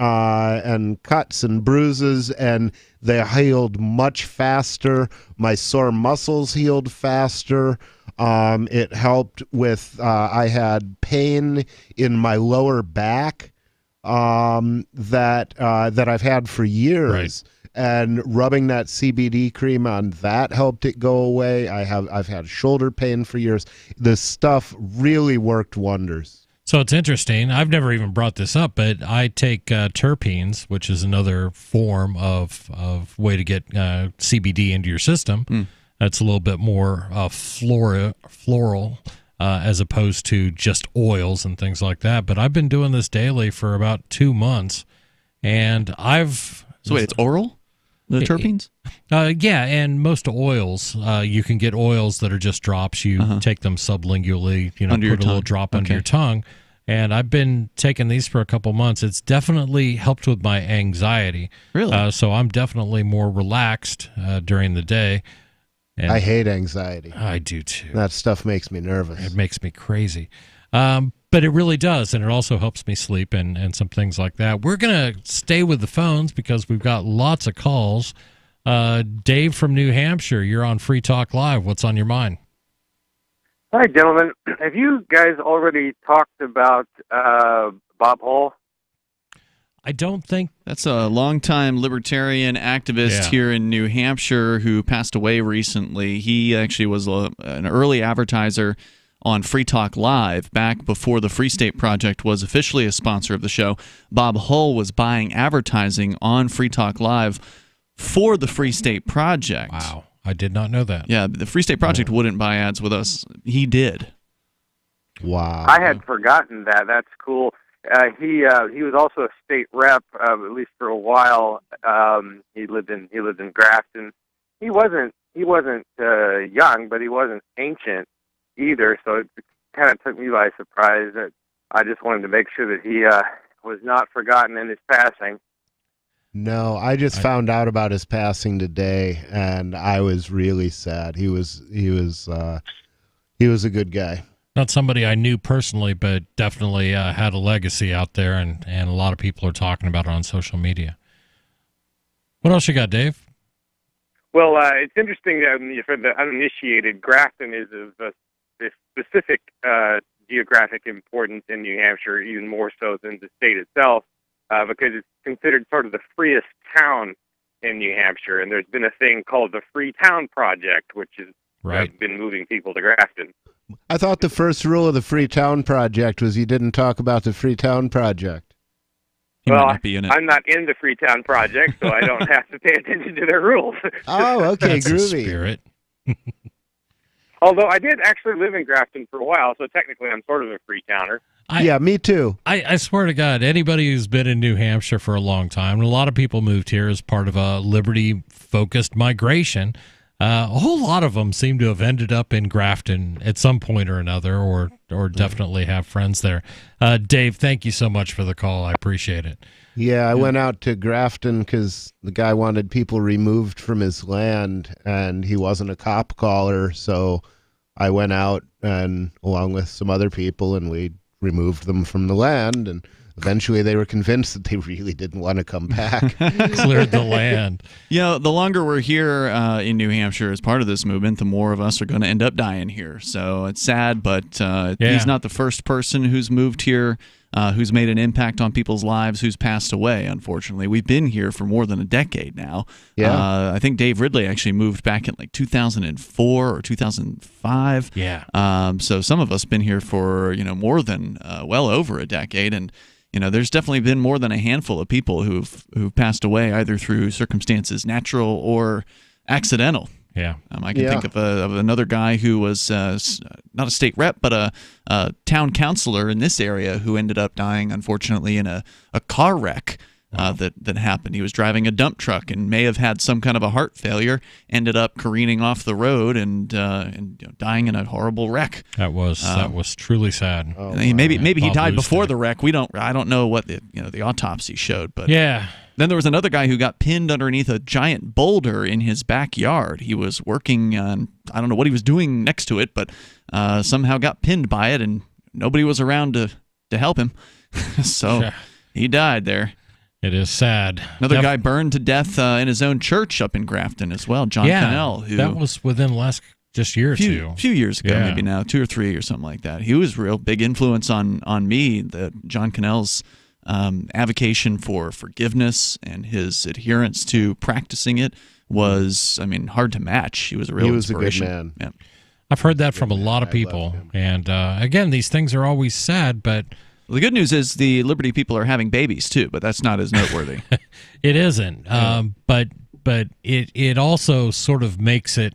cuts and bruises, and they healed much faster. My sore muscles healed faster. It helped with, I had pain in my lower back that I've had for years. Right. And rubbing that CBD cream on that helped it go away. I've had shoulder pain for years. This stuff really worked wonders. So it's interesting. I've never even brought this up, but I take terpenes, which is another form of way to get CBD into your system. That's a little bit more floral as opposed to just oils and things like that. But I've been doing this daily for about 2 months, and So wait, it's oral? The terpenes? Yeah, and most oils, you can get oils that are just drops. You take them sublingually, Under your put a little tongue. drop under your tongue. And I've been taking these for a couple months. It's definitely helped with my anxiety. Really? So I'm definitely more relaxed during the day. And I hate anxiety. I do too. That stuff makes me nervous. It makes me crazy. But it really does, and it also helps me sleep and some things like that. We're going to stay with the phones because we've got lots of calls. Dave from New Hampshire, you're on Free Talk Live. What's on your mind? Hi, gentlemen. Have you guys already talked about Bob Hall? I don't think. That's a longtime libertarian activist here in New Hampshire who passed away recently. He actually was an early advertiser on Free Talk Live back before the Free State Project was officially a sponsor of the show. Bob Hull was buying advertising on Free Talk Live for the Free State Project. Wow. I did not know that. Yeah, the Free State Project wouldn't buy ads with us. He did. Wow. I had forgotten that. That's cool. He was also a state rep, at least for a while. He lived in Grafton. He wasn't young, but he wasn't ancient either. So it's kind of took me by surprise. That I just wanted to make sure that he was not forgotten in his passing. No, I just found out about his passing today, and I was really sad. He was a good guy. Not somebody I knew personally, but definitely had a legacy out there, and a lot of people are talking about it on social media. What else you got, Dave? Well, it's interesting for the uninitiated, Grafton is of a specific geographic importance in New Hampshire, even more so than the state itself, because it's considered sort of the freest town in New Hampshire, and there's been a thing called the Free Town Project, which has been moving people to Grafton. I thought the first rule of the Free Town Project was you didn't talk about the Free Town Project. Well, I'm not in the Freetown Project, so I don't have to pay attention to their rules. Oh, okay, That's groovy. a spirit. Although I did actually live in Grafton for a while, so technically I'm sort of a Freetowner. Yeah, me too. I swear to God, anybody who's been in New Hampshire for a long time, and a lot of people moved here as part of a liberty-focused migration, a whole lot of them seem to have ended up in Grafton at some point or another, or definitely have friends there. Dave, thank you so much for the call. I appreciate it. Yeah, I went out to Grafton because the guy wanted people removed from his land, and he wasn't a cop caller, so I went out and along with some other people, and we removed them from the land, and eventually they were convinced that they really didn't want to come back. Cleared the land. You know, the longer we're here in New Hampshire as part of this movement, the more of us are going to end up dying here. So it's sad, but he's not the first person who's moved here, who's made an impact on people's lives, who's passed away, unfortunately. We've been here for more than a decade now. Yeah. I think Dave Ridley actually moved back in like 2004 or 2005. Yeah. So some of us been here for, more than well over a decade, and there's definitely been more than a handful of people who've passed away either through circumstances natural or accidental. Yeah, I can think of another guy who was not a state rep, but a town councilor in this area who ended up dying, unfortunately, in a car wreck that happened. He was driving a dump truck and may have had some kind of a heart failure, ended up careening off the road and dying in a horrible wreck. That was truly sad. Oh, maybe he died before the wreck. I don't know what the autopsy showed, but yeah. Then there was another guy who got pinned underneath a giant boulder in his backyard. He was working on, I don't know what he was doing next to it, but somehow got pinned by it, and nobody was around to help him. So he died there. It is sad. Another guy burned to death in his own church up in Grafton as well, John Cannell. That was within the last just year or two. A few years ago, maybe now, 2 or 3 or something like that. He was a real big influence on me, John Cannell's avocation for forgiveness and his adherence to practicing it was, hard to match. He was a real inspiration. A good man. Yeah. I've heard that from a lot of people. And again, these things are always sad, but the good news is the Liberty people are having babies too, but that's not as noteworthy. It isn't. But it also sort of makes it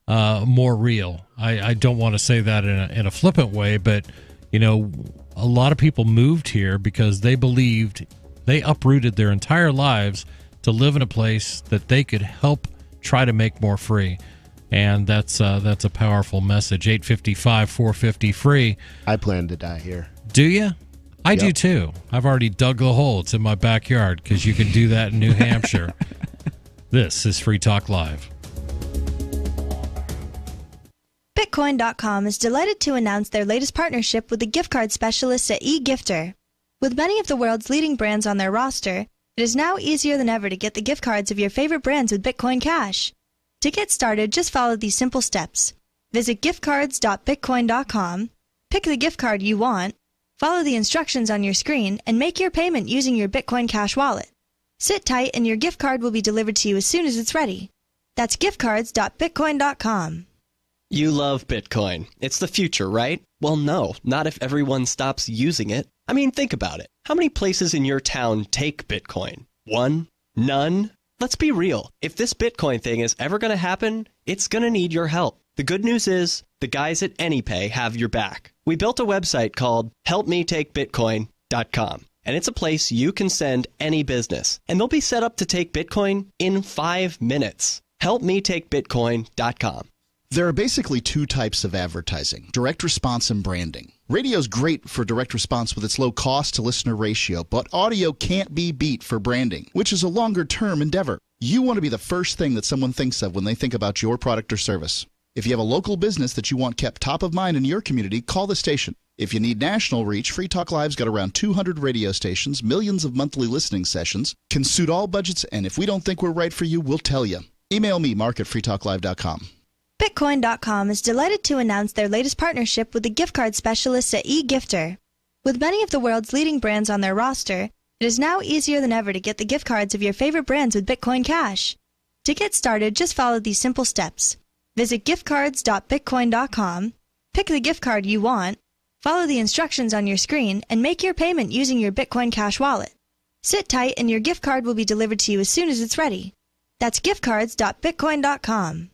more real. I don't want to say that in a flippant way, but a lot of people moved here because they believed they uprooted their entire lives to live in a place that they could help try to make more free. And that's a powerful message. 855-450-FREE. I plan to die here. Do you? I do too. I've already dug the hole. It's in my backyard because you can do that in New Hampshire. This is Free Talk Live. Bitcoin.com is delighted to announce their latest partnership with the gift card specialists at eGifter. With many of the world's leading brands on their roster, it is now easier than ever to get the gift cards of your favorite brands with Bitcoin Cash. To get started, just follow these simple steps. Visit giftcards.bitcoin.com, pick the gift card you want, follow the instructions on your screen, and make your payment using your Bitcoin Cash wallet. Sit tight and your gift card will be delivered to you as soon as it's ready. That's giftcards.bitcoin.com. You love Bitcoin. It's the future, right? Well, no, not if everyone stops using it. I mean, think about it. How many places in your town take Bitcoin? One? None? Let's be real. If this Bitcoin thing is ever going to happen, it's going to need your help. The good news is, the guys at AnyPay have your back. We built a website called helpmetakebitcoin.com, and it's a place you can send any business, and they'll be set up to take Bitcoin in 5 minutes. Helpmetakebitcoin.com. There are basically two types of advertising, direct response and branding. Radio's great for direct response with its low cost to listener ratio, but audio can't be beat for branding, which is a longer term endeavor. You want to be the first thing that someone thinks of when they think about your product or service. If you have a local business that you want kept top of mind in your community, call the station. If you need national reach, Free Talk Live's got around 200 radio stations, millions of monthly listening sessions, can suit all budgets, and if we don't think we're right for you, we'll tell you. Email me, mark@freetalklive.com. Bitcoin.com is delighted to announce their latest partnership with the gift card specialists at eGifter. With many of the world's leading brands on their roster, it is now easier than ever to get the gift cards of your favorite brands with Bitcoin Cash. To get started, just follow these simple steps. Visit giftcards.bitcoin.com, pick the gift card you want, follow the instructions on your screen, and make your payment using your Bitcoin Cash wallet. Sit tight and your gift card will be delivered to you as soon as it's ready. That's giftcards.bitcoin.com.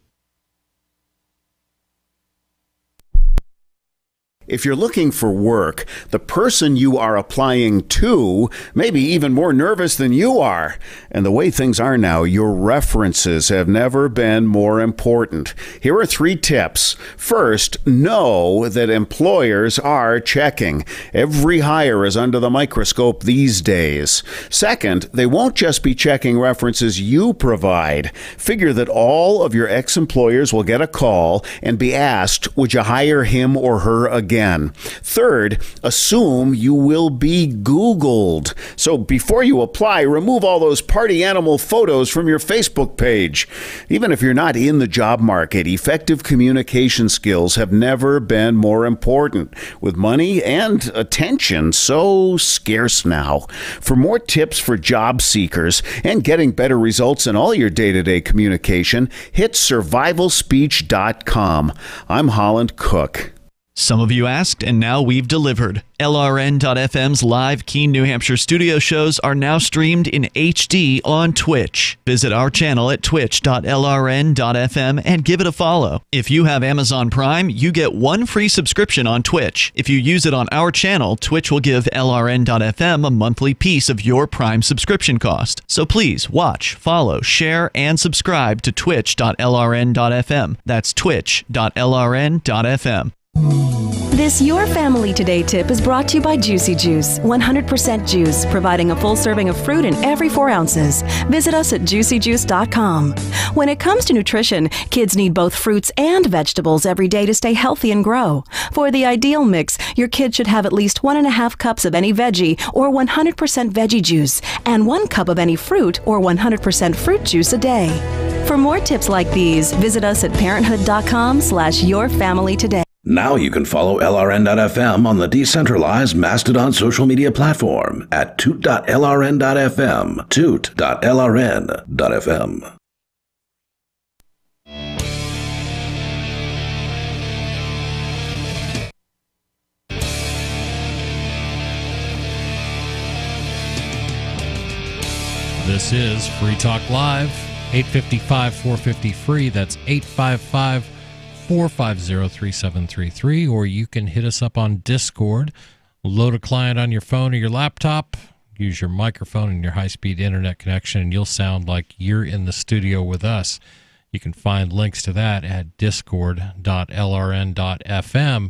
If you're looking for work, the person you are applying to may be even more nervous than you are. And the way things are now, your references have never been more important. Here are 3 tips. First, know that employers are checking. Every hire is under the microscope these days. Second, they won't just be checking references you provide. Figure that all of your ex-employers will get a call and be asked, would you hire him or her again? Third, assume you will be Googled. So before you apply, remove all those party animal photos from your Facebook page. Even if you're not in the job market, effective communication skills have never been more important, with money and attention so scarce now. For more tips for job seekers and getting better results in all your day-to-day communication, hit survivalspeech.com. I'm Holland Cook. Some of you asked, and now we've delivered. LRN.FM's live Keene, New Hampshire studio shows are now streamed in HD on Twitch. Visit our channel at twitch.lrn.fm and give it a follow. If you have Amazon Prime, you get 1 free subscription on Twitch. If you use it on our channel, Twitch will give LRN.FM a monthly piece of your Prime subscription cost. So please watch, follow, share, and subscribe to twitch.lrn.fm. That's twitch.lrn.fm. This Your Family Today tip is brought to you by Juicy Juice, 100% juice, providing a full serving of fruit in every 4 ounces. Visit us at juicyjuice.com. When it comes to nutrition, kids need both fruits and vegetables every day to stay healthy and grow. For the ideal mix, your kid should have at least 1.5 cups of any veggie or 100% veggie juice, and 1 cup of any fruit or 100% fruit juice a day. For more tips like these, visit us at parenthood.com/yourfamilytoday. Now you can follow LRN.FM on the decentralized Mastodon social media platform at toot.lrn.fm, toot.lrn.fm. This is Free Talk Live, 855-450-FREE. That's 855-450-3733. Or you can hit us up on Discord. Load a client on your phone or your laptop. Use your microphone and your high-speed internet connection, and you'll sound like you're in the studio with us. You can find links to that at discord.lrn.fm.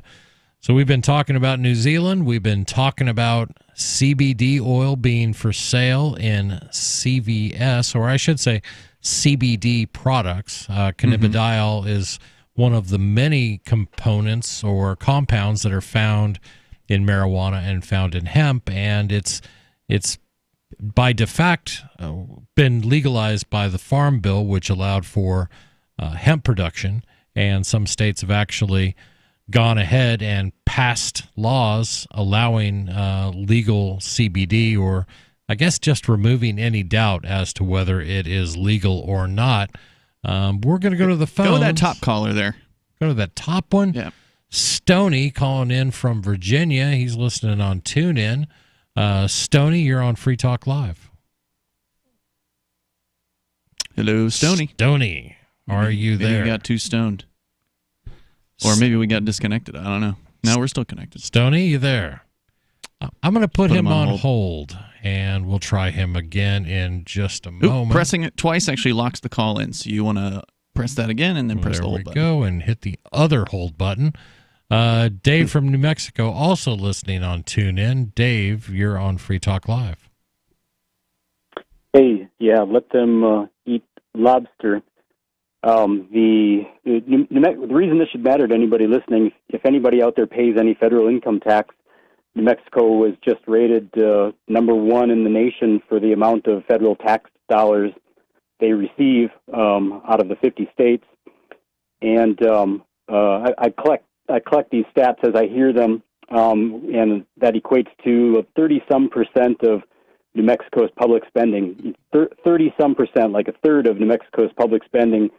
So we've been talking about New Zealand. We've been talking about CBD oil being for sale in CVS, or I should say CBD products. Cannabidiol is one of the many components or compounds that are found in marijuana and found in hemp, and it's by de facto been legalized by the Farm Bill, which allowed for hemp production, and some states have actually gone ahead and passed laws allowing legal CBD, or I guess just removing any doubt as to whether it is legal or not. We're going to go to the phone. Go to that top caller there. Go to that top one. Yeah. Stoney calling in from Virginia. He's listening on TuneIn. Stoney, you're on Free Talk Live. Hello, Stoney. Stoney, are you there? Maybe we got too stoned. Or maybe we got disconnected. I don't know. No, we're still connected. Stoney, you there? I'm going to put him on hold, and we'll try him again in just a moment. Pressing it twice actually locks the call in, so you want to Press that again, and then press the hold button. There we go, and hit the other hold button. Dave from New Mexico also listening on TuneIn. Dave, you're on Free Talk Live. Hey, yeah, let them eat lobster. The reason this should matter to anybody listening, if anybody out there pays any federal income tax, New Mexico was just rated number one in the nation for the amount of federal tax dollars they receive out of the 50 states. And I collect these stats as I hear them, and that equates to 30-some% of New Mexico's public spending. 30-some%, like a third of New Mexico's public spending,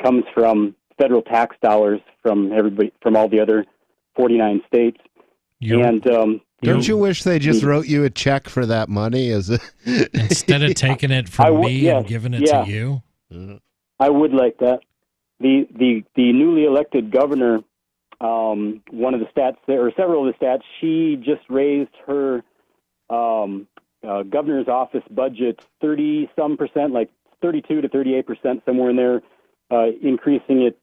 comes from federal tax dollars from everybody, from all the other 49 states. Don't you wish they just wrote you a check for that money instead of taking it from me and giving it to you? I would like that. The newly elected governor, one of the stats there, or several of the stats, she just raised her governor's office budget 30-some%, like 32 to 38%, somewhere in there, increasing it.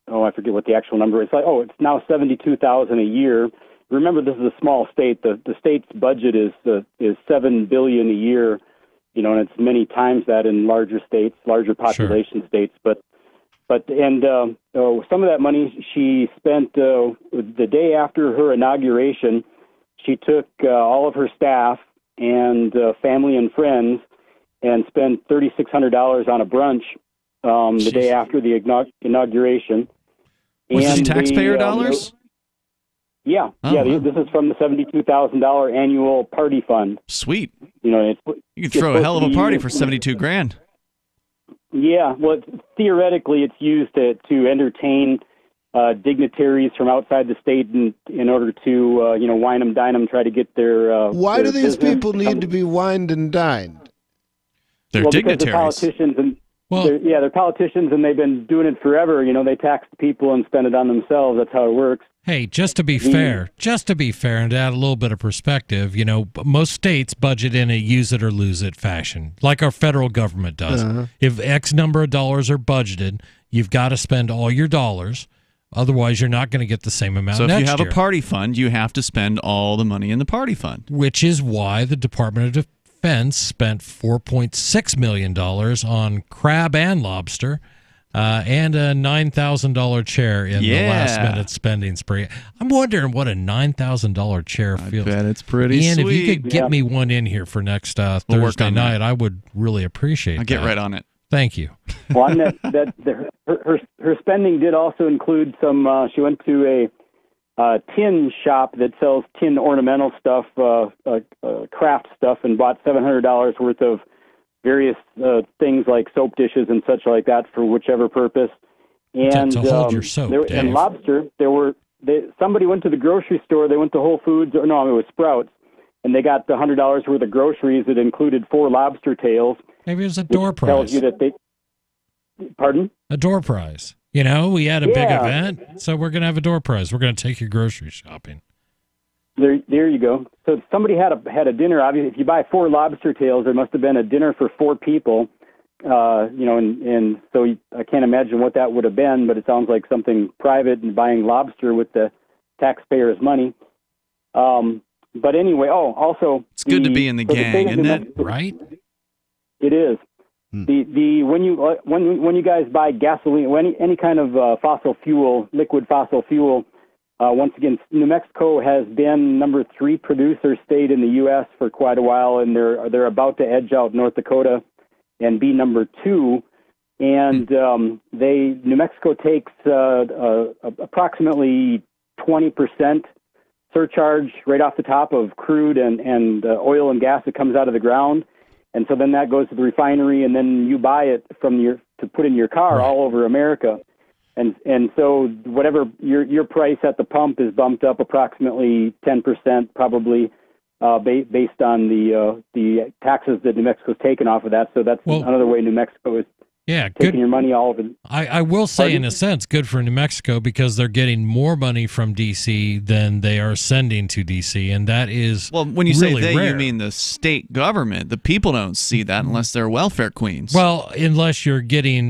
I forget what the actual number is. It's now $72,000 a year. Remember, this is a small state. The state's budget is $7 billion a year, and it's many times that in larger states, larger population states. But some of that money she spent the day after her inauguration. She took all of her staff and family and friends and spent $3,600 on a brunch the day after the inauguration. Was this taxpayer dollars? Yeah, this is from the $72,000 annual party fund. Sweet. You could throw a hell of a party for $72,000. Yeah, well, theoretically, it's used to entertain dignitaries from outside the state in order to wine them, dine them, try to get their. Why their do these business. people need to be wined and dined? They're dignitaries. They're politicians and. They're politicians, and they've been doing it forever. They tax the people and spend it on themselves. That's how it works. Hey, just to be fair, and to add a little bit of perspective, most states budget in a use it or lose it fashion, like our federal government does. If X number of dollars are budgeted, you've got to spend all your dollars. Otherwise, you're not going to get the same amount next year. So if you have a party fund, you have to spend all the money in the party fund. Which is why the Department of Defense spent $4.6 million on crab and lobster and a $9,000 chair in the last-minute spending spree. I'm wondering what a $9,000 chair feels. I bet it's pretty Ian, sweet. if you could get me one in here for next Thursday night, I would really appreciate I'll that. get right on it. Thank you. Well, her spending did also include some. She went to a tin shop that sells tin ornamental stuff, craft stuff, and bought $700 worth of various things like soap dishes and such like that for whichever purpose. And to hold your soap, and lobster. Somebody went to the grocery store. They went to Whole Foods. It was Sprouts, and they got the $100 worth of groceries that included 4 lobster tails. Maybe it was a door prize. Tells you that they. Pardon? A door prize. We had a big event, so we're going to have a door prize. We're going to take you grocery shopping. There you go. So somebody had a dinner. Obviously, if you buy 4 lobster tails, there must have been a dinner for 4 people. And so I can't imagine what that would have been, but it sounds like something private and buying lobster with the taxpayers' money. But anyway, also it's good to be in the gang, isn't it? Right? It is. When you guys buy gasoline, any kind of fossil fuel, liquid fossil fuel, once again, New Mexico has been number 3 producer state in the U.S. for quite a while, and they're about to edge out North Dakota and be number 2. And New Mexico takes approximately 20% surcharge right off the top of crude and oil and gas that comes out of the ground. And so then that goes to the refinery, and then you buy it to put in your car all over America. And so whatever your price at the pump is bumped up approximately 10%, probably based on the taxes that New Mexico's taken off of that. So that's another way New Mexico is taking your money all over. I will say, in a sense, good for New Mexico because they're getting more money from D.C. than they are sending to D.C., and that is when you really say they, rare. you mean the state government. The people don't see that unless they're welfare queens. Well, unless you're getting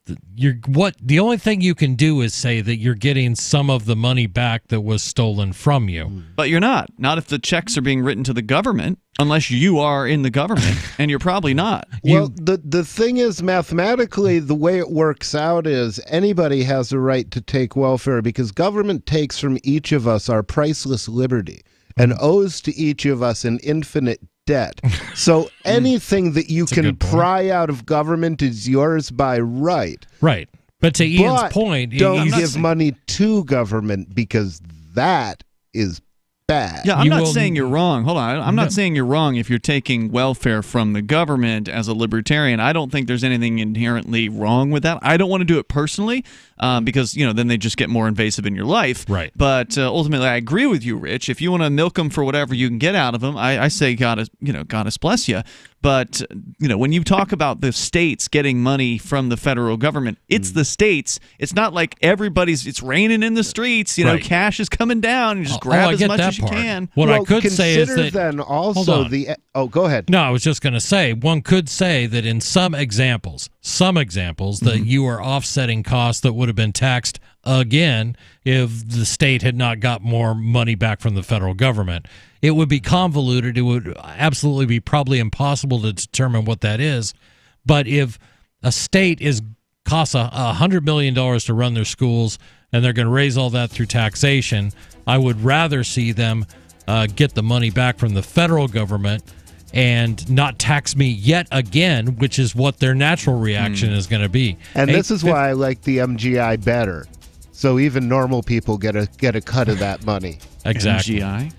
the only thing you can do is say that you're getting some of the money back that was stolen from you. But you're not if the checks are being written to the government, unless you are in the government, and you're probably not. Well, the thing is, mathematically, the way it works out is anybody has a right to take welfare because government takes from each of us our priceless liberty and owes to each of us an infinite debt. So anything that you can pry out of government is yours by right. Right. But to Ian's point, don't give money to government because that is bad. Yeah, I'm not saying you're wrong. Hold on. I'm not saying you're wrong if you're taking welfare from the government as a libertarian. I don't think there's anything inherently wrong with that. I don't want to do it personally because, then they just get more invasive in your life. Right. But ultimately, I agree with you, Rich. If you want to milk them for whatever you can get out of them, I say God bless you. But, when you talk about the states getting money from the federal government, it's the states. It's not like it's raining in the streets. Right. Cash is coming down. You just grab as much as you can. What I could say is that then also go ahead. No, I was just going to say one could say that in some examples that you are offsetting costs that would have been taxed again if the state had not got more money back from the federal government. It would be convoluted. It would absolutely be probably impossible to determine what that is. But if a state costs $100 million to run their schools and they're going to raise all that through taxation, I would rather see them get the money back from the federal government and not tax me yet again, which is what their natural reaction is going to be. And this is why I like the MGI better. So even normal people get a cut of that money. Exactly. MGI?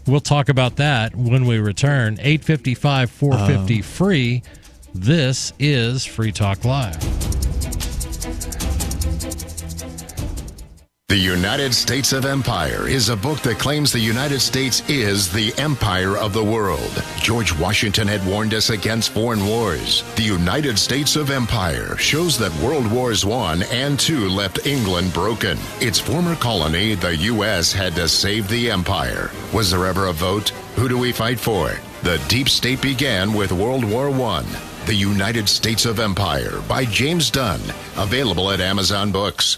We'll talk about that when we return. 855-450 free. This is Free Talk Live. The United States of Empire is a book that claims the United States is the empire of the world. George Washington had warned us against foreign wars. The United States of Empire shows that World Wars I and II left England broken. Its former colony, the U.S., had to save the empire. Was there ever a vote? Who do we fight for? The deep state began with World War I. The United States of Empire by James Dunn. Available at Amazon Books.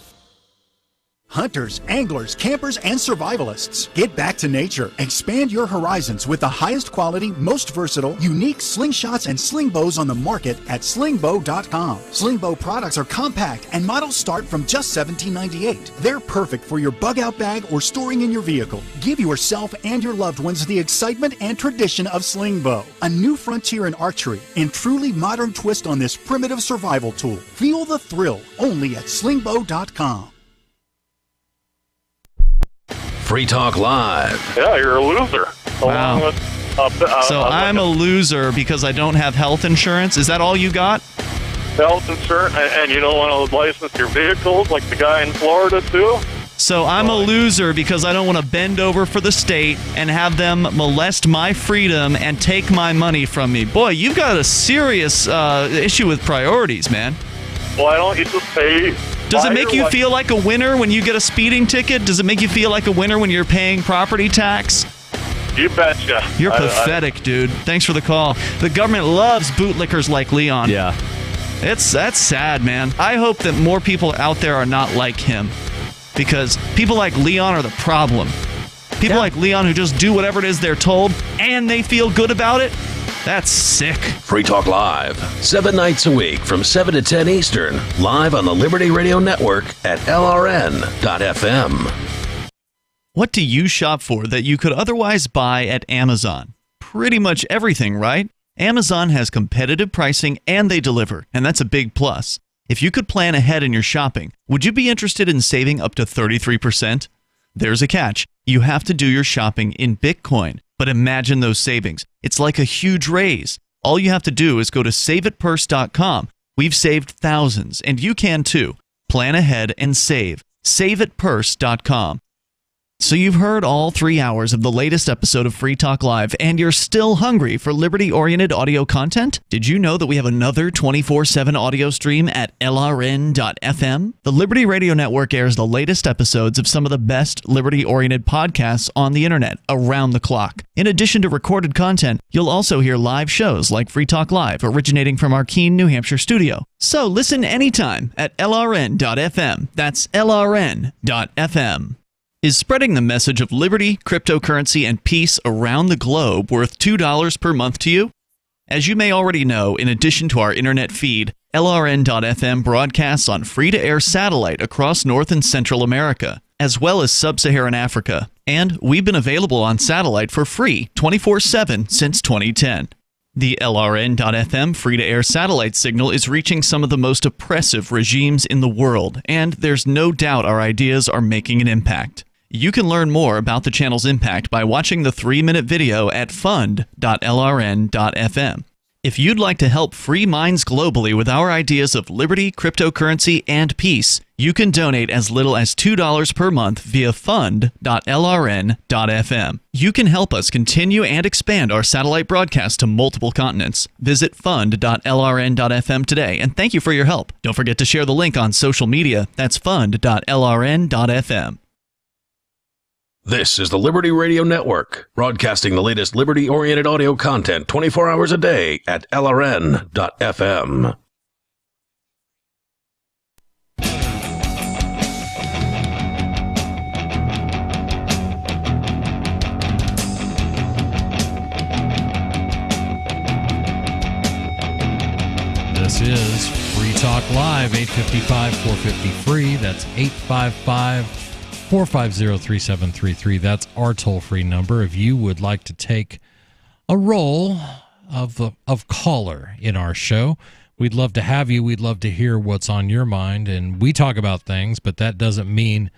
Hunters, anglers, campers, and survivalists. Get back to nature. Expand your horizons with the highest quality, most versatile, unique slingshots and sling bows on the market at slingbow.com. Slingbow products are compact and models start from just $17.98. They're perfect for your bug out bag or storing in your vehicle. Give yourself and your loved ones the excitement and tradition of Slingbow, a new frontier in archery and truly modern twist on this primitive survival tool. Feel the thrill only at slingbow.com. Free Talk Live. Yeah, you're a loser. Wow. So I'm a loser because I don't have health insurance? Is that all you got? Health insurance, and you don't want to license your vehicles like the guy in Florida, too? So I'm a loser because I don't want to bend over for the state and have them molest my freedom and take my money from me. Boy, you've got a serious issue with priorities, man. Why don't you just pay... Does it make you feel like a winner when you get a speeding ticket? Does it make you feel like a winner when you're paying property tax? You betcha. You're pathetic, dude. Thanks for the call. The government loves bootlickers like Leon. Yeah. That's sad, man. I hope that more people out there are not like him. Because people like Leon are the problem. People like Leon who just do whatever it is they're told and they feel good about it. That's sick. Free Talk Live, 7 nights a week from 7 to 10 Eastern, live on the Liberty Radio Network at LRN.FM. What do you shop for that you could otherwise buy at Amazon? Pretty much everything, right? Amazon has competitive pricing and they deliver, and that's a big plus. If you could plan ahead in your shopping, would you be interested in saving up to 33%? There's a catch. You have to do your shopping in Bitcoin. But imagine those savings. It's like a huge raise. All you have to do is go to saveatpurse.com. We've saved thousands, and you can too. Plan ahead and save. Saveatpurse.com. So you've heard all 3 hours of the latest episode of Free Talk Live, and you're still hungry for liberty-oriented audio content? Did you know that we have another 24/7 audio stream at LRN.FM? The Liberty Radio Network airs the latest episodes of some of the best liberty-oriented podcasts on the internet around the clock. In addition to recorded content, you'll also hear live shows like Free Talk Live, originating from our Keene, New Hampshire studio. So listen anytime at LRN.FM. That's LRN.FM. Is spreading the message of liberty, cryptocurrency, and peace around the globe worth $2 per month to you? As you may already know, in addition to our internet feed, LRN.FM broadcasts on free-to-air satellite across North and Central America, as well as Sub-Saharan Africa. And we've been available on satellite for free 24/7 since 2010. The LRN.FM free-to-air satellite signal is reaching some of the most oppressive regimes in the world, and there's no doubt our ideas are making an impact. You can learn more about the channel's impact by watching the 3-minute video at fund.lrn.fm. If you'd like to help free minds globally with our ideas of liberty, cryptocurrency, and peace, you can donate as little as $2 per month via fund.lrn.fm. You can help us continue and expand our satellite broadcast to multiple continents. Visit fund.lrn.fm today, and thank you for your help. Don't forget to share the link on social media. That's fund.lrn.fm. This is the Liberty Radio Network, broadcasting the latest liberty-oriented audio content 24 hours a day at LRN.FM. This is Free Talk Live, 855-450-FREE. That's 855-450-3733. That's our toll-free number. If you would like to take a role of caller in our show, we'd love to have you. We'd love to hear what's on your mind. And we talk about things, but that doesn't mean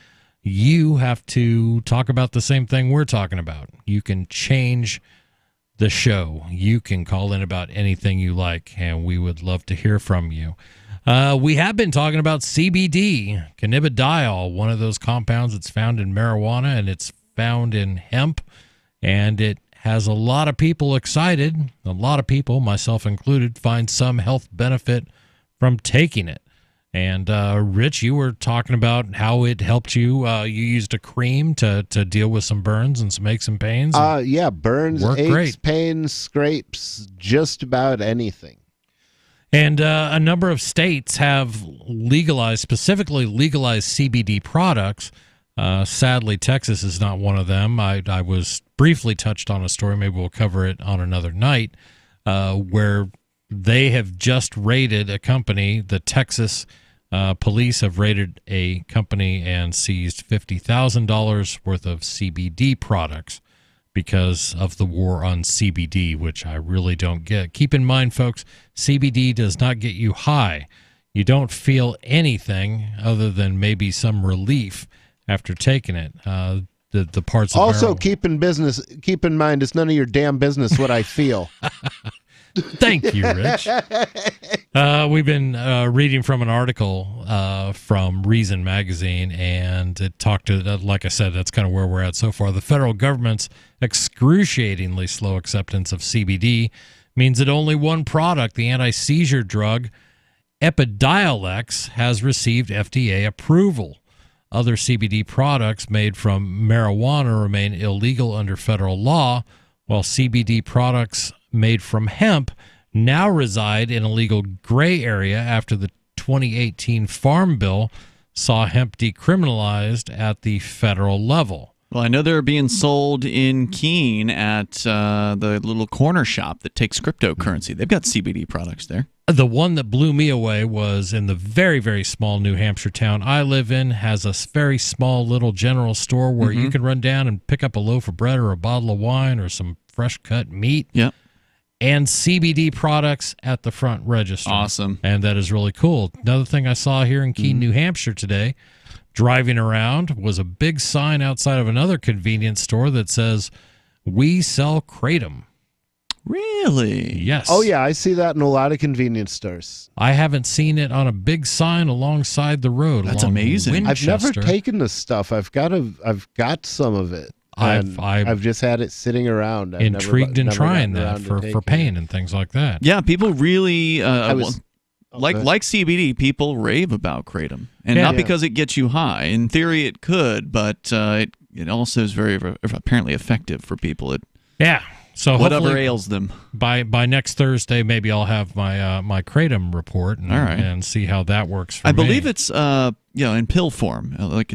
you have to talk about the same thing we're talking about. You can change the show. You can call in about anything you like, and we would love to hear from you. We have been talking about CBD, cannabidiol, one of those compounds that's found in marijuana, and it's found in hemp, and it has a lot of people excited. A lot of people, myself included, find some health benefit from taking it. And Rich, you were talking about how it helped you. You used a cream to deal with some burns and some aches and pains. Yeah, burns, aches, great. pains, scrapes, just about anything. And a number of states have specifically legalized CBD products. Sadly, Texas is not one of them. I was briefly touched on a story, maybe we'll cover it on another night, where they have just raided a company. The Texas police have raided a company and seized $50,000 worth of CBD products because of the war on CBD, which I really don't get. Keep in mind, folks, CBD does not get you high. You don't feel anything other than maybe some relief after taking it. The parts of also keep in mind, it's none of your damn business what I feel. Thank you, Rich. We've been reading from an article from Reason Magazine, and it talked to, like I said, that's kind of where we're at so far. The federal government's excruciatingly slow acceptance of CBD means that only one product, the anti-seizure drug Epidiolex, has received FDA approval. Other CBD products made from marijuana remain illegal under federal law, while CBD products made from hemp now reside in a legal gray area after the 2018 Farm Bill saw hemp decriminalized at the federal level. Well, I know they're being sold in Keene at the little corner shop that takes cryptocurrency. They've got CBD products there. The one that blew me away was in the very, very small New Hampshire town I live in, has a very small little general store where you can run down and pick up a loaf of bread or a bottle of wine or some fresh cut meat. Yep. And CBD products at the front register. Awesome. And that is really cool. Another thing I saw here in Keene, New Hampshire today, driving around, was a big sign outside of another convenience store that says, "We sell Kratom." Really? Yes. Oh yeah, I see that in a lot of convenience stores. I haven't seen it on a big sign alongside the road. That's along amazing. Winchester. I've never taken this stuff. I've got some of it. I've just had it sitting around. Intrigued in never trying gotten that around to for taking pain and things like that. Yeah, people really like okay. CBD. People rave about kratom, and Yeah. not Yeah. because it gets you high. In theory, it could, but it also is very apparently effective for people. Yeah. So whatever hopefully ails them. by next Thursday, maybe I'll have my my kratom report and, All right. and see how that works for I me. believe it's in pill form, like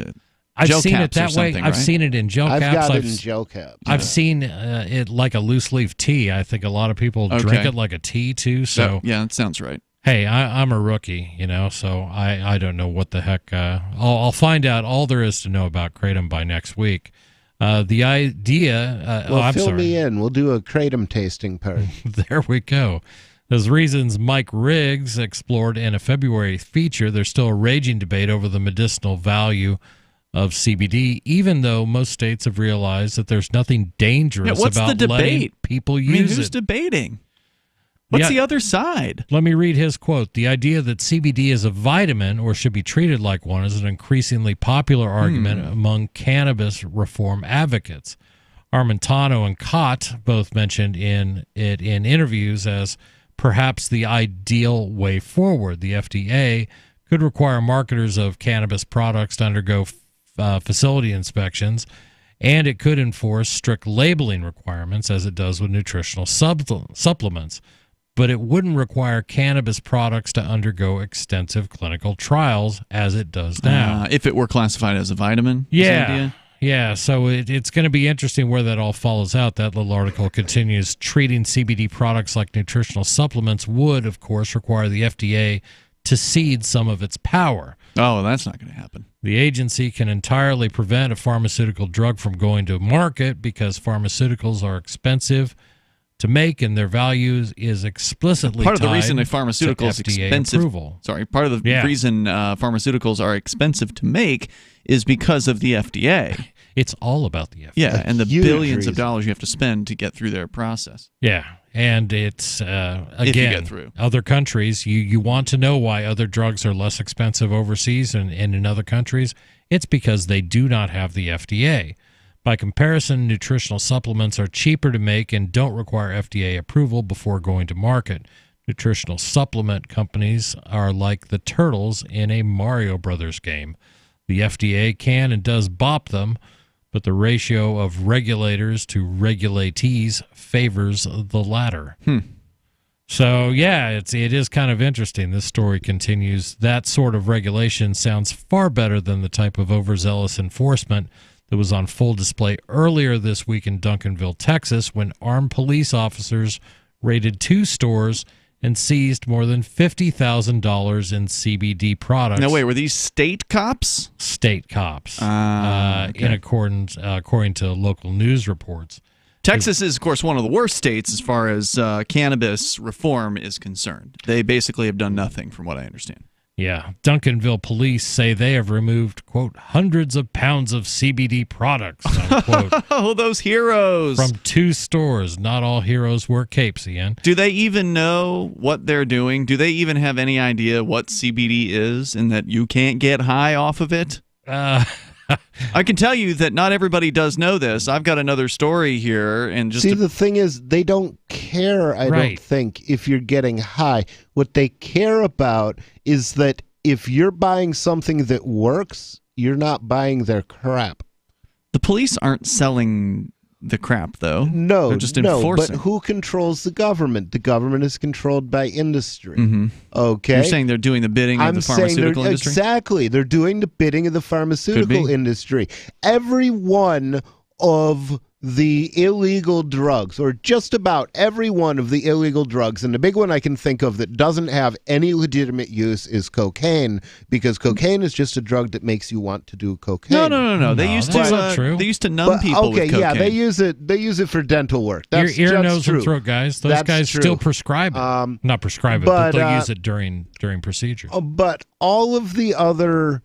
I've gel seen it caps or that way. something, I've right? seen it in gel I've caps. got it in gel caps. I've seen it like a loose leaf tea. I think a lot of people drink Okay. it like a tea too. So yeah, that sounds right. hey, I'm a rookie, so I don't know what the heck. I'll find out all there is to know about kratom by next week. The idea. I'm fill sorry. me in. We'll do a kratom tasting part. There we go. As reasons Mike Riggs explored in a February feature, there's still a raging debate over the medicinal value of CBD, even though most states have realized that there's nothing dangerous what's about the letting debate? people I mean, use who's it. debating? What's the other side? Let me read his quote. The idea that CBD is a vitamin or should be treated like one is an increasingly popular argument among cannabis reform advocates. Armentano and Cott both mentioned it in interviews as perhaps the ideal way forward. The FDA could require marketers of cannabis products to undergo facility inspections, and it could enforce strict labeling requirements as it does with nutritional supplements. But it wouldn't require cannabis products to undergo extensive clinical trials as it does now. If it were classified as a vitamin? is the idea? Yeah, so it's going to be interesting where that all follows out. That little article continues. Treating CBD products like nutritional supplements would, of course, require the FDA to cede some of its power. Oh, that's not going to happen. The agency can entirely prevent a pharmaceutical drug from going to market because pharmaceuticals are expensive to make, and their values is explicitly Part of the tied reason a pharmaceutical is to FDA expensive. approval. Sorry, part of the reason pharmaceuticals are expensive to make is because of the FDA. It's all about the FDA. Yeah, and the Huge billions of reason. dollars you have to spend to get through their process. Yeah, and it's If again, you get through. other countries. You want to know why other drugs are less expensive overseas and in other countries? It's because they do not have the FDA. By comparison, nutritional supplements are cheaper to make and don't require FDA approval before going to market. Nutritional supplement companies are like the turtles in a Mario Brothers game. The FDA can and does bop them, but the ratio of regulators to regulatees favors the latter. So, yeah, it is kind of interesting. This story continues. That sort of regulation sounds far better than the type of overzealous enforcement that was on full display earlier this week in Duncanville, Texas, when armed police officers raided 2 stores and seized more than $50,000 in CBD products. Now, wait, were these state cops? State cops, okay. in accordance, according to local news reports. Texas is, of course, one of the worst states as far as cannabis reform is concerned. They basically have done nothing, from what I understand. Yeah. Duncanville police say they have removed, quote, hundreds of pounds of CBD products, unquote. Oh, those heroes. From 2 stores. Not all heroes wear capes, Ian. Do they even know what they're doing? Do they even have any idea what CBD is and that you can't get high off of it? I can tell you that not everybody does know this. I've got another story here, and just See, the thing is, they don't care, I don't think, if you're getting high. What they care about is that if you're buying something that works, you're not buying their crap. The police aren't selling the crap, though. No, they're just enforcing. But who controls the government? The government is controlled by industry. Mm-hmm. Okay, You're saying they're doing the bidding of the pharmaceutical industry? Exactly. They're doing the bidding of the pharmaceutical industry. Every one of the illegal drugs, or just about every one of the illegal drugs, and the big one I can think of that doesn't have any legitimate use is cocaine, because cocaine is just a drug that makes you want to do cocaine. No. They used to. They used to numb people with cocaine. Yeah, they use it for dental work. That's ear, nose, true. and throat guys. Those guys still prescribe it. Not prescribe it, but they'll use it during procedures. But all of the other,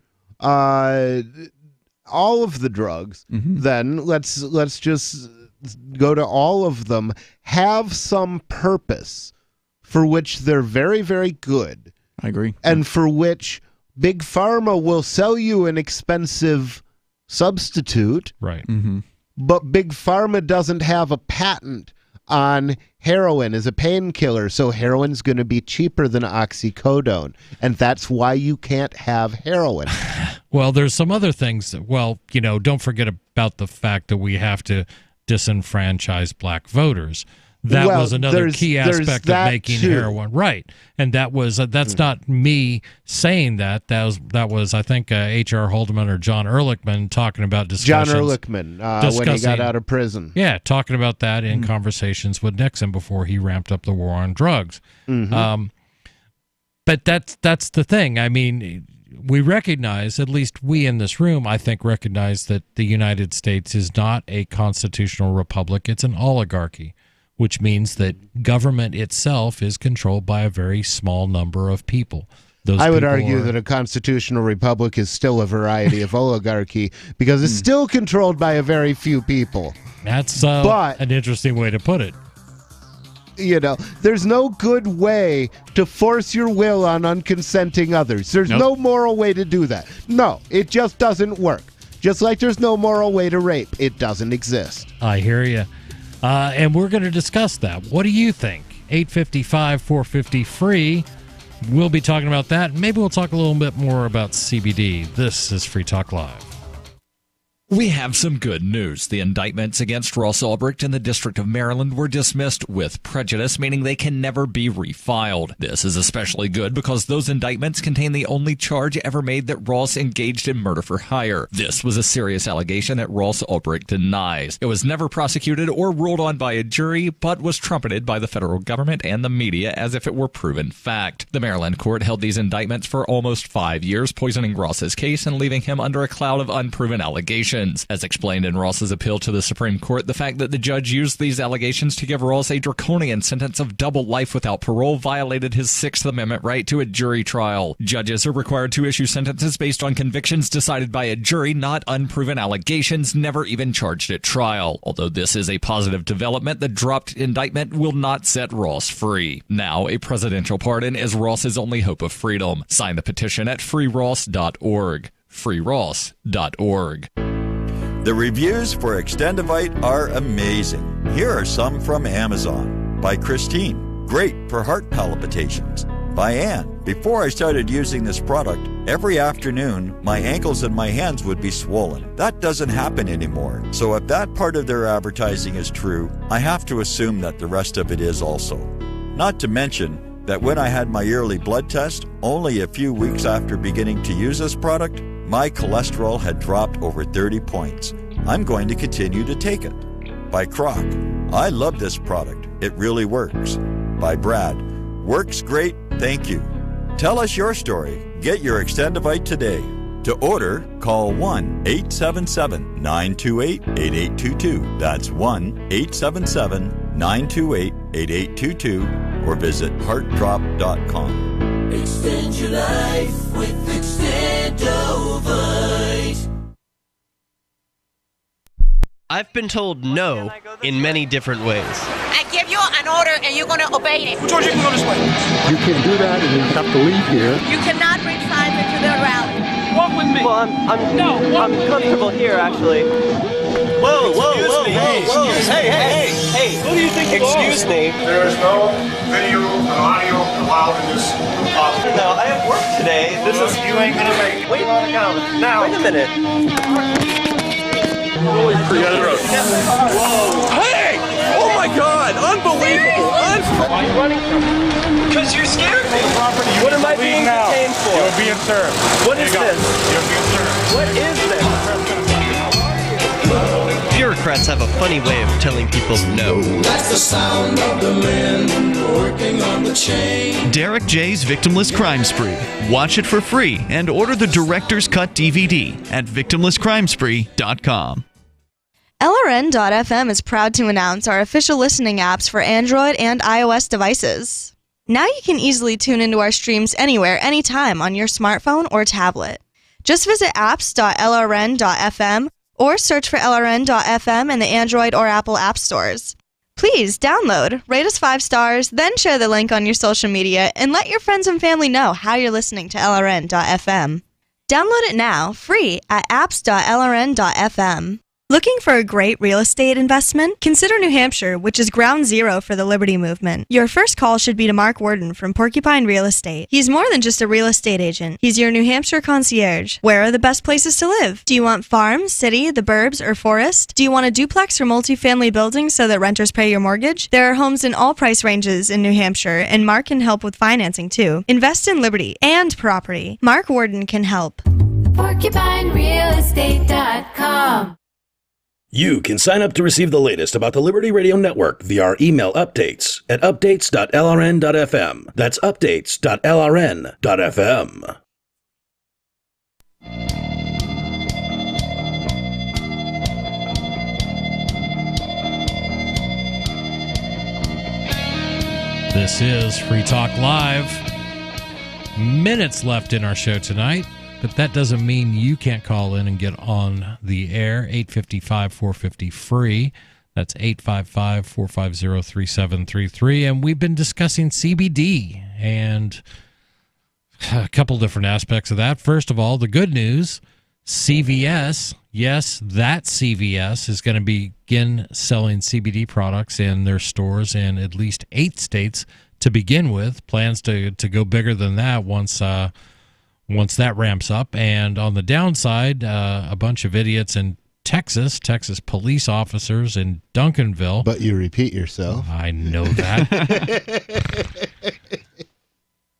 all of the drugs, then let's all of them, have some purpose for which they're very, very good. I agree. And for which Big Pharma will sell you an expensive substitute. Right. Mm-hmm. But Big Pharma doesn't have a patent on heroin as a painkiller, so heroin's going to be cheaper than oxycodone, and that's why you can't have heroin. Well, there's some other things that, don't forget about the fact that we have to disenfranchise black voters. That was another key aspect of making heroin right, and that's not me saying that. That was I think H.R. Haldeman or John Ehrlichman talking about discussions. John Ehrlichman when he got out of prison. Yeah, talking about that in conversations with Nixon before he ramped up the war on drugs. Mm-hmm. But that's the thing. I mean, we recognize, at least we in this room, I think, recognize that the United States is not a constitutional republic; it's an oligarchy, which means that government itself is controlled by a very small number of people. I would argue that a constitutional republic is still a variety of oligarchy because it's still controlled by a very few people. That's an interesting way to put it. There's no good way to force your will on unconsenting others. There's no moral way to do that. No, it just doesn't work. Just like there's no moral way to rape. It doesn't exist. I hear you. And we're going to discuss that. What do you think? 855-450-FREE. We'll be talking about that. Maybe we'll talk a little bit more about CBD. This is Free Talk Live. We have some good news. The indictments against Ross Ulbricht in the District of Maryland were dismissed with prejudice, meaning they can never be refiled. This is especially good because those indictments contain the only charge ever made that Ross engaged in murder for hire. This was a serious allegation that Ross Ulbricht denies. It was never prosecuted or ruled on by a jury, but was trumpeted by the federal government and the media as if it were proven fact. The Maryland court held these indictments for almost 5 years, poisoning Ross's case and leaving him under a cloud of unproven allegations. As explained in Ross's appeal to the Supreme Court, the fact that the judge used these allegations to give Ross a draconian sentence of double life without parole violated his Sixth Amendment right to a jury trial. Judges are required to issue sentences based on convictions decided by a jury, not unproven allegations never even charged at trial. Although this is a positive development, the dropped indictment will not set Ross free. Now, a presidential pardon is Ross's only hope of freedom. Sign the petition at freeross.org. freeross.org. The reviews for Extendivite are amazing. Here are some from Amazon. By Christine, great for heart palpitations. By Ann, before I started using this product, every afternoon my ankles and my hands would be swollen. That doesn't happen anymore. So if that part of their advertising is true, I have to assume that the rest of it is also. Not to mention that when I had my yearly blood test, only a few weeks after beginning to use this product, my cholesterol had dropped over 30 points. I'm going to continue to take it. By Croc, I love this product. It really works. By Brad, works great, thank you. Tell us your story. Get your Extendivite today. To order, call 1-877-928-8822. That's 1-877-928-8822 or visit heartdrop.com. Extend your life with Extendovite. I've been told no in many different ways. I give you an order and you're going to obey it. George, you can go this way. You can't do that and you have to leave here. You cannot bring Simon to the rally. Walk with me. Well, I'm comfortable here, actually. Whoa, hey, who do you think you are? Excuse me. There is no video and audio allowed in this office. No, I have work today. You ain't gonna make it. Wait a minute. Holy crap. Whoa. Hey! Oh my God! Unbelievable! Why are you running from me? Because you're scared me. What am I being detained for? You're being served. What is this? You're being served. What is this? Bureaucrats have a funny way of telling people no. That's the sound of the men working on the chain. Derek J's Victimless Crime Spree. Watch it for free and order the Director's Cut DVD at victimlesscrimespree.com. LRN.FM is proud to announce our official listening apps for Android and iOS devices. Now you can easily tune into our streams anywhere, anytime on your smartphone or tablet. Just visit apps.lrn.fm or search for LRN.FM in the Android or Apple app stores. Please download, rate us 5 stars, then share the link on your social media, and let your friends and family know how you're listening to LRN.FM. Download it now, free, at apps.lrn.fm. Looking for a great real estate investment? Consider New Hampshire, which is ground zero for the Liberty Movement. Your first call should be to Mark Worden from Porcupine Real Estate. He's more than just a real estate agent. He's your New Hampshire concierge. Where are the best places to live? Do you want farm, city, the burbs, or forest? Do you want a duplex or multifamily building so that renters pay your mortgage? There are homes in all price ranges in New Hampshire, and Mark can help with financing too. Invest in Liberty and property. Mark Worden can help. PorcupineRealEstate.com. You can sign up to receive the latest about the Liberty Radio Network via our email updates at updates.lrn.fm. That's updates.lrn.fm. This is Free Talk Live. Minutes left in our show tonight. But that doesn't mean you can't call in and get on the air. 855-450-FREE. That's 855-450-3733. And we've been discussing CBD and a couple different aspects of that. First of all, the good news, CVS, yes, that CVS is going to begin selling CBD products in their stores in at least 8 states to begin with. Plans to go bigger than that once that ramps up. And on the downside, a bunch of idiots in Texas police officers in Duncanville. But you repeat yourself. I know that.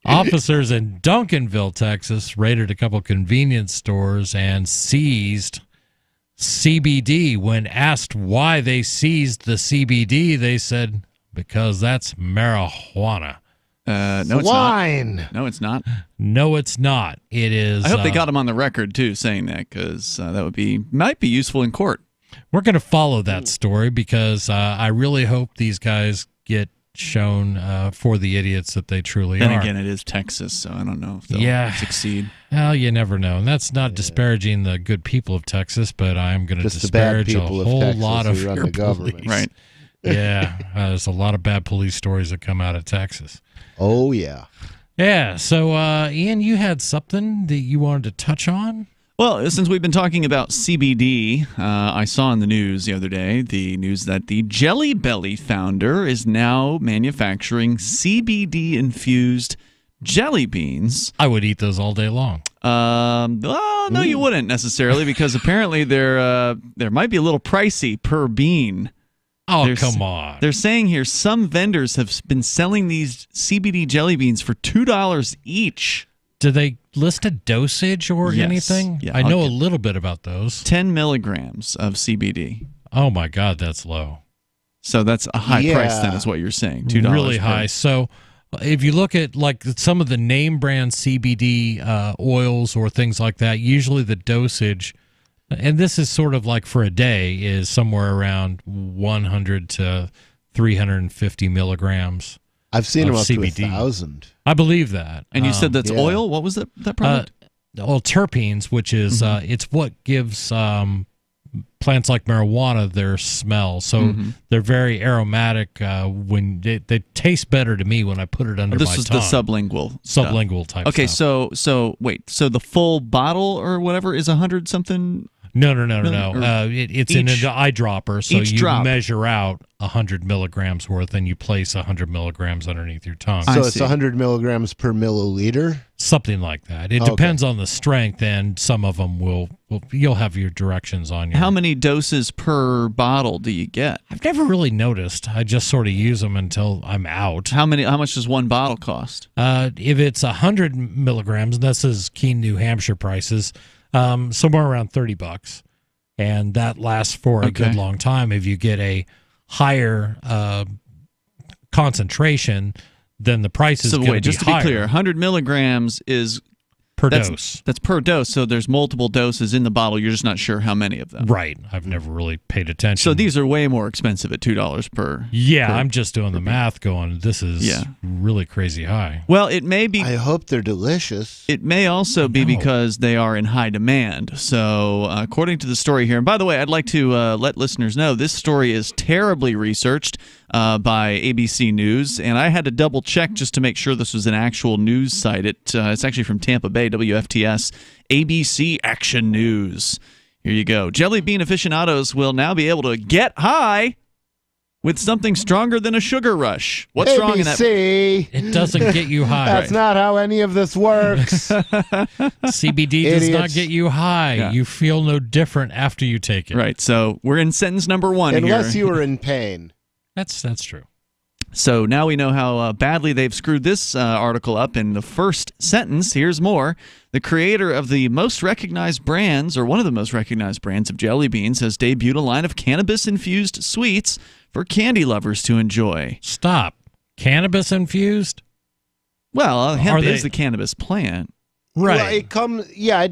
Officers in Duncanville, Texas, raided a couple convenience stores and seized CBD. When asked why they seized the CBD, they said, because that's marijuana. No, it's Wine. not. No, it's not. No, it's not. It is. I hope they got him on the record too, saying that, because that might be useful in court. We're going to follow that story because I really hope these guys get shown for the idiots that they truly are. Then again, it is Texas, so I don't know if they'll succeed. Well, you never know. And that's not disparaging the good people of Texas, but I'm going to disparage a whole lot of run the government. Right. Yeah, there's a lot of bad police stories that come out of Texas. Oh, yeah. Yeah, so Ian, you had something that you wanted to touch on? Well, since we've been talking about CBD, I saw in the news the other day the news that the Jelly Belly founder is now manufacturing CBD-infused jelly beans. I would eat those all day long. Well, no, you wouldn't necessarily, because apparently they're might be a little pricey per bean. Oh, come on. They're saying here some vendors have been selling these CBD jelly beans for $2 each. Do they list a dosage or anything? Yeah, I know a little bit about those. 10 milligrams of CBD. Oh, my God, that's low. So that's a high price then, is what you're saying. $2 really high. So if you look at like some of the name brand CBD oils or things like that, usually the dosage, and this is sort of like for a day, is somewhere around 100 to 350 milligrams. I've seen them up CBD. to 1,000. I believe that. And you said that's oil? What was that product? Well, terpenes, which is it's what gives plants like marijuana their smell. So they're very aromatic. When they taste better to me when I put it under my tongue. This was the sublingual type. Okay, stuff. so wait, so the full bottle or whatever is 100 something? No. It's in an eyedropper, so you measure out 100 milligrams worth, and you place 100 milligrams underneath your tongue. So it's 100 milligrams per milliliter? Something like that. It depends on the strength, and some of them you'll have your directions on your... How many doses per bottle do you get? I've never really noticed. I just sort of use them until I'm out. How much does one bottle cost? If it's 100 milligrams, and this is Keene, New Hampshire prices, somewhere around $30, and that lasts for a good long time. If you get a higher concentration, then the price is going to be higher. Just to be clear, 100 milligrams is per dose. That's per dose, so there's multiple doses in the bottle. You're just not sure how many of them. Right. I've never really paid attention. So these are way more expensive at $2 per. Yeah, per, I'm just doing the math going, this is really crazy high. Well, it may be. I hope they're delicious. It may also be because they are in high demand. So, according to the story here, and by the way, I'd like to let listeners know this story is terribly researched by ABC News, and I had to double check just to make sure this was an actual news site. It's actually from Tampa Bay, WFTS, ABC Action News. Here you go. Jelly bean aficionados will now be able to get high with something stronger than a sugar rush. What's ABC. wrong in that? It doesn't get you high. That's not how any of this works. CBD does not get you high. Yeah. You feel no different after you take it. Right. So we're in sentence number 1 Unless here. you were in pain. That's true. So now we know how badly they've screwed this article up in the first sentence. Here's more. The creator of the most recognized brands, or one of the most recognized brands of jelly beans, has debuted a line of cannabis-infused sweets for candy lovers to enjoy. Stop. Cannabis infused? Well, hemp is the cannabis plant. Right. Well,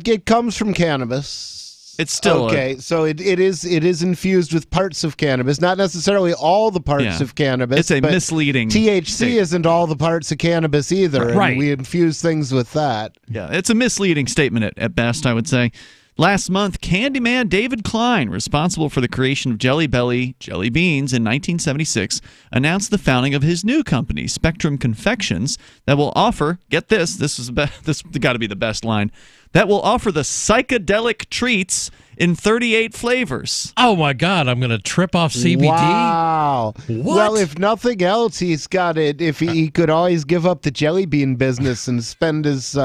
it comes from cannabis. It's still okay. So it is infused with parts of cannabis, not necessarily all the parts of cannabis. It's a misleading. THC isn't all the parts of cannabis either. Right. And we infuse things with that. Yeah, it's a misleading statement at best, I would say. Last month, Candyman David Klein, responsible for the creation of Jelly Belly jelly beans in 1976, announced the founding of his new company, Spectrum Confections, that will offer, get this is this got to be the best line, that will offer the psychedelic treats in 38 flavors. Oh my God, I'm going to trip off CBD? Wow. What? Well, if nothing else, he's got it. If he could always give up the jelly bean business and spend his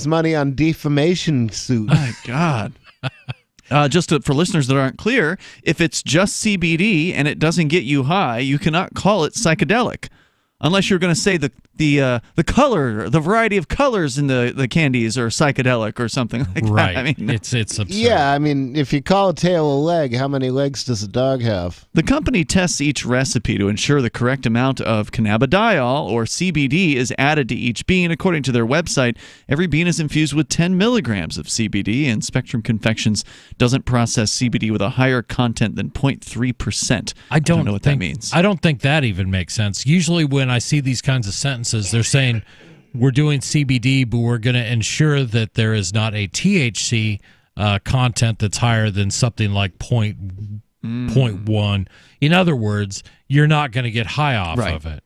money on defamation suits. My God. For listeners that aren't clear, if it's just CBD and it doesn't get you high, you cannot call it psychedelic. Unless you're going to say the color, the variety of colors in the candies are psychedelic or something like right. that. I mean, it's absurd. Yeah, I mean, if you call a tail a leg, how many legs does a dog have? The company tests each recipe to ensure the correct amount of cannabidiol, or CBD, is added to each bean. According to their website, every bean is infused with 10 milligrams of CBD, and Spectrum Confections doesn't process CBD with a higher content than 0.3%. I don't know what that means. I don't think that even makes sense. Usually when I see these kinds of sentences, they're saying we're doing CBD, but we're going to ensure that there is not a THC content that's higher than something like 0.1. In other words, you're not going to get high off of it.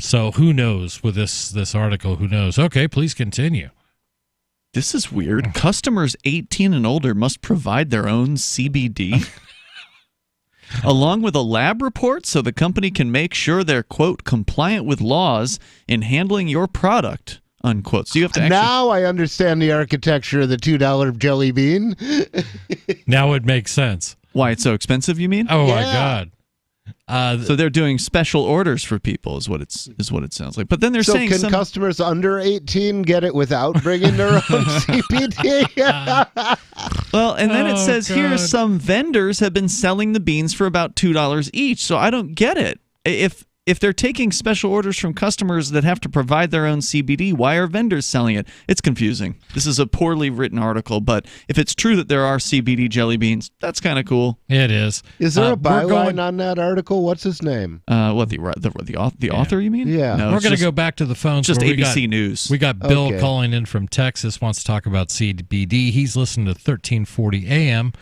So who knows with this article? Who knows? Okay, please continue. This is weird. Customers 18 and older must provide their own CBD. Along with a lab report, so the company can make sure they're, quote, compliant with laws in handling your product, unquote. So you have to actually... Now I understand the architecture of the $2 jelly bean. Now it makes sense. Why it's so expensive, you mean? Oh, my God. So they're doing special orders for people, is what it sounds like. But then they're saying can customers under 18 get it without bringing their own CBD? Well, and then it says here some vendors have been selling the beans for about $2 each. So I don't get it. If they're taking special orders from customers that have to provide their own CBD, why are vendors selling it? It's confusing. This is a poorly written article, but if it's true that there are CBD jelly beans, that's kind of cool. It is. Is there a byline on that article? What's his name? The author, you mean? Yeah. No, we're going to go back to the phones. Just ABC News. We got Bill calling in from Texas, wants to talk about CBD. He's listening to 1340 AM.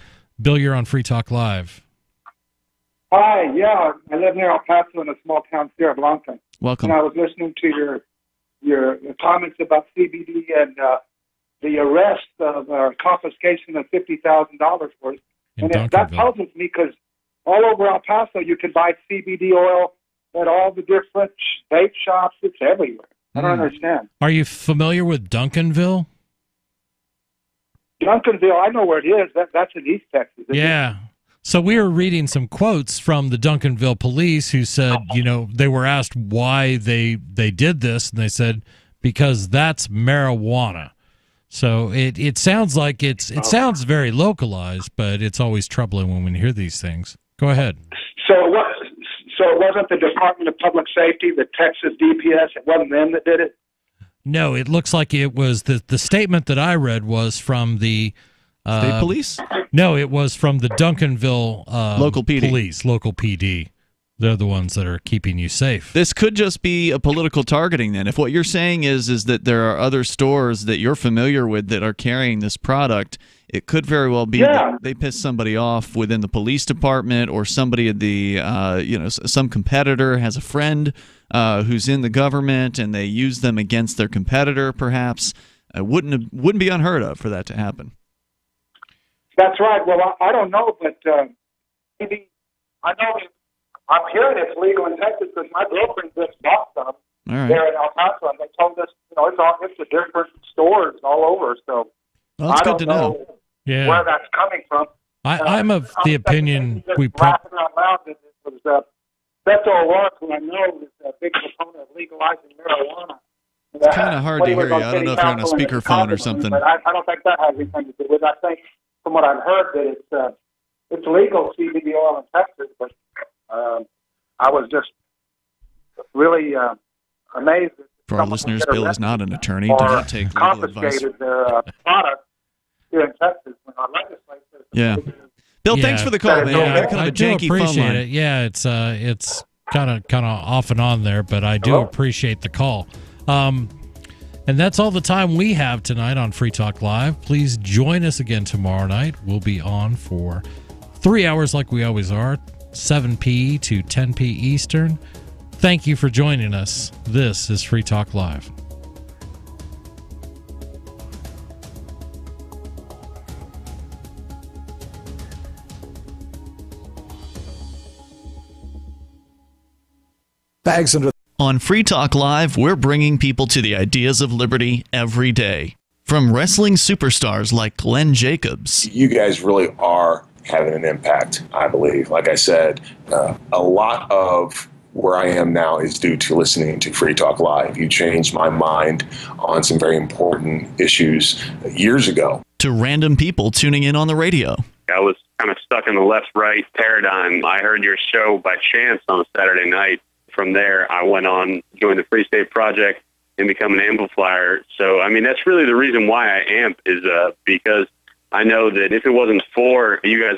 Bill, you're on Free Talk Live. Hi, yeah, I live near El Paso in a small town, Sierra Blanca. Welcome. And I was listening to your comments about CBD and the arrest of confiscation of $50,000 worth. And that puzzles me because all over El Paso you can buy CBD oil at all the different vape shops. It's everywhere. I don't understand. Are you familiar with Duncanville? Duncanville, I know where it is. That's in East Texas. Yeah. So we were reading some quotes from the Duncanville police who said, they were asked why they did this, and they said, because that's marijuana. So it sounds like it sounds very localized, but it's always troubling when we hear these things. Go ahead. So it wasn't the Department of Public Safety, the Texas DPS, it wasn't them that did it? No, it looks like it was the statement that I read was from the State Police? No, it was from the Duncanville Local PD. Police, local PD. They're the ones that are keeping you safe. This could just be a political targeting then. If what you're saying is that there are other stores that you're familiar with that are carrying this product, it could very well be that they piss somebody off within the police department, or somebody at the some competitor has a friend who's in the government and they use them against their competitor, perhaps. It wouldn't be unheard of for that to happen. That's right. Well, I don't know, but maybe I know I'm hearing it's legal in Texas because my girlfriend just bought some there in El Paso, and they told us, it's a different stores all over. So well, that's I good don't to know. Yeah. Where that's coming from. I'm of the opinion we laughing out loud that it was Beto O'Rourke, who I know is a big proponent of legalizing marijuana. It's kind of hard to hear you. I don't know if you're on a speakerphone or something. But I don't think that has anything to do with it. I think, from what I've heard, that it's legal CBD oil in Texas, but I was just really amazed. For our listeners, Bill is not an attorney. Do not take legal advice. Confiscated their product here in Texas when our legislature. Yeah. Bill, thanks for the call, man. Yeah, kind of I a janky do appreciate phone line. it. Yeah, it's kind of off and on there, but I do appreciate the call. And that's all the time we have tonight on Free Talk Live. Please join us again tomorrow night. We'll be on for 3 hours like we always are, 7 p to 10 p Eastern. Thank you for joining us. This is Free Talk Live. Bags under. On Free Talk Live, we're bringing people to the ideas of liberty every day. From wrestling superstars like Glenn Jacobs. You guys really are having an impact, I believe. Like I said, a lot of where I am now is due to listening to Free Talk Live. You changed my mind on some very important issues years ago. To random people tuning in on the radio. I was kind of stuck in the left-right paradigm. I heard your show by chance on a Saturday night. From there, I went on, joined the Free State Project, and become an amplifier. So, I mean, that's really the reason why I amp is because I know that if it wasn't for you guys